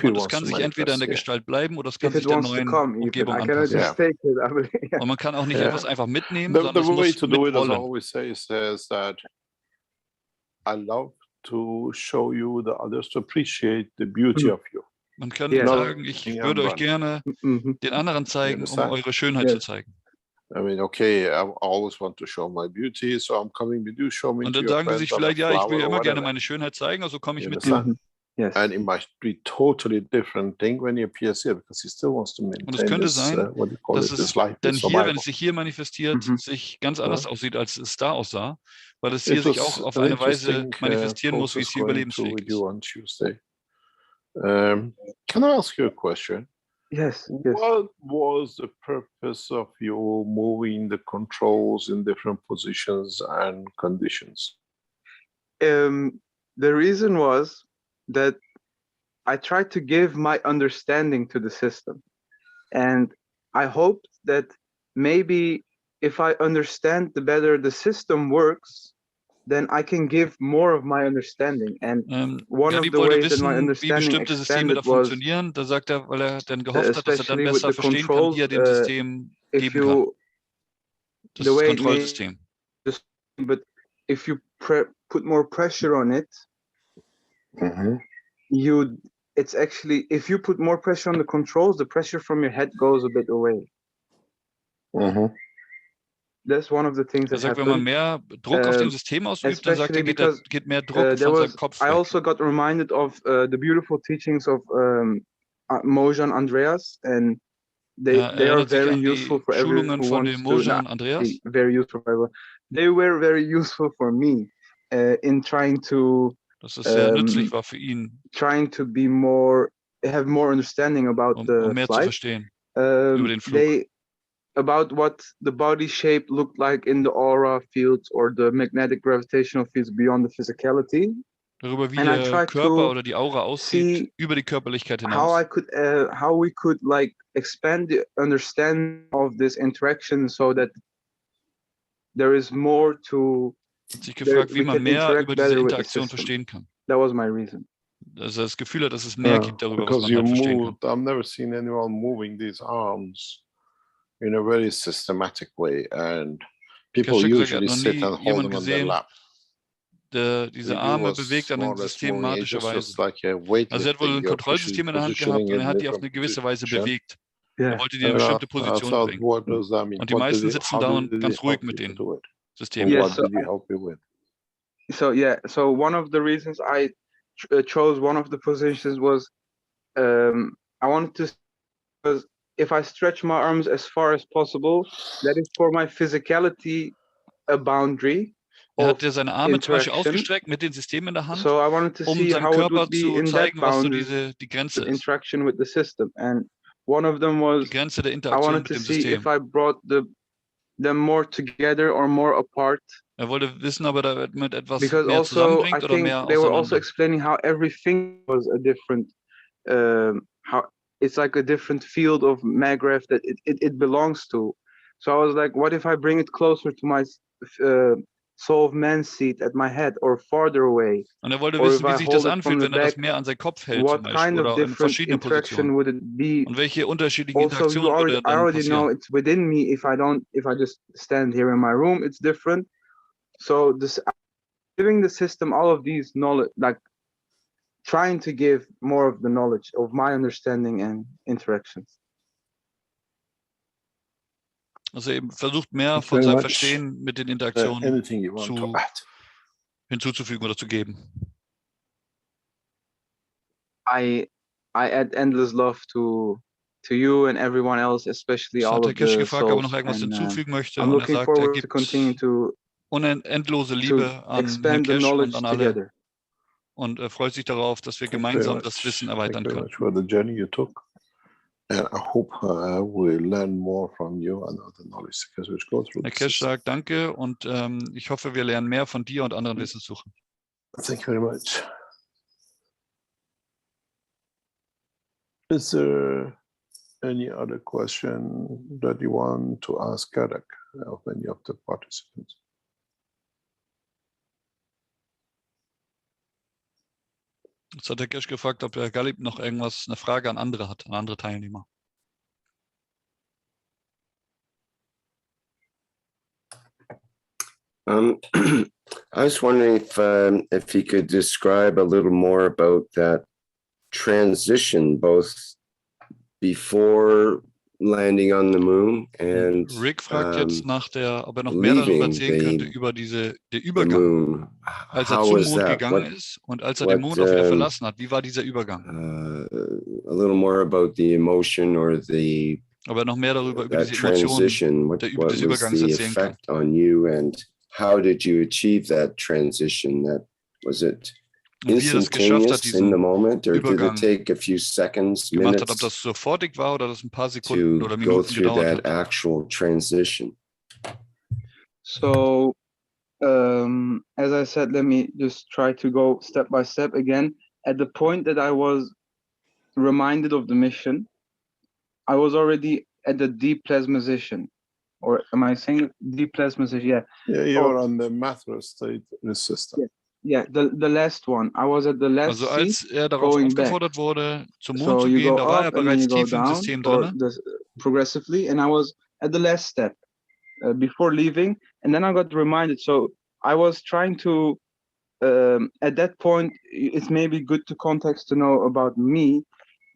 und es kann sich entweder in der Gestalt bleiben oder es kann sich der neuen Umgebung anpassen. Und man kann auch nicht etwas einfach mitnehmen, sondern es muss mitwollen. I love to show you the others to appreciate the beauty of you. Man kann sagen, ich würde euch gerne den anderen zeigen, um eure Schönheit zu zeigen. I mean, okay, I always want to show my beauty, so I'm coming with you, show me. Und dann sagen sie sich vielleicht, ja, ich will immer gerne meine Schönheit zeigen, also komme ich mit dir. Yes. And it might be totally different thing when he appears here, because he still wants to maintain. Und es könnte sein, dass es dann hier, wenn es sich hier manifestiert, sich ganz anders aussieht, als es da aussah, weil es hier sich auch auf eine Weise manifestieren muss, wie es hier überlebensfähig ist. Can I ask you a question? Yes. What was the purpose of you moving the controls in different positions and conditions? The reason was that I tried to give my understanding to the system. And I hoped that maybe if I understand the better the system works, then I can give more of my understanding. And one of the ways that my understanding expanded was, funktionieren. Da sagt er, weil er dann gehofft hat, dass er dann besser verstehen kann, wie er dem System geben kann. Das Kontrollsystem. But if you put more pressure on it, it's actually, if you put more pressure on the controls, the pressure from your head goes a bit away. That's one of the things that wenn man mehr Druck auf dem System ausübt, dann sagt er, geht mehr Druck von seinem Kopf weg. I also got reminded of the beautiful teachings of Mehran Andreas, and they are very useful for everyone who wants to. Very useful for everyone. They were very useful for me in trying to. Dass es sehr nützlich war für ihn. Trying to be have more understanding about the mehr flight. Zu verstehen über den Flug. About what the body shape looked like in the aura fields or the magnetic gravitational fields beyond the physicality. Darüber, wie der Körper oder die Aura aussieht, über die Körperlichkeit hinaus. How we could like expand the understanding of this interaction so that there is more to. Hat sich gefragt, wie man mehr über diese Interaktion verstehen kann. That was my reason. Also das Gefühl hat, dass es mehr gibt darüber, was man halt verstehen kann. I've never seen anyone moving these arms in a very systematic way, and people usually sit and hold them on their lap. Diese Arme bewegt an eine systematische Weise. Also er hat wohl ein Kontrollsystem in der Hand gehabt und er hat die auf eine gewisse Weise bewegt. Er wollte die in eine bestimmte Position bringen. Und die meisten sitzen da und ganz ruhig mit den Systemen. So one of the reasons I chose one of the positions was I wanted to, because if I stretch my arms as far as possible, that is for my physicality a boundary. Er hat ja seine Arme zum Beispiel ausgestreckt mit den Systemen in der Hand, um seinem Körper zu zeigen, was so die Grenze ist. Interaction with the system, and one of them was die Grenze der Interaktion mit dem System. If I brought them more together or more apart. Er wollte wissen, ob er damit etwas Because mehr also, zusammenbringt oder mehr they were also explaining how everything was a different, how it's like a different field of maggraph that it belongs to. So I was like, what if I bring it closer to my soul of man seat at my head or farther away? Und er wollte wissen, wie sich das anfühlt, wenn er das mehr an seinen Kopf hält, zum Beispiel, oder in verschiedenen Positionen. Would it be? Und welche unterschiedlichen Interaktionen würde dann I already passieren? know it's within me. If I just stand here in my room, it's different. So giving the system all of these knowledge, like trying to give more of the knowledge of my understanding and interactions. Also eben versucht mehr von seinem Verstehen mit den Interaktionen hinzuzufügen oder zu geben. I add endless love to you and everyone else, especially all of the Keshe gefragt, ob er noch irgendwas and, hinzufügen möchte. I'm Und er looking sagt, forward to continue to endlose Liebe an Herrn Keshe und an alle. Together. Und er freut sich darauf, dass wir gemeinsam das Wissen erweitern können. For the journey you took. And I hope we'll learn more from you and other knowledge seekers which go through. Herr Keshe sagt danke und ich hoffe, wir lernen mehr von dir und anderen Wissenssuchern. Thank you very much. Is there any other question that you want to ask Karak of any of the participants? Jetzt hat Herr Keshe gefragt, ob Herr Galib noch irgendwas, eine Frage an andere hat, an andere Teilnehmer. I was wondering if you could describe a little more about that transition, both before landing on the moon and Rick fragt jetzt nach ob er noch mehr darüber erzählen könnte über der Übergang, als er zum Mond gegangen ist und als er den Mond auch wieder verlassen hat. Wie war dieser Übergang? A little more about the emotion or the aber noch mehr darüber über diese Emotionen des Übergangs erzählen kann. On you and how did you achieve that transition? Was it instantaneous in the moment, or did it take a few seconds, minutes ob das sofortig war oder das ein paar Sekunden oder Minuten gedauert hat? Actual transition. So, as I said, let me just try to go step by step again. At the point that I was reminded of the mission, I was already at the deplasmization. Or am I saying deplasmization? Yeah. Yeah, you're on the matter state system. Yeah, the last one. I was at the last also als darauf aufgefordert wurde, zum Mond zu gehen, da war bereits tief im System drin. Progressively, and I was at the last step before leaving, and then I got reminded. So I was trying to, at that point, it's maybe good to context to know about me.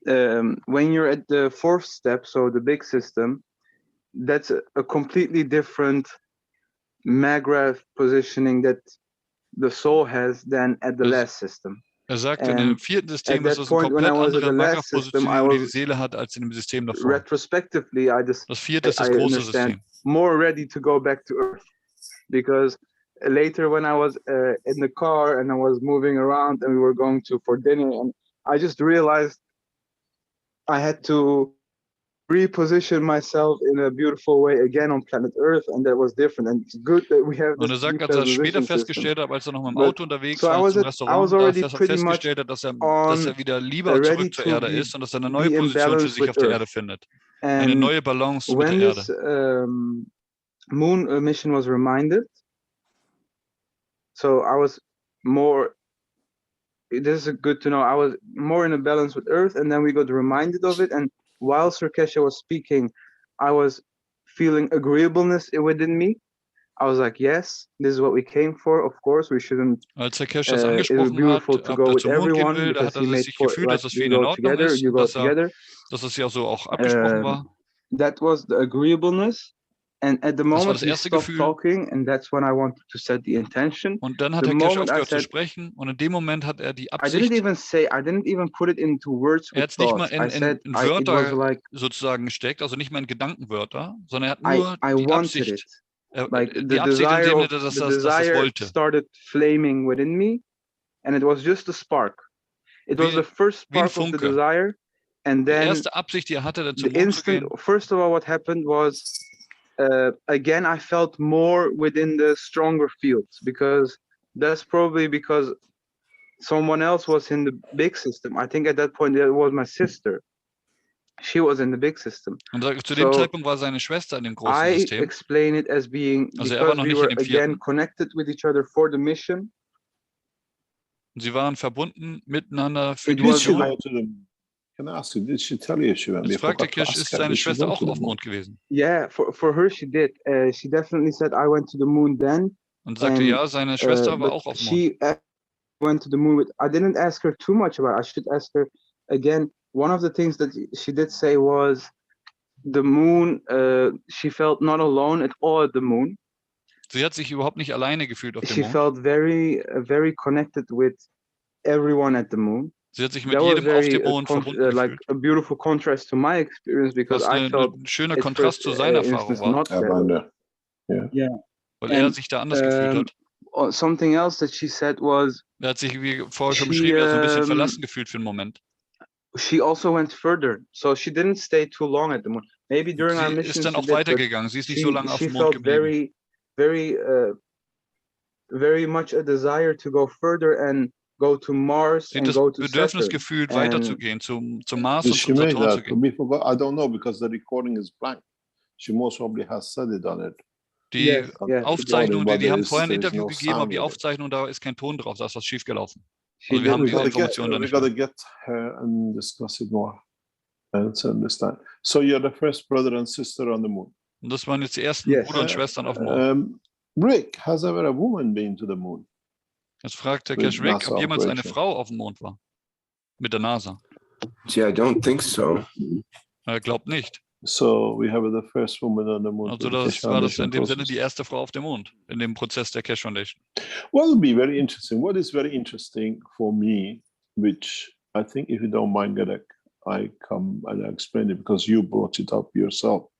When you're at the fourth step, so the big system, that's a completely different maggraph positioning that the soul has than at the last system. Er sagt, in dem vierten System ist es eine komplett andere Markerposition, die die Seele hat, als in dem System davor. Retrospectively, Das vierte ist das große System. More ready to go back to Earth, because later when I was in the car and I was moving around and we were going for dinner, and I just realized I had to reposition myself in a beautiful way again on planet Earth, and that was different, and it's good that we have. Und er sagt, als er später festgestellt hat, als er noch mit dem Auto unterwegs war zum Restaurant, dass er festgestellt hat, dass er wieder lieber zurück zur Erde ist und dass er eine neue Position für sich auf der Erde findet. Eine neue Balance mit der Erde. When this moon mission was reminded, so I was more, this is good to know, I was more in a balance with Earth, and then we got reminded of it, and while Sir Keshe was speaking, I was feeling agreeableness within me. I was like, yes, this is what we came for. Of course, we shouldn't. Als Herr Keshe das angesprochen hat, ob er zum Mond gehen will, da hat er sich gefühlt, dass es für ihn in Ordnung ist, dass es ja so auch abgesprochen war. That was the agreeableness. And at the moment he stopped talking, and that's when I wanted to set the intention. Und dann hat Herr Keshe aufgehört zu sprechen, und in dem Moment hat er die Absicht. I didn't even put it into words. Er hat es nicht mal in Wörter sozusagen gesteckt, also nicht mal in Gedankenwörter, sondern er hat nur die Absicht. Die Absicht in dem Sinne, dass er das wollte. Started flaming within me, and it was just a spark. It was the first spark of the desire, and then die erste Absicht, die er hatte, dann zum Mond zu gehen. First of all, what happened was. Again, I felt more within the stronger fields, because that's probably because someone else was in the big system. I think at that point it was my sister. She was in the big system. Und zu dem Zeitpunkt war seine Schwester in dem großen System. I explain it as being because we were again connected with each other for the mission. Und sie waren verbunden miteinander für die Mission. Can I ask you, did she tell you she went? Jetzt fragte Keshe, ist seine Schwester auch auf dem Mond gewesen? Yeah, for her she did. She definitely said I went to the moon then. Und sagte, ja, seine Schwester war auch auf dem Mond. She went to the moon. I didn't ask her too much about it. I should ask her again. One of the things that she did say was the moon. She felt not alone at all at the moon. Sie hat sich überhaupt nicht alleine gefühlt auf dem Mond. She felt very connected with everyone at the moon. Sie hat sich mit jedem auf dem Mond verbunden gefühlt. Like a beautiful contrast to my experience, because I felt ein schöner Kontrast zu seiner Erfahrung war. Weil er sich da anders gefühlt hat. Something else that she said was. Er hat sich, wie vorher schon beschrieben, so ein bisschen verlassen gefühlt für einen Moment. She also went further, so she didn't stay too long at the moon. Maybe during our mission. Sie ist dann auch weitergegangen. Sie ist nicht so lange auf dem Mond geblieben. Very much a desire to go further and go to Mars and go to Bedürfnis gefühlt, weiterzugehen, zum Mars und zum Saturn zu gehen. I don't know, because the recording is blank. She most probably has said it on it. Die Aufzeichnung, die haben vorher ein Interview gegeben, aber die Aufzeichnung, da ist kein Ton drauf, da ist was schiefgelaufen. Also wir haben diese Informationen da nicht. We gotta get her and discuss it more and to understand. So you're the first brother and sister on the moon. Und das waren jetzt die ersten Brüder und Schwestern auf dem Mond. Rick, has ever a woman been to the moon? Jetzt fragt der Keshe Rick, ob jemals eine Frau auf dem Mond war. Mit der NASA. Yeah, I don't think so. Er glaubt nicht. So we have the first woman on the moon. Also das war das in dem Sinne die erste Frau auf dem Mond, in dem Prozess der Keshe Foundation. Well, it'll be very interesting. What is very interesting for me, which I think if you don't mind, Gadek, I come and I explain it because you brought it up yourself.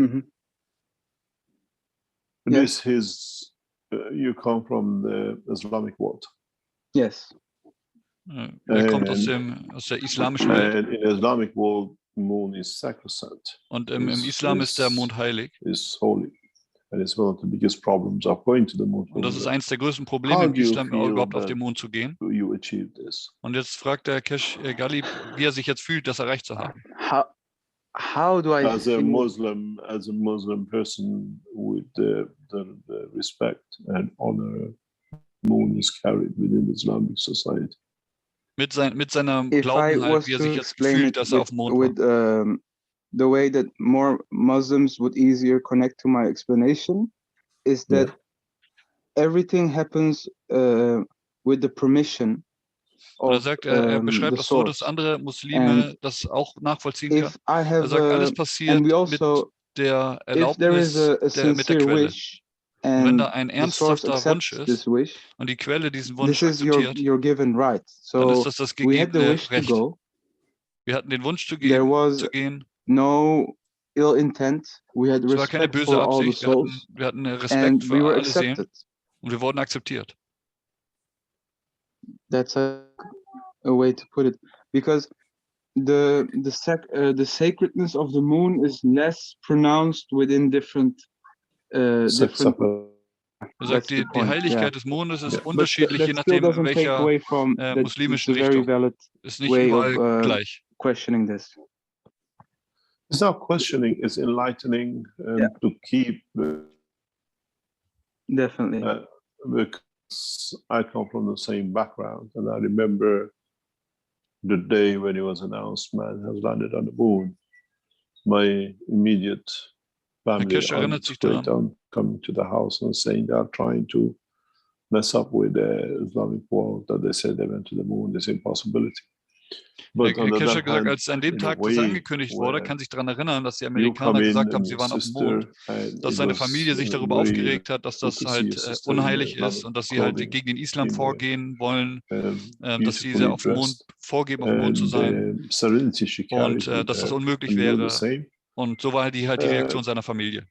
Mm-hmm. This is you come from the Islamic world. Yes. Kommt aus der islamischen Welt. And in the Islamic world, the moon is sacrosanct. Und im Islam ist der Mond heilig. Is holy. And it's one of the biggest problems of going to the moon. Und das ist eines der größten Probleme im Islam, überhaupt auf den Mond zu gehen. You achieve this. Und jetzt fragt der Keshe Gali, wie er sich jetzt fühlt, das erreicht zu haben. How do I as a Muslim person with the respect and honor moon is carried within Islamic society. Mit seiner Glaubenheit, wie er sich jetzt fühlt, dass er auf dem Mond war. The way that more Muslims would easier connect to my explanation is that everything happens with the permission. Er sagt, er beschreibt das so, dass andere Muslime das auch nachvollziehen können. Er sagt, alles passiert mit der Erlaubnis, mit der Quelle. Und wenn da ein ernsthafter Wunsch ist und die Quelle diesen Wunsch akzeptiert, dann ist das gegebene Recht. Wir hatten den Wunsch zu gehen. Es war keine böse Absicht. Wir hatten Respekt für alle Seelen und wir wurden akzeptiert. That's a way to put it, because the sacredness of the moon is less pronounced within different. Er sagt, die Heiligkeit des Mondes ist unterschiedlich, je nachdem, in welcher muslimischen Richtung. Ist nicht überall gleich. Questioning this. It's not questioning, it's enlightening to keep. Definitely. Because I come from the same background, and I remember the day when it was announced man has landed on the moon. My immediate family coming to the house and saying they are trying to mess up with the Islamic world, that they said they went to the moon. There's impossibility. Herr Keshe hat gesagt, als an dem Tag das angekündigt wurde, kann sich daran erinnern, dass die Amerikaner gesagt haben, sie waren auf dem Mond, dass seine Familie sich darüber aufgeregt hat, dass das halt unheilig ist und dass sie halt gegen den Islam vorgehen wollen, dass sie auf dem Mond vorgeben, auf dem Mond zu sein und dass das unmöglich wäre. Und so war halt die Reaktion seiner Familie.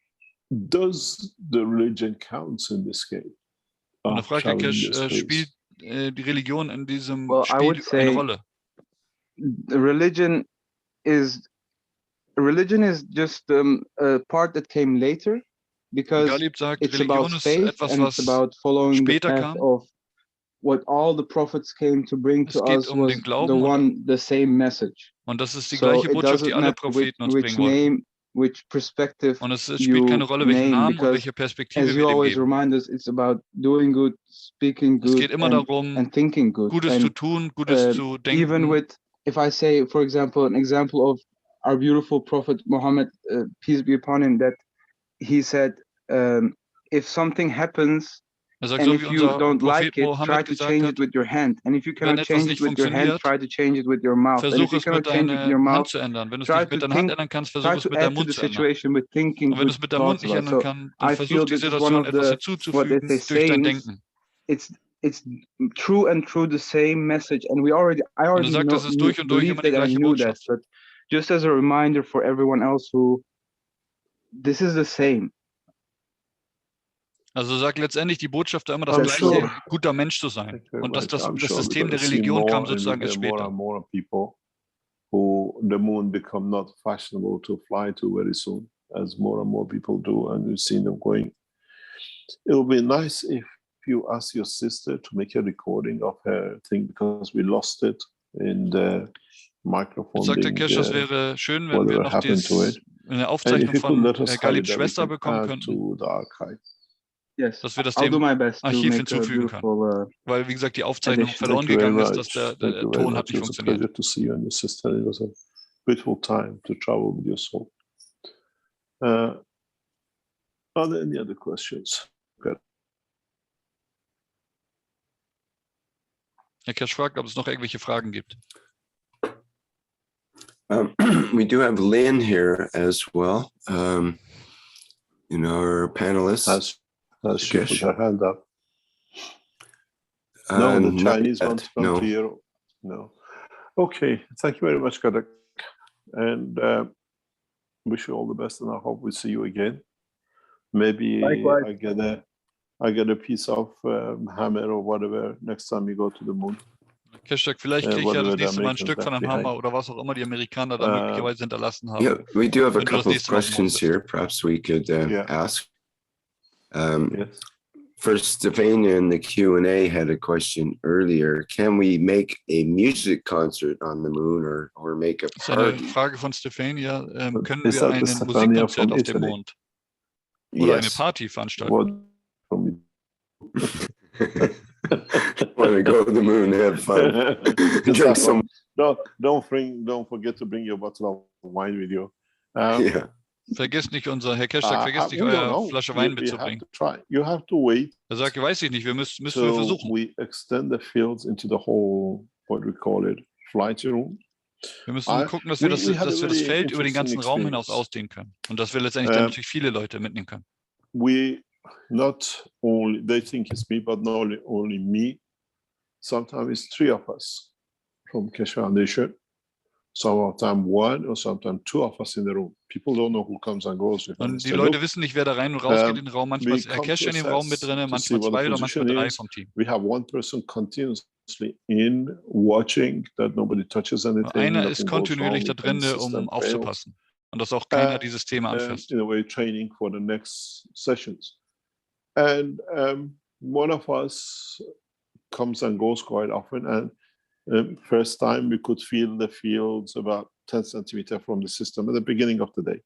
Does the religion count in this game? Und da fragt Herr Keshe, spielt die Religion in diesem Spiel eine Rolle? Religion is just a part that came later, because it's about faith and it's about following the path of what all the prophets came to bring to us was the same message. Und das ist die gleiche Botschaft, die alle Propheten uns bringen wollten. Which perspective und es spielt keine Rolle, welchen Namen und welche Perspektive wir dem geben. Remind us, it's about doing good, speaking good, es geht immer darum, and thinking good. Gutes zu tun, Gutes zu denken. Even with, if I say, for example, an example of our beautiful Prophet Muhammad, peace be upon him, that he said, if something happens, sagt, and so if you don't like it, try to change it with your hand. And if you cannot change it with your hand, try to change it with your mouth. Versuch es mit deiner Hand zu ändern. Wenn du es nicht mit deiner Hand ändern kannst, versuch es mit deinem Mund zu ändern. Und wenn du es mit deinem Mund nicht ändern kannst, dann versuch die Situation etwas hinzuzufügen durch dein Denken. It's true and true the same message. And I already sagt, das ist durch und durch immer die gleiche Botschaft. But just as a reminder for everyone else this is the same. Also sagt letztendlich die Botschaft immer das gleiche, guter Mensch zu sein. Und dass das System der Religion kam sozusagen erst später. Who the moon become not fashionable to fly to very soon, as more and more people do, and we've seen them going. It would be nice if you ask your sister to make a recording of her thing, because we lost it in the microphone. Sagt der Keshe, es wäre schön, wenn wir noch eine Aufzeichnung von Galibs Schwester bekommen könnten. Yes, dass wir das dem Archiv hinzufügen können. Weil, wie gesagt, die Aufzeichnung verloren gegangen ist, dass der Ton hat nicht funktioniert. To see you and your sister. It was a beautiful time to travel with your soul. Are there any other questions? Herr Keshe fragt, ob es noch irgendwelche Fragen gibt. We do have Lynn here as well. Our panelists. She put her hand up. No, the Chinese ones don't hear. No. Okay, thank you very much, Kadak. And wish you all the best, and I hope we see you again. Maybe I get a piece of hammer or whatever next time you go to the moon. Keshe, vielleicht kriege ich ja das nächste Mal ein Stück von einem Hammer oder was auch immer die Amerikaner da möglicherweise hinterlassen haben. Yeah, we do have a couple of questions here. Perhaps we could ask. Yes. First, Stefania in the Q&A had a question earlier. Can we make a music concert on the moon or make a party? Das ist eine Frage von Stefania. Können wir ein Musikkonzert auf dem Mond oder eine Party veranstalten? Want to go to the moon, have fun. Drink some. Don't forget to bring your bottle of wine with you. Yeah. Vergesst nicht, Herr Keshe sagt, vergesst nicht, eure Flasche Wein mitzubringen. You have to wait. Er sagt, weiß ich nicht, müssen wir versuchen. We extend the fields into the whole, what we call it, flight room. Wir müssen gucken, dass wir das Feld über den ganzen Raum hinaus ausdehnen können. Und dass wir letztendlich dann natürlich viele Leute mitnehmen können. We not only, they think it's me, but not only me. Sometimes it's 3 of us from Keshe Foundation. Sometimes 1 or sometimes 2 of us in the room. People don't know who comes and goes. Und die Leute wissen nicht, wer da rein und raus geht in den Raum. Manchmal ist Herr Keshe in dem Raum mit drin, manchmal 2 oder manchmal 3 vom Team. We have one person continuously in watching that nobody touches anything. Einer ist kontinuierlich da drin, um aufzupassen. Und dass auch keiner dieses Thema anfasst. In a way, training for the next sessions. And one of us comes and goes quite often. And first time we could feel the fields about 10 centimeters from the system at the beginning of the day.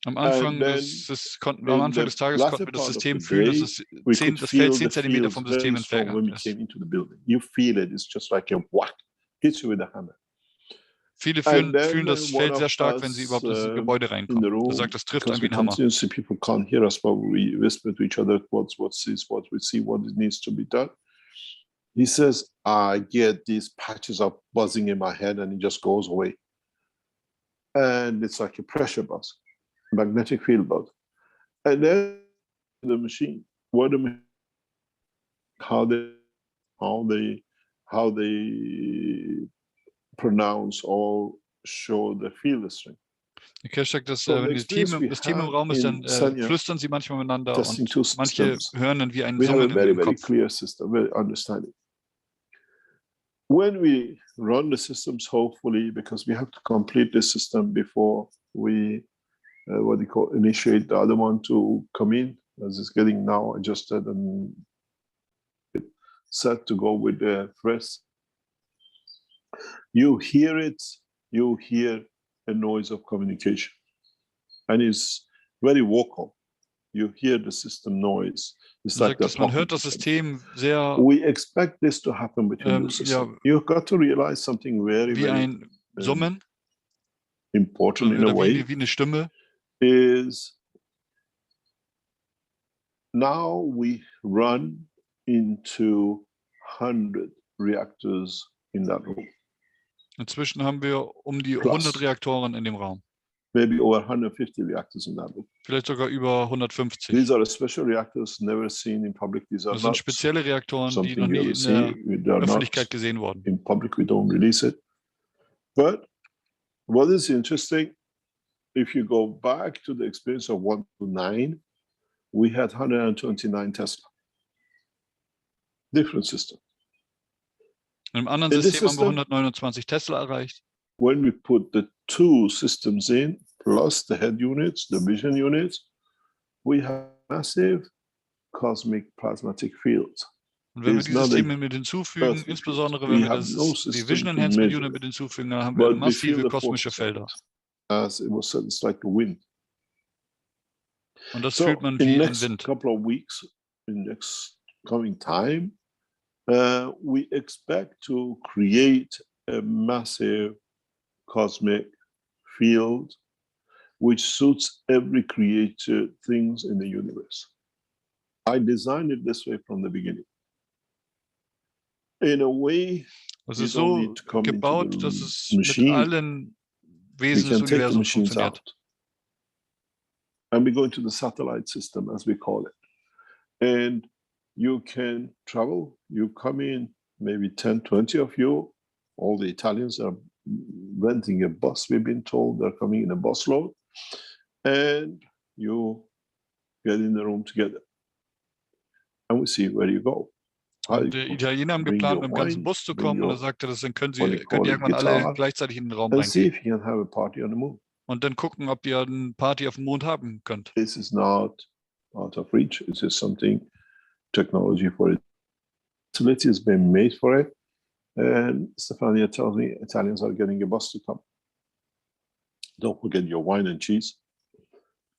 Am Anfang des Tages konnten wir das System fühlen, dass das Feld 10 Zentimeter vom System entfernt ist. You feel it, it's just like a whack, hits you with a hammer. Viele fühlen das Feld sehr stark, wenn sie überhaupt in das Gebäude reinkommen. Er sagt, das trifft einen wie ein Hammer. People can't hear us, but we whisper to each other what's this, what we see, what it needs to be done. He says, I get these patches of buzzing in my head and it just goes away. And it's like a pressure buzz, magnetic field buzz. And then the machine, how they pronounce or show the field string. Keshe sagt, dass wenn das Team im Raum ist, dann flüstern sie manchmal miteinander und manche hören dann wie ein Summen im Kopf. Clear system, very understanding. When we run the systems, hopefully, because we have to complete the system before we, initiate the other one to come in, as it's getting now adjusted and set to go with the first. You hear it, you hear a noise of communication, and it's very vocal. You hear the system noise. It's like man hört das System sehr. We expect this to happen between the systems. You've got to realize something very, wie ein Summen, important in a way. Wie eine Stimme. Is now we run into 100 reactors in that room. Inzwischen haben wir die 100 Reaktoren in dem Raum. Maybe over 150 reactors in that room. Vielleicht sogar über 150. These are special reactors never seen in public. These are das sind spezielle Reaktoren, die noch nie in der Öffentlichkeit gesehen wurden. In public, we don't release it. But what is interesting, if you go back to the experience of 1 to 9, we had 129 Tesla. Different system. In einem anderen System haben wir 129 Tesla erreicht. When we put the 2 systems in, plus the head units, the vision units, we have massive cosmic plasmatic fields. Und wenn wir die Systeme mit hinzufügen, insbesondere wenn wir die Vision Enhancement Unit mit hinzufügen, dann haben wir massive kosmische Felder. As it was said, it's like the wind. Und das fühlt man wie ein Wind. Couple of weeks, in next coming time, we expect to create a massive cosmic field which suits every created things in the universe. I designed it this way from the beginning. In a way, es ist so gebaut, dass es mit allen Wesen des Universums funktioniert. And we go into the satellite system, as we call it. And you can travel, you come in, maybe 10, 20 of you. All the Italians are renting a bus, we've been told. They're coming in a busload. And you get in the room together. And we see where you go. Die Italiener haben geplant, mit dem ganzen Bus zu kommen. Und er sagte, dann könnt ihr irgendwann alle gleichzeitig in den Raum reingehen. Und dann gucken, ob ihr eine Party auf dem Mond haben könnt. This is not out of reach. This is something, technology for it. Facility has been made for it. And Stefania tells me Italians are getting a bus to come. Don't forget your wine and cheese.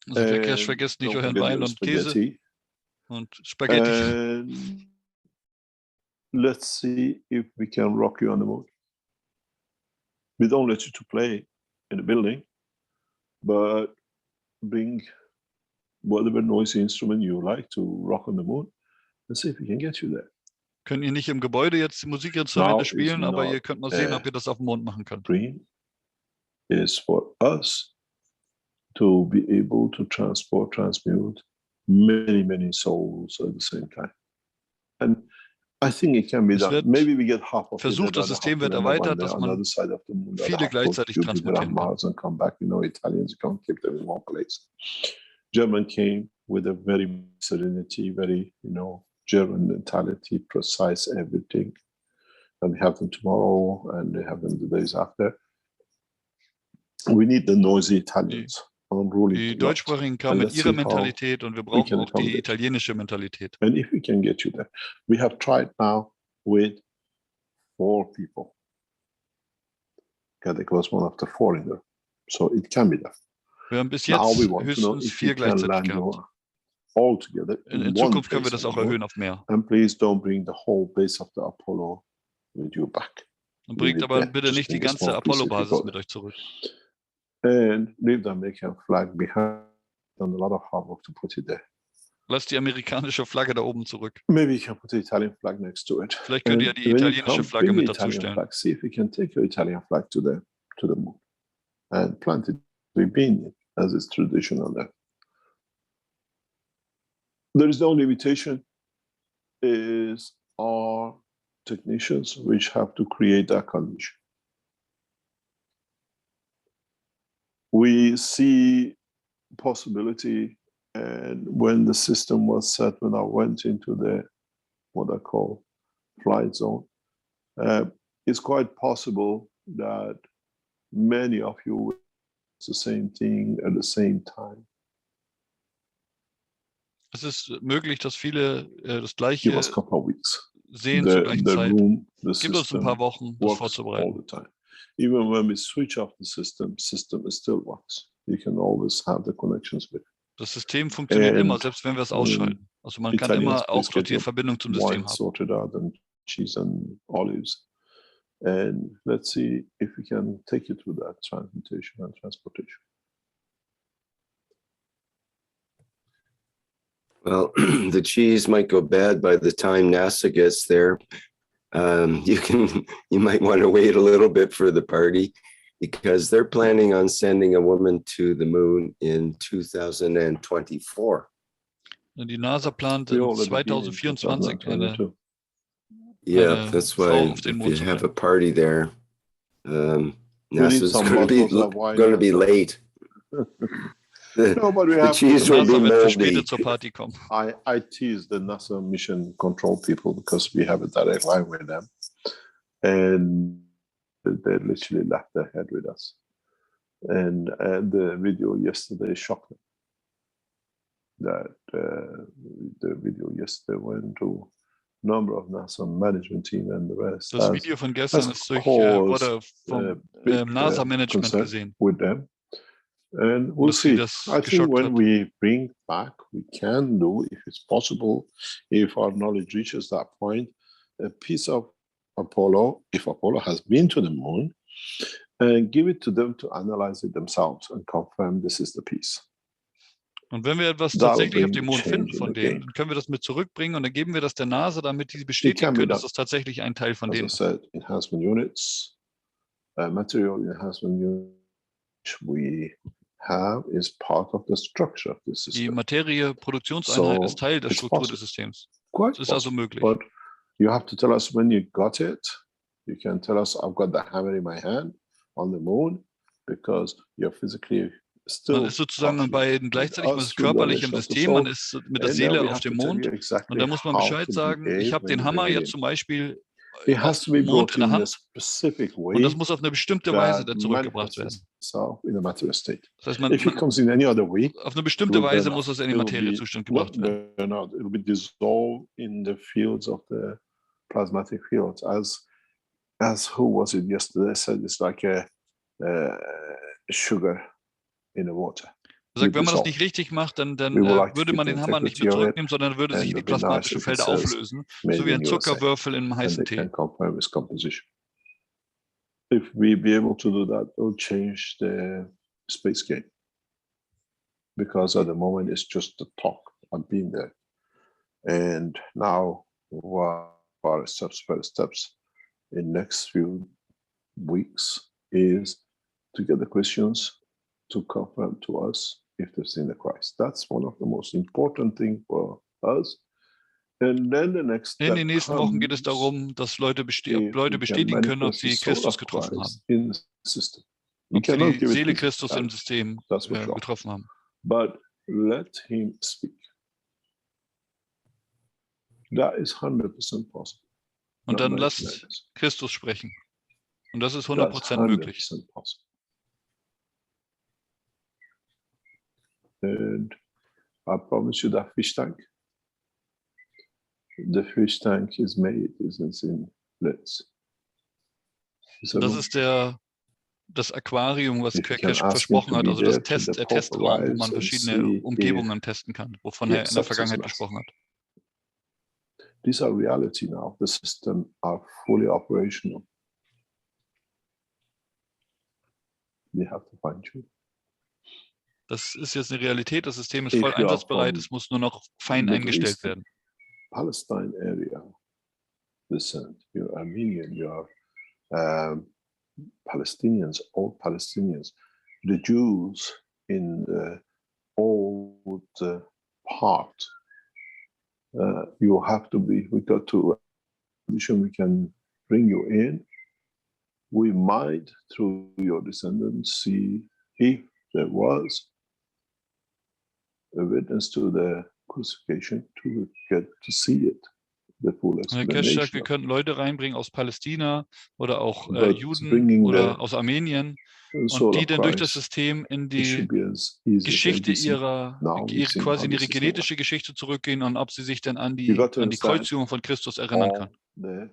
Also vergesst nicht euren Wein und Käse und Spaghetti. And let's see if we can rock you on the moon. We don't let you to play in the building, but bring whatever noisy instrument you like to rock on the moon. Let's see if we can get you there. Können ihr nicht im Gebäude jetzt Musikinstrumente spielen, aber ihr könnt mal sehen, ob ihr das auf dem Mond machen könnt. Dream is for us to be able to transport, transmute many souls at the same time. And I think it can be done. Maybe we get half of versucht, das System wird erweitert, dass man viele gleichzeitig transportieren kann. And come back. Italians can't keep them in one place. German came with a very serenity, very, German mentality, precise everything. And we have them tomorrow, and they have them the days after. We need the noisy Italians. Die Deutschsprachigen kamen mit ihrer Mentalität und wir brauchen auch die italienische Mentalität. And if we can get you there. We have tried now with 4 people. Kadek was one of the foreigner. So it can be done. Wir haben bis jetzt höchstens 4 gleichzeitig gehabt. All together in Zukunft können wir das auch erhöhen auf mehr. And please don't bring the whole base of the Apollo with you back. Und bringt aber bitte nicht die ganze Apollo-Basis mit euch zurück. And leave the American flag behind. Done a lot of hard work to put it there. Lasst die amerikanische Flagge da oben zurück. Maybe you can put the Italian flag next to it. Vielleicht könnt ihr die italienische Flagge mit dazu stellen. See if you can take your Italian flag to the moon and plant it within it as is traditional there. There is no limitation. Is our technicians which have to create that condition. We see possibility, and when the system was set, when I went into the what I call flight zone, it's quite possible that many of you will do the same thing at the same time. Es ist möglich, dass viele das Gleiche Give us a couple of weeks. Sehen zur gleichen Zeit. Gibt uns ein paar Wochen, das vorzubereiten. Even when we switch off the system still works. You can always have the connections with. Das System funktioniert immer, selbst wenn wir es ausschalten. Also man kann immer auch dort die Verbindung zum System haben. Sorted out and cheese and olives. And let's see if we can take you through that transmutation and transportation. Well, the cheese might go bad by the time NASA gets there. You might want to wait a little bit for the party because they're planning on sending a woman to the moon in 2024. Die NASA plant 2024 eine that's why if you have a party there, NASA's going to be late. No, but we the have cheese will be moldy. Zur Party kommen. I tease the NASA mission control people because we have a direct line with them, and they literally left their head with us. And the video yesterday shocked them. That the video yesterday went to a number of NASA management team and the rest. Das Video von gestern ist wurde vom NASA Management gesehen. With them. And we'll see. I think when we bring back, we can do, if it's possible, if our knowledge reaches that point, a piece of Apollo, if Apollo has been to the moon, and give it to them to analyze it themselves and confirm this is the piece. Und wenn wir etwas tatsächlich auf dem Mond finden von denen, dann können wir das mit zurückbringen und dann geben wir das der NASA, damit die bestätigen können, dass das tatsächlich ein Teil von denen ist. As I said, enhancement units, material enhancement units, we have is part of the structure of the system. Die Materie Produktionseinheit ist Teil der Struktur des Systems. Quite das ist also möglich. But you have to tell us when you got it. You can tell us, I've got the hammer in my hand on the moon, because you're physically still. Man ist sozusagen an beiden gleichzeitig, man ist körperlich im System, man ist mit der Seele auf dem Mond. Und da muss man Bescheid sagen, ich habe den Hammer jetzt zum Beispiel auf dem Mond in der Hand und das muss auf eine bestimmte Weise dann zurückgebracht werden. Das heißt, auf eine bestimmte Weise muss es in den Materiezustand gebracht werden. It will be dissolved in the fields of the plasmatic fields. As who was it yesterday said, it's like a sugar in the water. Er sagt, wenn man das nicht richtig macht, dann würde man den Hammer nicht mehr zurücknehmen, sondern würde sich die plasmatischen Felder auflösen, so wie ein Zuckerwürfel in einem heißen Tee. If we be able to do that, it will change the space game. Because at the moment it's just the talk. I've been there. And now what are first steps in next few weeks is to get the Christians to confirm to us if they've seen the Christ. That's one of the most important things for us. And then the next In den nächsten Wochen geht es darum, dass Leute bestätigen können, ob sie Christus getroffen haben. Ob sie die Seele Christus im System getroffen haben. But let him speak. That is 100% possible. Und dann lasst Christus sprechen. Und das ist 100% möglich. Possible. And I promise you that fish tank. The fish tank is made, isn't in Let's. Das ist das Aquarium, was Keshe versprochen hat, also der Testraum, wo man verschiedene Umgebungen testen kann, wovon er in der Vergangenheit gesprochen hat. These are reality now. The system are fully operational. We have to fine-tune. Das ist jetzt eine Realität, das System ist voll einsatzbereit, es muss nur noch fein eingestellt werden. Palestine area, listen, you're Armenian, you're Palestinians, old Palestinians, the Jews in the old part, you have to be, we got to, we can bring you in. We might, through your descendants, see if there was a witness to the crucifixion to get to see it, the full explanation. Keshe sagt, wir könnten Leute reinbringen aus Palästina oder auch Juden oder aus Armenien und die dann durch das System in die Geschichte quasi in ihre genetische Geschichte zurückgehen und ob sie sich dann an die Kreuzigung von Christus erinnern kann. The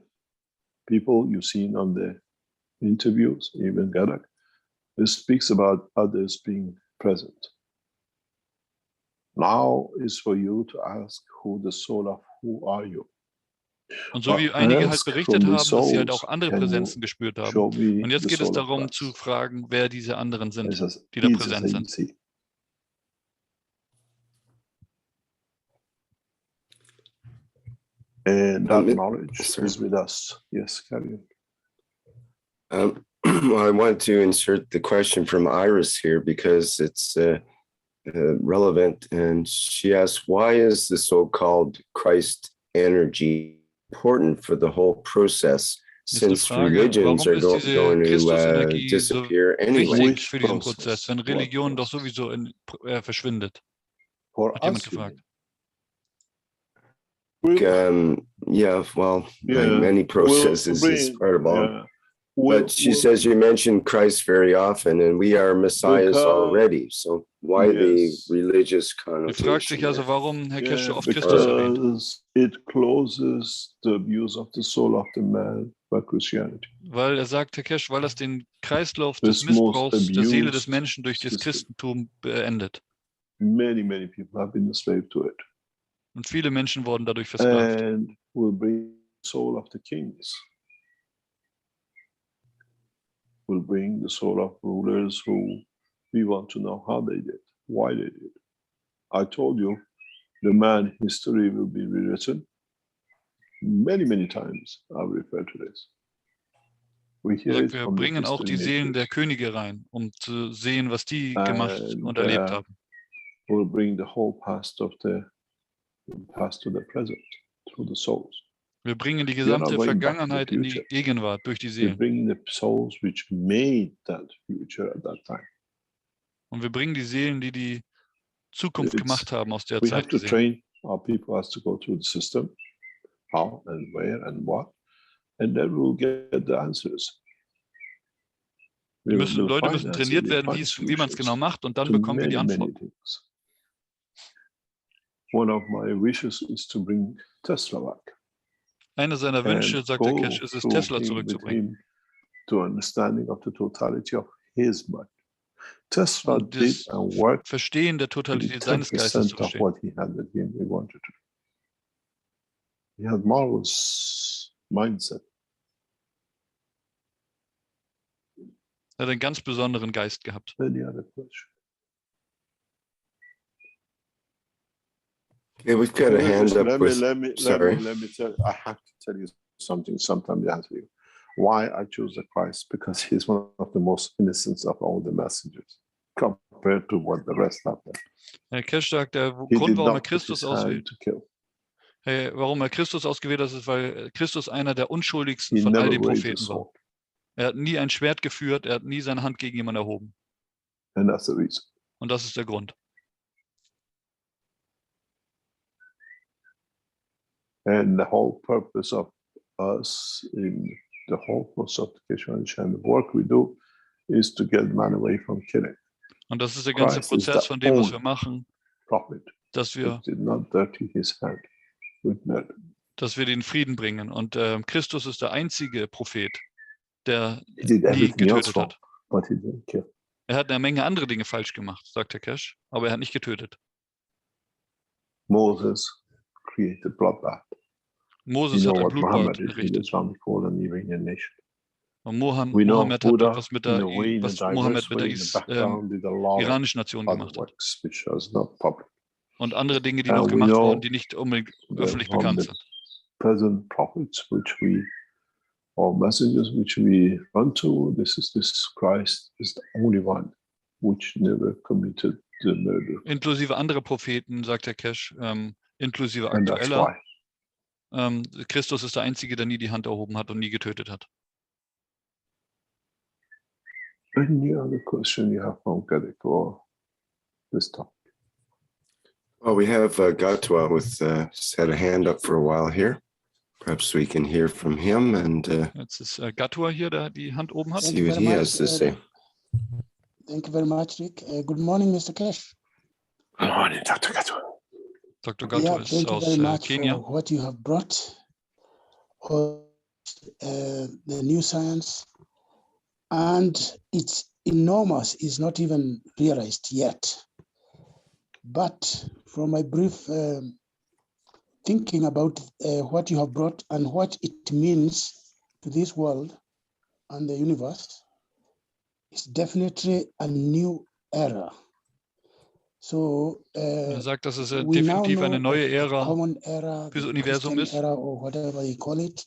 people you've seen on the interviews, even Gadak, it speaks about others being present. Now is for you to ask who the soul of who are you. Und so wie einige halt berichtet haben, dass sie halt auch andere Präsenzen gespürt haben. Und jetzt geht es darum zu fragen, wer diese anderen sind, die da präsent sind. And that knowledge is with us. Yes, carry on. I want to insert the question from Iris here because it's relevant, and she asks, why is the so-called Christ energy important for the whole process, since religions are going to disappear anyway? Für diesen Prozess, wenn Religion doch sowieso verschwindet, hat jemand gefragt. Many processes is part of all. But she says you mentioned Christ very often, and we are messiahs already. So why the religious connotation? Fragt sich also, warum Herr Keshe oft Christus erwähnt. It closes the abuse of the soul of the man by Christianity. Weil sagt Herr Keshe, weil das den Kreislauf des Missbrauchs der Seele des Menschen durch das Christentum beendet. Many people have been enslaved to it. Und viele Menschen wurden dadurch versklavt. And will bring the soul of the kings. Will bring the soul of rulers who we want to know how they did, why they did. I told you, the man history will be rewritten. Many times I've referred to this. Wir bringen auch die Seelen der Könige rein, zu sehen, was die gemacht und erlebt haben. We'll bring the whole past to the present through the souls. Wir bringen die gesamte Vergangenheit in die Gegenwart durch die Seelen. Und wir bringen die Seelen, die die Zukunft gemacht haben, aus der Zeit gesehen. Leute müssen trainiert werden, wie man es genau macht, und dann bekommen wir die Antworten. One of my wishes is to bring Tesla back. Einer seiner Wünsche, sagt der Keshe, ist es, Tesla zurückzubringen. To understanding of the totality of his mind. Tesla did and worked. Verstehen der Totalität seines Geistes zu verstehen. What he had with him, he wanted to. He had marvelous mindset. Er hat einen ganz besonderen Geist gehabt. Any other question? Yeah, we've got a hand up. Let me tell you, I have to tell you something sometime to answer you. Why I chose the Christ? Because he's one of the most innocent of all the messengers. Come compared to what the rest have done. Herr Keshe sagt, der Grund, warum er Christus auswählt, ist, weil Christus einer der unschuldigsten von all den Propheten war. Er hat nie ein Schwert geführt, er hat nie seine Hand gegen jemanden erhoben. And that's the reason. Und das ist der Grund. And the whole purpose of us in the whole process of the Keshe and the work we do is to get man away from killing. Und das ist der ganze Prozess von dem, was wir machen, dass wir den Frieden bringen. Und Christus ist der einzige Prophet, der nie getötet hat. Er hat eine Menge andere Dinge falsch gemacht, sagt Herr Keshe, aber er hat nicht getötet. Moses created bloodbath. Moses hat ein Blutbad errichtet. Und Mohammed hat etwas mit der iranischen Nation gemacht hat. Und andere Dinge, die noch gemacht wurden, die nicht unbedingt öffentlich bekannt sind. Present prophets, or messengers which we run to, this Christ is the only one which never committed the murder. Inklusive andere Propheten, sagt Herr Keshe, inklusive aktueller. Christus ist der Einzige, der nie die Hand erhoben hat und nie getötet hat. Any other question you have from Gadek or this topic? Well, we have Gatwa with had a hand up for a while here. Perhaps we can hear from him and jetzt ist Gatwa hier, der die Hand oben hat. See what he has to say. Thank you very much, Rick. Good morning, Mr. Keshe. Good morning, Dr. Gatwa. Dr. Gatwa ist aus Kenia. For what you have brought, the new science, and it's enormous. It's not even realized yet. But from my brief thinking about what you have brought and what it means to this world and the universe, it's definitely a new era. So, sagt, dass es definitiv eine neue Ära für das Universum ist. Era or whatever you call it,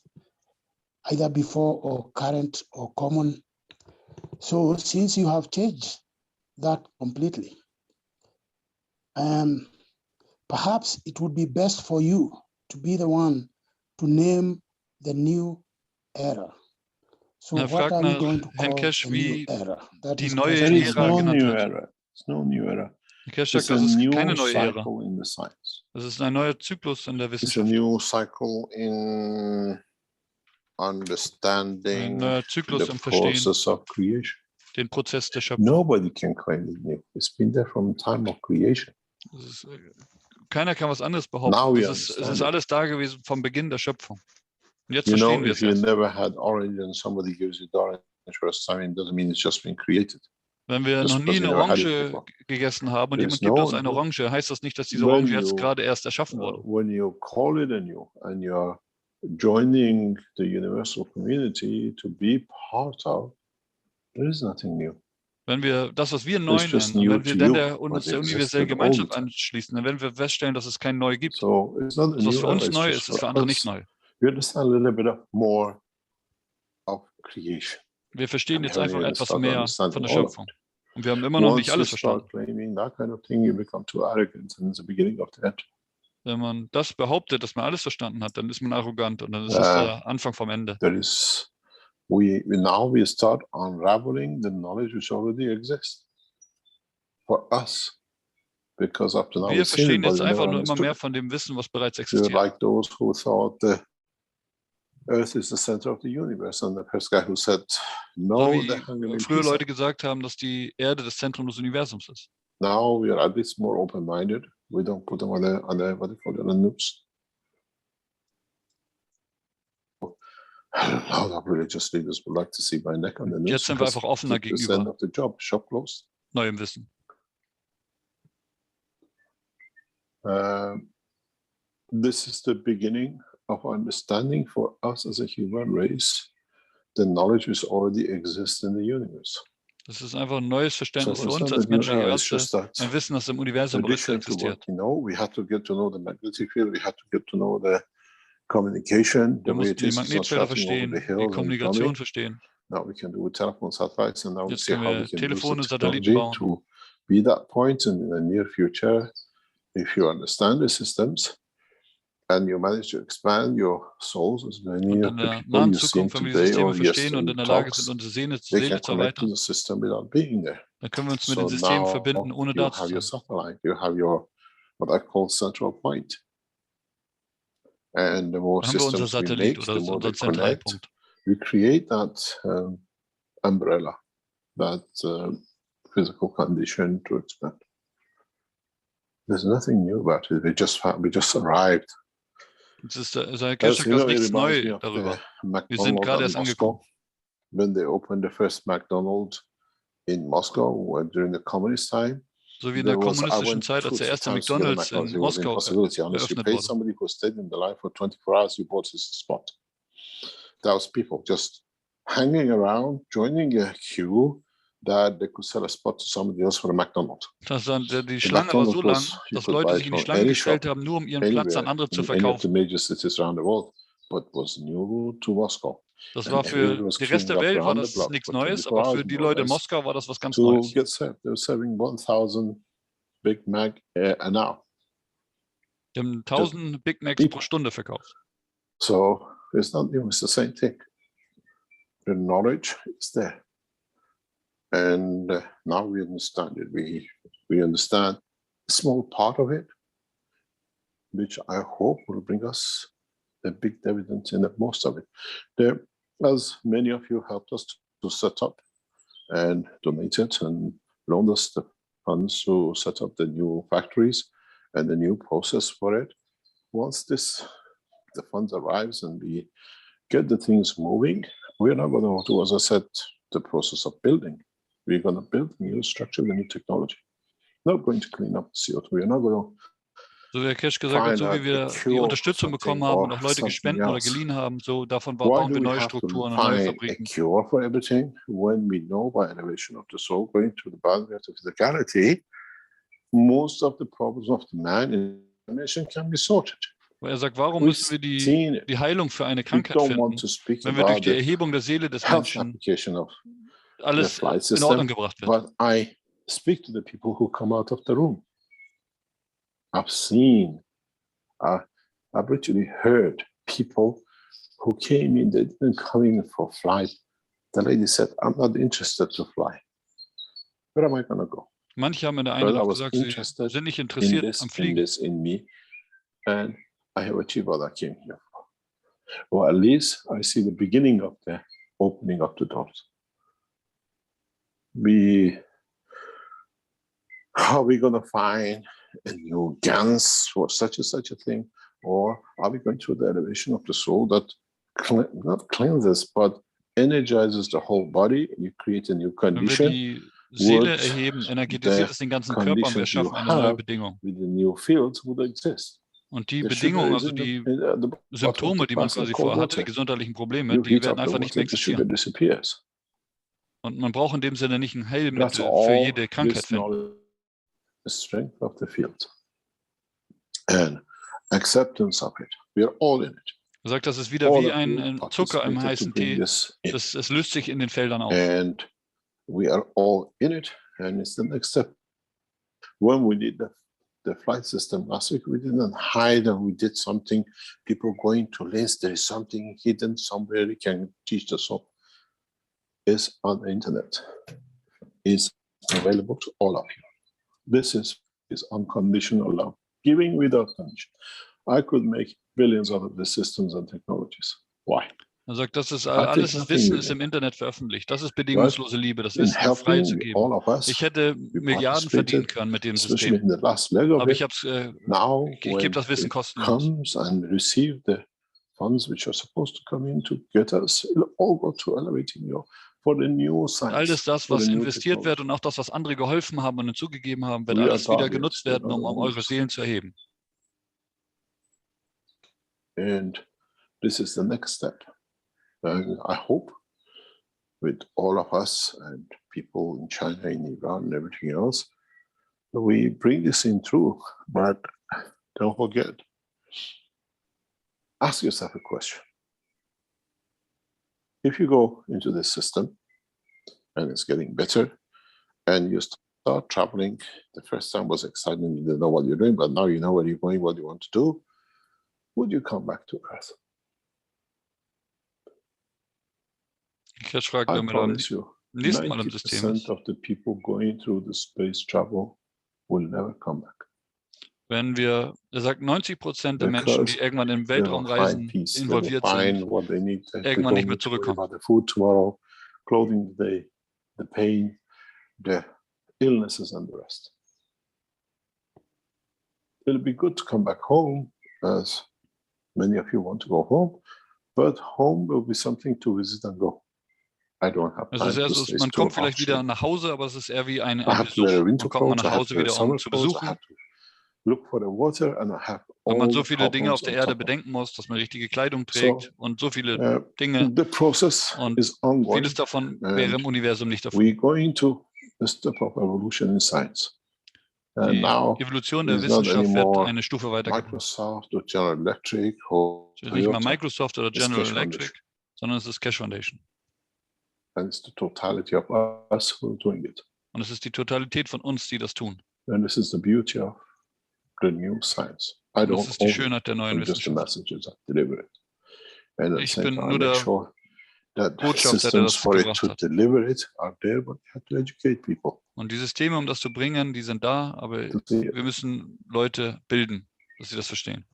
either before or current or common. So, since you have changed that completely, perhaps it would be best for you to be the one to name the new era. So, what are you going to call the new era? That is neue Ära genannt wird. It's no new era. Keshe sagt, das ist keine neue Ära. Das ist ein neuer Zyklus in der Wissenschaft. It's a new cycle in understanding the process of creation. Den Prozess der Schöpfung. Nobody can claim it's new. It's been there from the time of creation. Keiner kann was anderes behaupten. Es ist alles da gewesen vom Beginn der Schöpfung. Und jetzt verstehen wir es. If you never had orange and somebody gives you the orange first time, it doesn't mean it's just been created. Wenn wir noch nie eine Orange gegessen haben und jemand gibt uns eine Orange, heißt das nicht, dass diese Orange jetzt gerade erst erschaffen wurde. When you call it anew and you're joining the universal community to be part of, there is nothing new. Wenn wir das, was wir neu nennen, wenn wir dann uns der universellen Gemeinschaft anschließen, dann werden wir feststellen, dass es kein Neu gibt. So das, was für uns neu ist, ist für andere nicht neu. We understand a little bit more of creation. Wir verstehen jetzt einfach etwas mehr von der Schöpfung. Und wir haben immer noch nicht alles verstanden. Wenn man das behauptet, dass man alles verstanden hat, dann ist man arrogant und dann ist das der Anfang vom Ende. Now we start unraveling the knowledge which already exists for us. Because up to now wir verstehen jetzt einfach nur immer mehr von dem Wissen, was bereits existiert. Like those who thought the Earth is the center of the universe, and the first guy who said no. So früher Leute gesagt haben, dass die Erde das Zentrum des Universums ist. Now we are at least more open-minded. We don't put them on the what they call it, on the news. A lot of religious leaders would like to see my neck on the news. Jetzt sind wir einfach offener gegenüber end of the job, shop closed. Neuem Wissen. This is the beginning of understanding for us as a human race the knowledge which already exists in the universe. Das ist einfach ein neues Verständnis für uns als menschliche Rasse, ein Wissen, das im Universum bereits existiert. We had to get to know the magnetic field, we had to get to know the communication. Wir mussten die Magnetfelder verstehen, die Kommunikation verstehen. Now we can do telephone satellites, and now we Jetzt see können how wir we can Telefone, use Satelliten bauen. to be that point in the near future if you understand the systems and you manage to expand your souls as many of the people you see today or yesterday talks, they can connect to the system without being there. Dann können wir uns mit den Systemen verbinden, ohne da zu sein. You have your satellite, you have your what I call central point. And the more systems we make, the more they connect. We create that umbrella, that physical condition to expand. There's nothing new about it. We just arrived. Herr Keshe, da ist nichts neu darüber. Wir sind gerade erst angekommen. When they opened the first McDonald's in Moscow during the communist time. So wie in der kommunistischen Zeit, als der erste McDonald's in Moskau eröffnet wurde. Somebody who stayed in the line for 24 hours, you bought his spot. Those people just hanging around, joining a queue, that they could sell a spot to somebody else for a McDonald's. Die Schlange war so lang, dass Leute sich in die Schlange gestellt haben, nur um ihren Platz an andere zu verkaufen. Major cities around the world, but was new to Moscow. Das war für den Rest der Welt war das nichts Neues, aber für die Leute in Moskau war das was ganz Neues. They were serving 1,000 Big Mac an hour. Die haben 1000 Big Macs pro Stunde verkauft. So it's not new, it's the same thing. The knowledge is there. And now we understand it. We understand a small part of it, which I hope will bring us a big dividend in most of it. There, as many of you helped us to set up and donated and loaned us the funds to set up the new factories and the new process for it. Once the funds arrives and we get the things moving, we're not going to do, as I said, the process of building. We're going to build a new structure, the new technology. Not going to clean up CO2. We're not going to. So wie Herr Keshe gesagt hat, so wie wir die Unterstützung bekommen haben und auch Leute gespendet oder geliehen haben, so davon bauen wir neue Strukturen und neue Fabriken. A cure for everything when we know by elevation of the soul going to the boundaries of physicality, most of the problems of the man in dimension can be sorted. Er sagt, warum müssen wir die Heilung für eine Krankheit finden, wenn wir durch die Erhebung der Seele des Menschen alles in Ordnung gebracht wird? But I speak to the people who come out of the room. I've seen, I've literally heard people who came in, they didn't come in for flight. The lady said, I'm not interested to fly. Where am I going to go? Manche haben in der Einladung gesagt, sie sind nicht interessiert am Fliegen. In me, and I have achieved what I came here for. Or at least I see the beginning of the opening of the doors. Are we going to find a new GANs for such a thing? Or are we going through the elevation of the soul that not cleanses, but energizes the whole body? You create a new condition. Wenn wir die Seele erheben, energetisiert es den ganzen Körper und wir schaffen eine neue Bedingung. With the new fields would exist. Und die Bedingungen, also die Symptome, die man quasi vorher hatte, die gesundheitlichen Probleme, die werden einfach nicht mehr existieren. Und man braucht in dem Sinne nicht ein Heilmittel für jede Krankheit finden. The strength of the field and acceptance of it. We are all in it. Er sagt, das ist wieder wie ein Zucker im heißen Tee. Es löst sich in den Feldern auf. And we are all in it, and it's the next step. When we did the flight system last week, we didn't hide and we did something. People going to Linz, there is something hidden somewhere you can teach us all. It's on the internet. It's available to all of you. This is unconditional love, giving without condition. I could make billions out of the systems and technologies. Why? Er sagt, das ist alles das Wissen ist im Internet veröffentlicht. Das ist bedingungslose Liebe, das Wissen freizugeben. Ich hätte Milliarden verdienen können mit dem System. Aber ich gebe das Wissen kostenlos. And receive the funds which are supposed to come in to get us all go to elevating you. Alles das, was investiert wird und auch das, was andere geholfen haben und hinzugegeben haben, wird alles wieder genutzt werden, um eure Seelen zu erheben. And this is the next step. And I hope with all of us and people in China, in Iran, and everything else, we bring this in through. But don't forget, ask yourself a question. If you go into this system and it's getting better and you start start traveling, the first time was exciting, you didn't know what you're doing, but now you know where you're going, what you want to do. Would you come back to Earth? Keshe fragt, I wenn wir dann promise you, nächsten Mal im System 90% ist. of the people going through the space travel will never come back. Wenn wir, er sagt, 90% der Menschen, die irgendwann im Weltraum reisen, involviert sind, irgendwann nicht mehr zurückkommen. The food tomorrow, clothing today, the pain, the illnesses and the rest. It'll be good to come back home, as many of you want to go home, but home will be something to visit and go. I don't have time also to stay man kommt vielleicht wieder nach Hause, aber es ist eher wie ein Besuch. Man kommt mal nach Hause wieder, um zu besuchen. Look for the water and I have weil man so viele Dinge auf der Erde bedenken muss, dass man richtige Kleidung trägt und so viele Dinge. The process und is ongoing. Vieles davon wäre im Universum nicht davon. We're going to a step of evolution in science. Die Evolution der Wissenschaft wird eine Stufe weitergehen. Microsoft oder General Electric or es ist nicht mal Microsoft oder General Electric, sondern es ist Keshe Foundation. And it's the totality of us who are doing it. Und es ist die Totalität von uns, die das tun. And this is the beauty of the new science. I don't das ist die Schönheit der neuen Wissenschaft. Ich bin nur der Botschafter, der das gebracht hat. Und die Systeme, um das zu bringen, die sind da, aber wir müssen Leute bilden, dass sie das verstehen.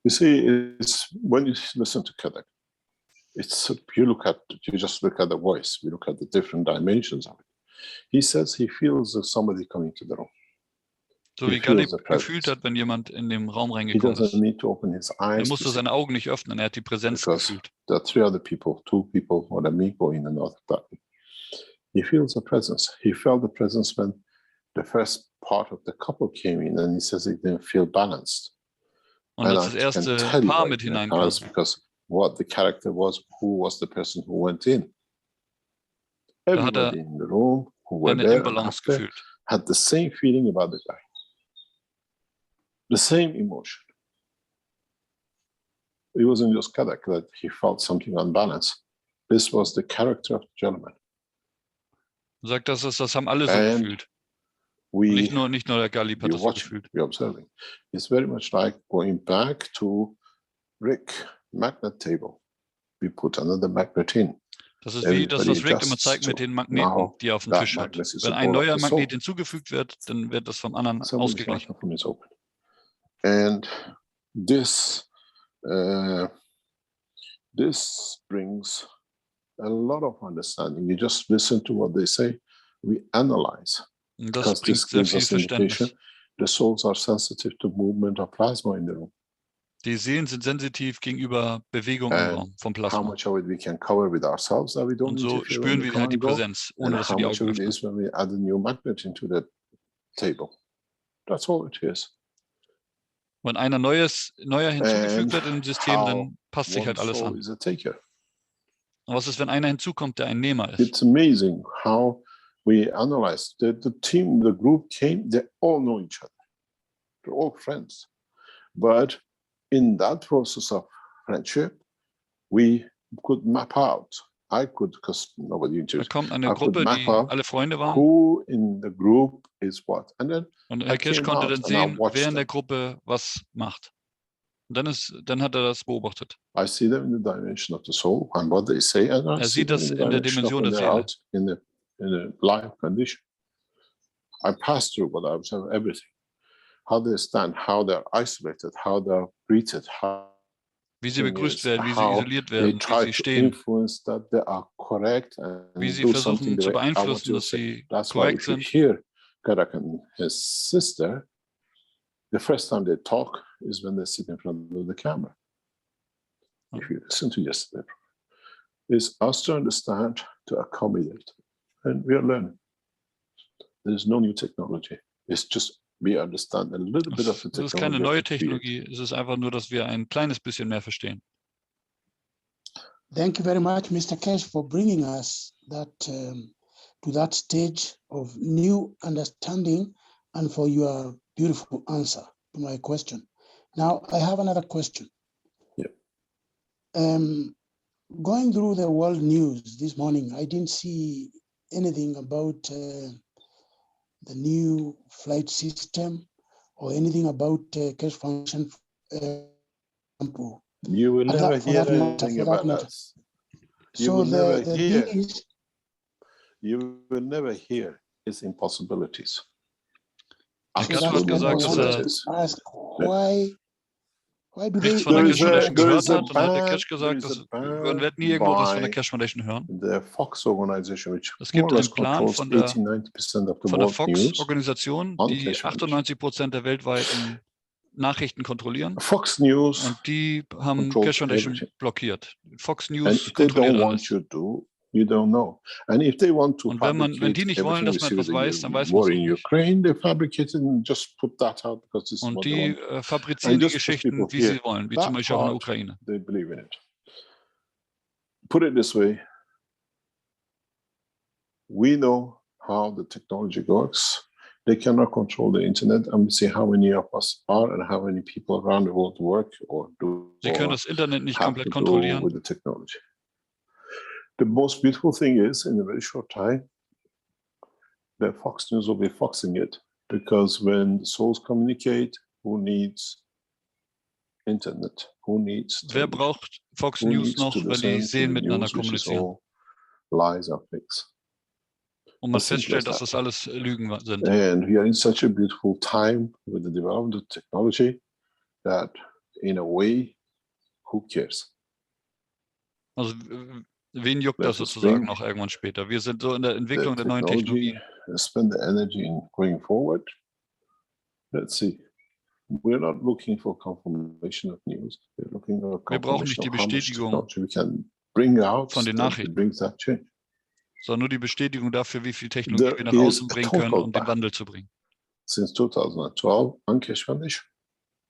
You see, it's when you listen to Kadak, you just look at the voice, you look at the different dimensions of it. He says he feels there's somebody coming to the room. So wie Galli gefühlt hat, wenn jemand in den Raum reingekommen ist. Er musste seine Augen nicht öffnen, er hat die Präsenz gefühlt. There are three other people, two people or me go in another garden. He feels the presence. He felt the presence when the first part of the couple came in and he says he didn't feel balanced. Und als das erste Paar mit hineinkam. Because what the character was, who was the person who went in. Everybody in the room who were there after had the same feeling about the guy. The same emotion. It wasn't just Kadak that he felt something unbalanced. This was the character of the gentleman. Sagt, das haben alle so gefühlt. Nicht nur der Galli hat das so gefühlt. We're observing. It's very much like going back to Rick magnet table. We put another magnet in. Das ist wie das, was Rick immer zeigt mit den Magneten, die er auf dem Tisch hat. Wenn ein neuer Magnet hinzugefügt wird, dann wird das vom anderen ausgeglichen. And this brings a lot of understanding. You just listen to what they say. We analyze. Das bringt sehr viel Verständnis. The souls are sensitive to movement of plasma in the room. Die Seelen sind sensitiv gegenüber Bewegung im Raum vom Plasma. How much of it we can cover with ourselves that we don't. Und so spüren wir halt die Präsenz, ohne dass wir die Augen öffnen. When we add a new magnet into the table. That's all it is. Wenn einer neuer hinzugefügt wird im System, dann passt sich halt alles an. Und was ist, wenn einer hinzukommt, der ein Nehmer ist? It's amazing how we analyze the team, the group came, they all know each other. They're all friends. But in that process of friendship, we could map out. I could, because nobody introduced. Da kommt eine Gruppe, die alle Freunde waren. Who in the group is what? And then und Herr Keshe konnte dann sehen, wer in der Gruppe was macht. Und dann hat er das beobachtet. I see them in the dimension of the soul and what they say, and I sieht das in der Dimension der Seele. In a live condition. I pass through, but I observe everything. How they stand, how they're isolated, how they're greeted, how wie sie begrüßt werden, wie sie isoliert werden, wie sie stehen, wie sie versuchen zu beeinflussen, dass sie korrekt sind. Here, Kadak and his sister, the first time they talk is when they sit in front of the camera. If you listen to yesterday, it's us to understand, to accommodate, and we are learning. There is no new technology. It's just we understand a little bit of the technology. Es ist keine neue Technologie, es ist einfach nur, dass wir ein kleines bisschen mehr verstehen. Thank you very much, Mr. Keshe, for bringing us that to that stage of new understanding and for your beautiful answer to my question. Now, I have another question. Yeah. Going through the world news this morning, I didn't see anything about the new flight system or anything about Keshe Foundation. You will never hear anything about us. You will never hear its impossibilities. Keshe hat gesagt, dass why do nichts von der Keshe Foundation gehört hat, und hat der Keshe gesagt, dass man wird nie irgendwo was von der Keshe Foundation hören. Es gibt einen Plan von der Fox-Organisation, die 98% der weltweiten Nachrichten kontrollieren. Fox News und die haben Keshe Foundation blockiert. Fox News kontrolliert alles. You don't know. And if they want to und wenn die nicht wollen, dass man etwas weiß, dann weiß man es nicht. Ukraine, they fabricate it and just put that out because this is und what die fabrizieren die Geschichten, wie sie wollen, wie zum Beispiel auch in der Ukraine. They believe in it. Put it this way. We know how the technology works. They cannot control the internet, and we see how many of us are and how many people around the world work or do. Sie können das Internet nicht komplett kontrollieren. With the technology. The most beautiful thing is, in a very short time, the Fox News will be foxing it, because when the souls communicate, who needs internet? Who needs? Wer braucht Fox News noch, wenn die Seelen miteinander kommunizieren? Lies are fakes. Und man feststellt, dass das alles Lügen sind. And we are in such a beautiful time with the development of technology that, in a way, who cares? Also, wen juckt das sozusagen noch irgendwann später? Wir sind so in der Entwicklung der neuen Technologie. Spend the energy in going forward. Let's see. We're not looking for confirmation of news. We're looking for Wir brauchen nicht die Bestätigung von den Nachrichten, sondern nur die Bestätigung dafür, wie viel Technologie wir nach außen bringen können, um den Wandel zu bringen. Since 2012, on Keshe Foundation,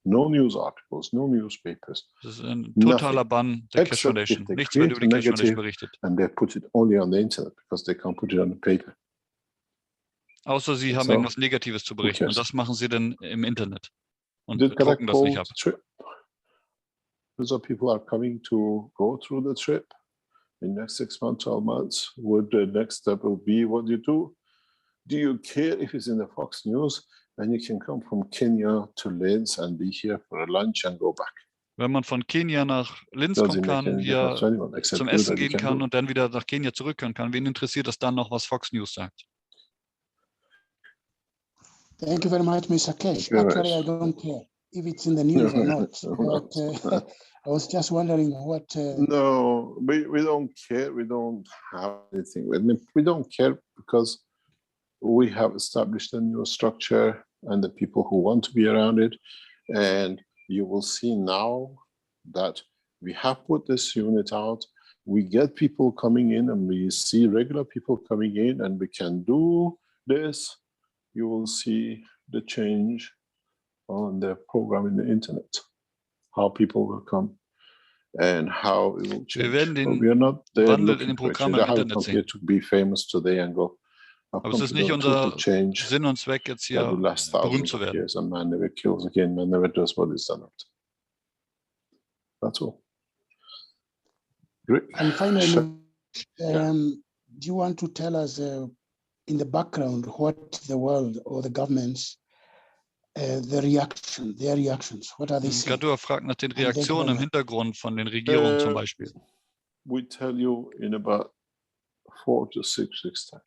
no news articles, no newspapers. Das ist ein totaler Bann der Keshe Foundation. Nichts wird über die Keshe Foundation berichtet. And they put it only on the internet because they can't put it on the paper. Außer sie haben irgendwas Negatives zu berichten, und das machen sie dann im Internet und drucken das nicht ab. So people are coming to go through the trip in the next 6 months, 12 months. Would the next step will be what you do? Do you care if it's in the Fox News and you can come from Kenya to Linz and be here for a lunch and go back? Wenn man von Kenia nach Linz kommen kann, hier zum Essen gehen kann und dann wieder nach Kenia zurückkehren kann, wen interessiert das dann noch, was Fox News sagt? Thank you very much, Mr. Keshe. Actually, I don't care if it's in the news or not. But I was just wondering what. No, we don't care. We don't have anything. We don't care because we have established a new structure and the people who want to be around it. And you will see now that we have put this unit out. We get people coming in and we see regular people coming in and we can do this. You will see the change on the program in the internet, how people will come and how it will change. Wir werden den we are not there Wandel in dem Programm im Internet sehen. To be famous today and go. Aber es ist nicht unser Sinn und Zweck, jetzt hier berühmt zu werden. And man never kills again, man never does what is done. That's all. Great. And finally, do you want to tell us in the background what the world or the governments, their reactions, what are they saying? Gadu fragt nach den Reaktionen im Hintergrund von den Regierungen zum Beispiel. We tell you in about 4 to 6 weeks time.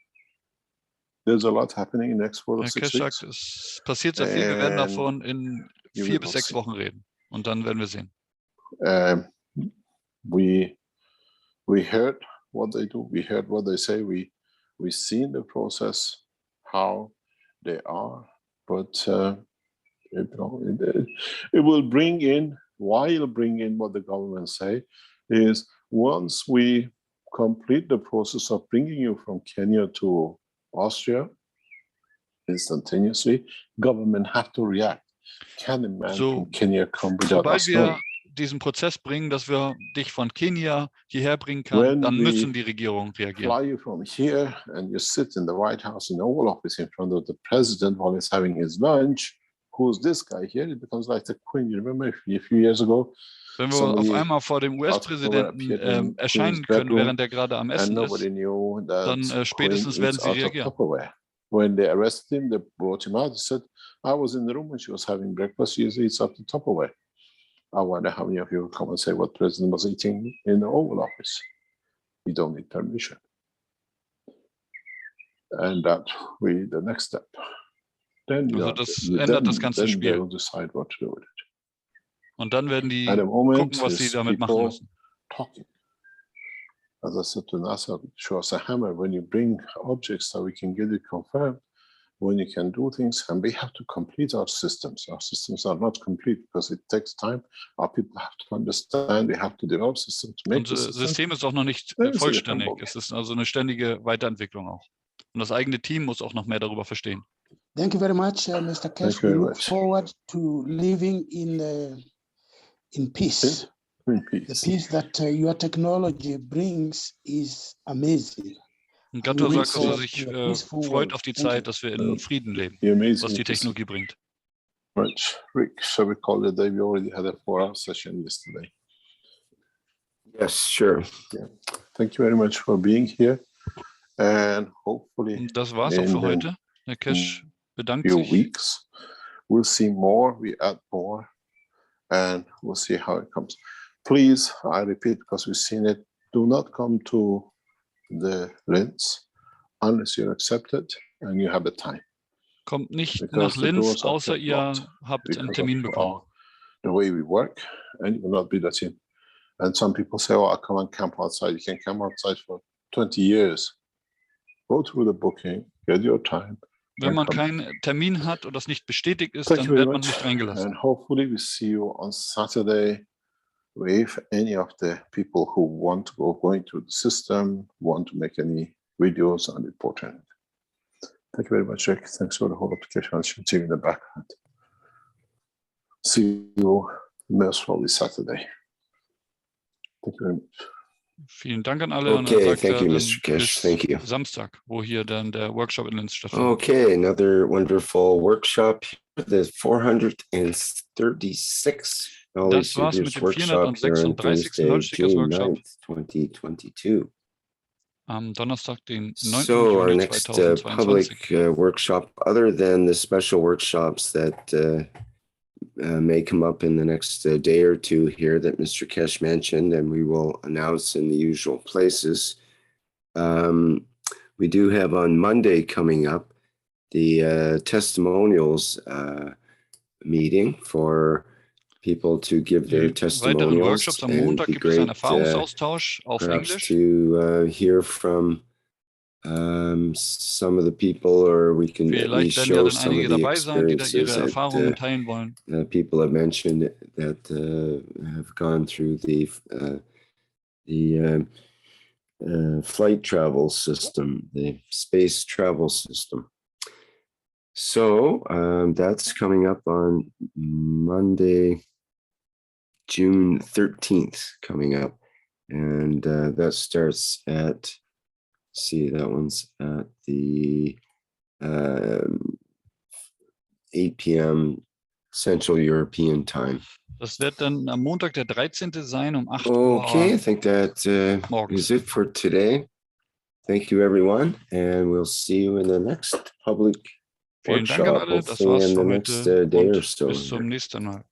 There's a lot happening in the next 4 to 6 weeks. Sagt, es passiert sehr viel. Wir werden davon in 4 bis 6 Wochen reden. Und dann werden wir sehen. We heard what they do. We heard what they say. We've seen the process, how they are, but it will bring in, why it'll bring in what the government say is once we complete the process of bringing you from Kenya to Austria instantaneously, government have to react. Can a man from Kenya come without us knowing? Diesen Prozess bringen, dass wir dich von Kenia hierher bringen können, dann müssen die Regierungen reagieren. Fly you from here and you sit in the White House in the Oval Office in front of the president while he's having his lunch. Who's this guy here? It becomes like the Queen. You remember a few years ago? Wenn wir auf einmal vor dem US-Präsidenten erscheinen können, während er gerade am Essen ist, dann spätestens werden sie reagieren. When they arrested him, they brought him out. He said, I was in the room when she was having breakfast. Usually it's up the Tupperware. I wonder how many of you will come and say what the president was eating in the Oval Office. You don't need permission. And that will be the next step. Then, also das ändert das ganze Spiel. They will decide what to do with it. Und dann werden die gucken, was sie damit machen müssen. Talking. As I said to NASA, show us a hammer when you bring objects so we can get it confirmed, when you can do things, and we have to complete our systems. Our systems are not complete because it takes time. Our people have to understand, we have to develop systems to make Unser System ist auch noch nicht vollständig. Es ist also eine ständige Weiterentwicklung auch. Und das eigene Team muss auch noch mehr darüber verstehen. Thank you very much, Mr. Keshe. We look forward to living in peace. The peace that your technology brings is amazing. Und Gatto sagt, dass er sich freut auf die Zeit, dass wir in Frieden leben, was die Technologie bringt. Right. Rick, shall we call it a day? We already had a 4-hour session yesterday. Yes, sure. Yeah. Thank you very much for being here. And hopefully, und das war's auch für heute. Herr Keshe bedankt few sich. Weeks, we'll see more, we add more, and we'll see how it comes. Please, I repeat, because we've seen it, do not come to the Linz unless you're accepted and you have the time. Kommt nicht nach Linz, außer ihr habt einen Termin bekommen. The way we work, and you will not be that in. And some people say, oh, I come and camp outside. You can camp outside for 20 years. Go through the booking, get your time. Wenn man keinen Termin hat und das nicht bestätigt ist, dann wird man nicht reingelassen. And hopefully we see you on Saturday with any of the people who want to going through the system, want to make any videos and report on it. Thank you very much, Rick. Thanks for the whole application team in the background. See you most probably Saturday. Thank you very much. Vielen Dank an alle. Okay, und dann thank you, Mr. Keshe. Thank you. Samstag, wo hier dann der Workshop in Linz stattfindet. Okay, another wonderful workshop. The 436 Knowledge Seekers Workshop here on Thursday, June 9th, 2022. Am Donnerstag, den 9. So our Juni next 2022. public workshop, other than the special workshops that may come up in the next day or two here that Mr. Keshe mentioned, and we will announce in the usual places. We do have on Monday coming up the testimonials meeting for people to give their testimonials. Am Montag gibt es einen Erfahrungsaustausch auf Englisch. To hear from some of the people, or we can at least show some of the experiences that people have mentioned that have gone through the flight travel system, the space travel system. So that's coming up on Monday, June 13th, coming up, and that starts at. See, that one's at the 8 p.m. Central European Time. Das wird dann am Montag, der 13. sein, um 8 Uhr. Okay, I think that is it for today. Thank you, everyone, and we'll see you in the next public workshop, hopefully in the next day or so. Bis zum nächsten Mal.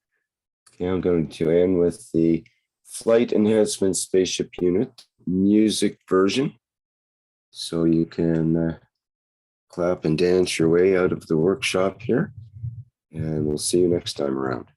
Okay, I'm going to end with the Flight Enhancement Spaceship Unit music version. So you can clap and dance your way out of the workshop here. And we'll see you next time around.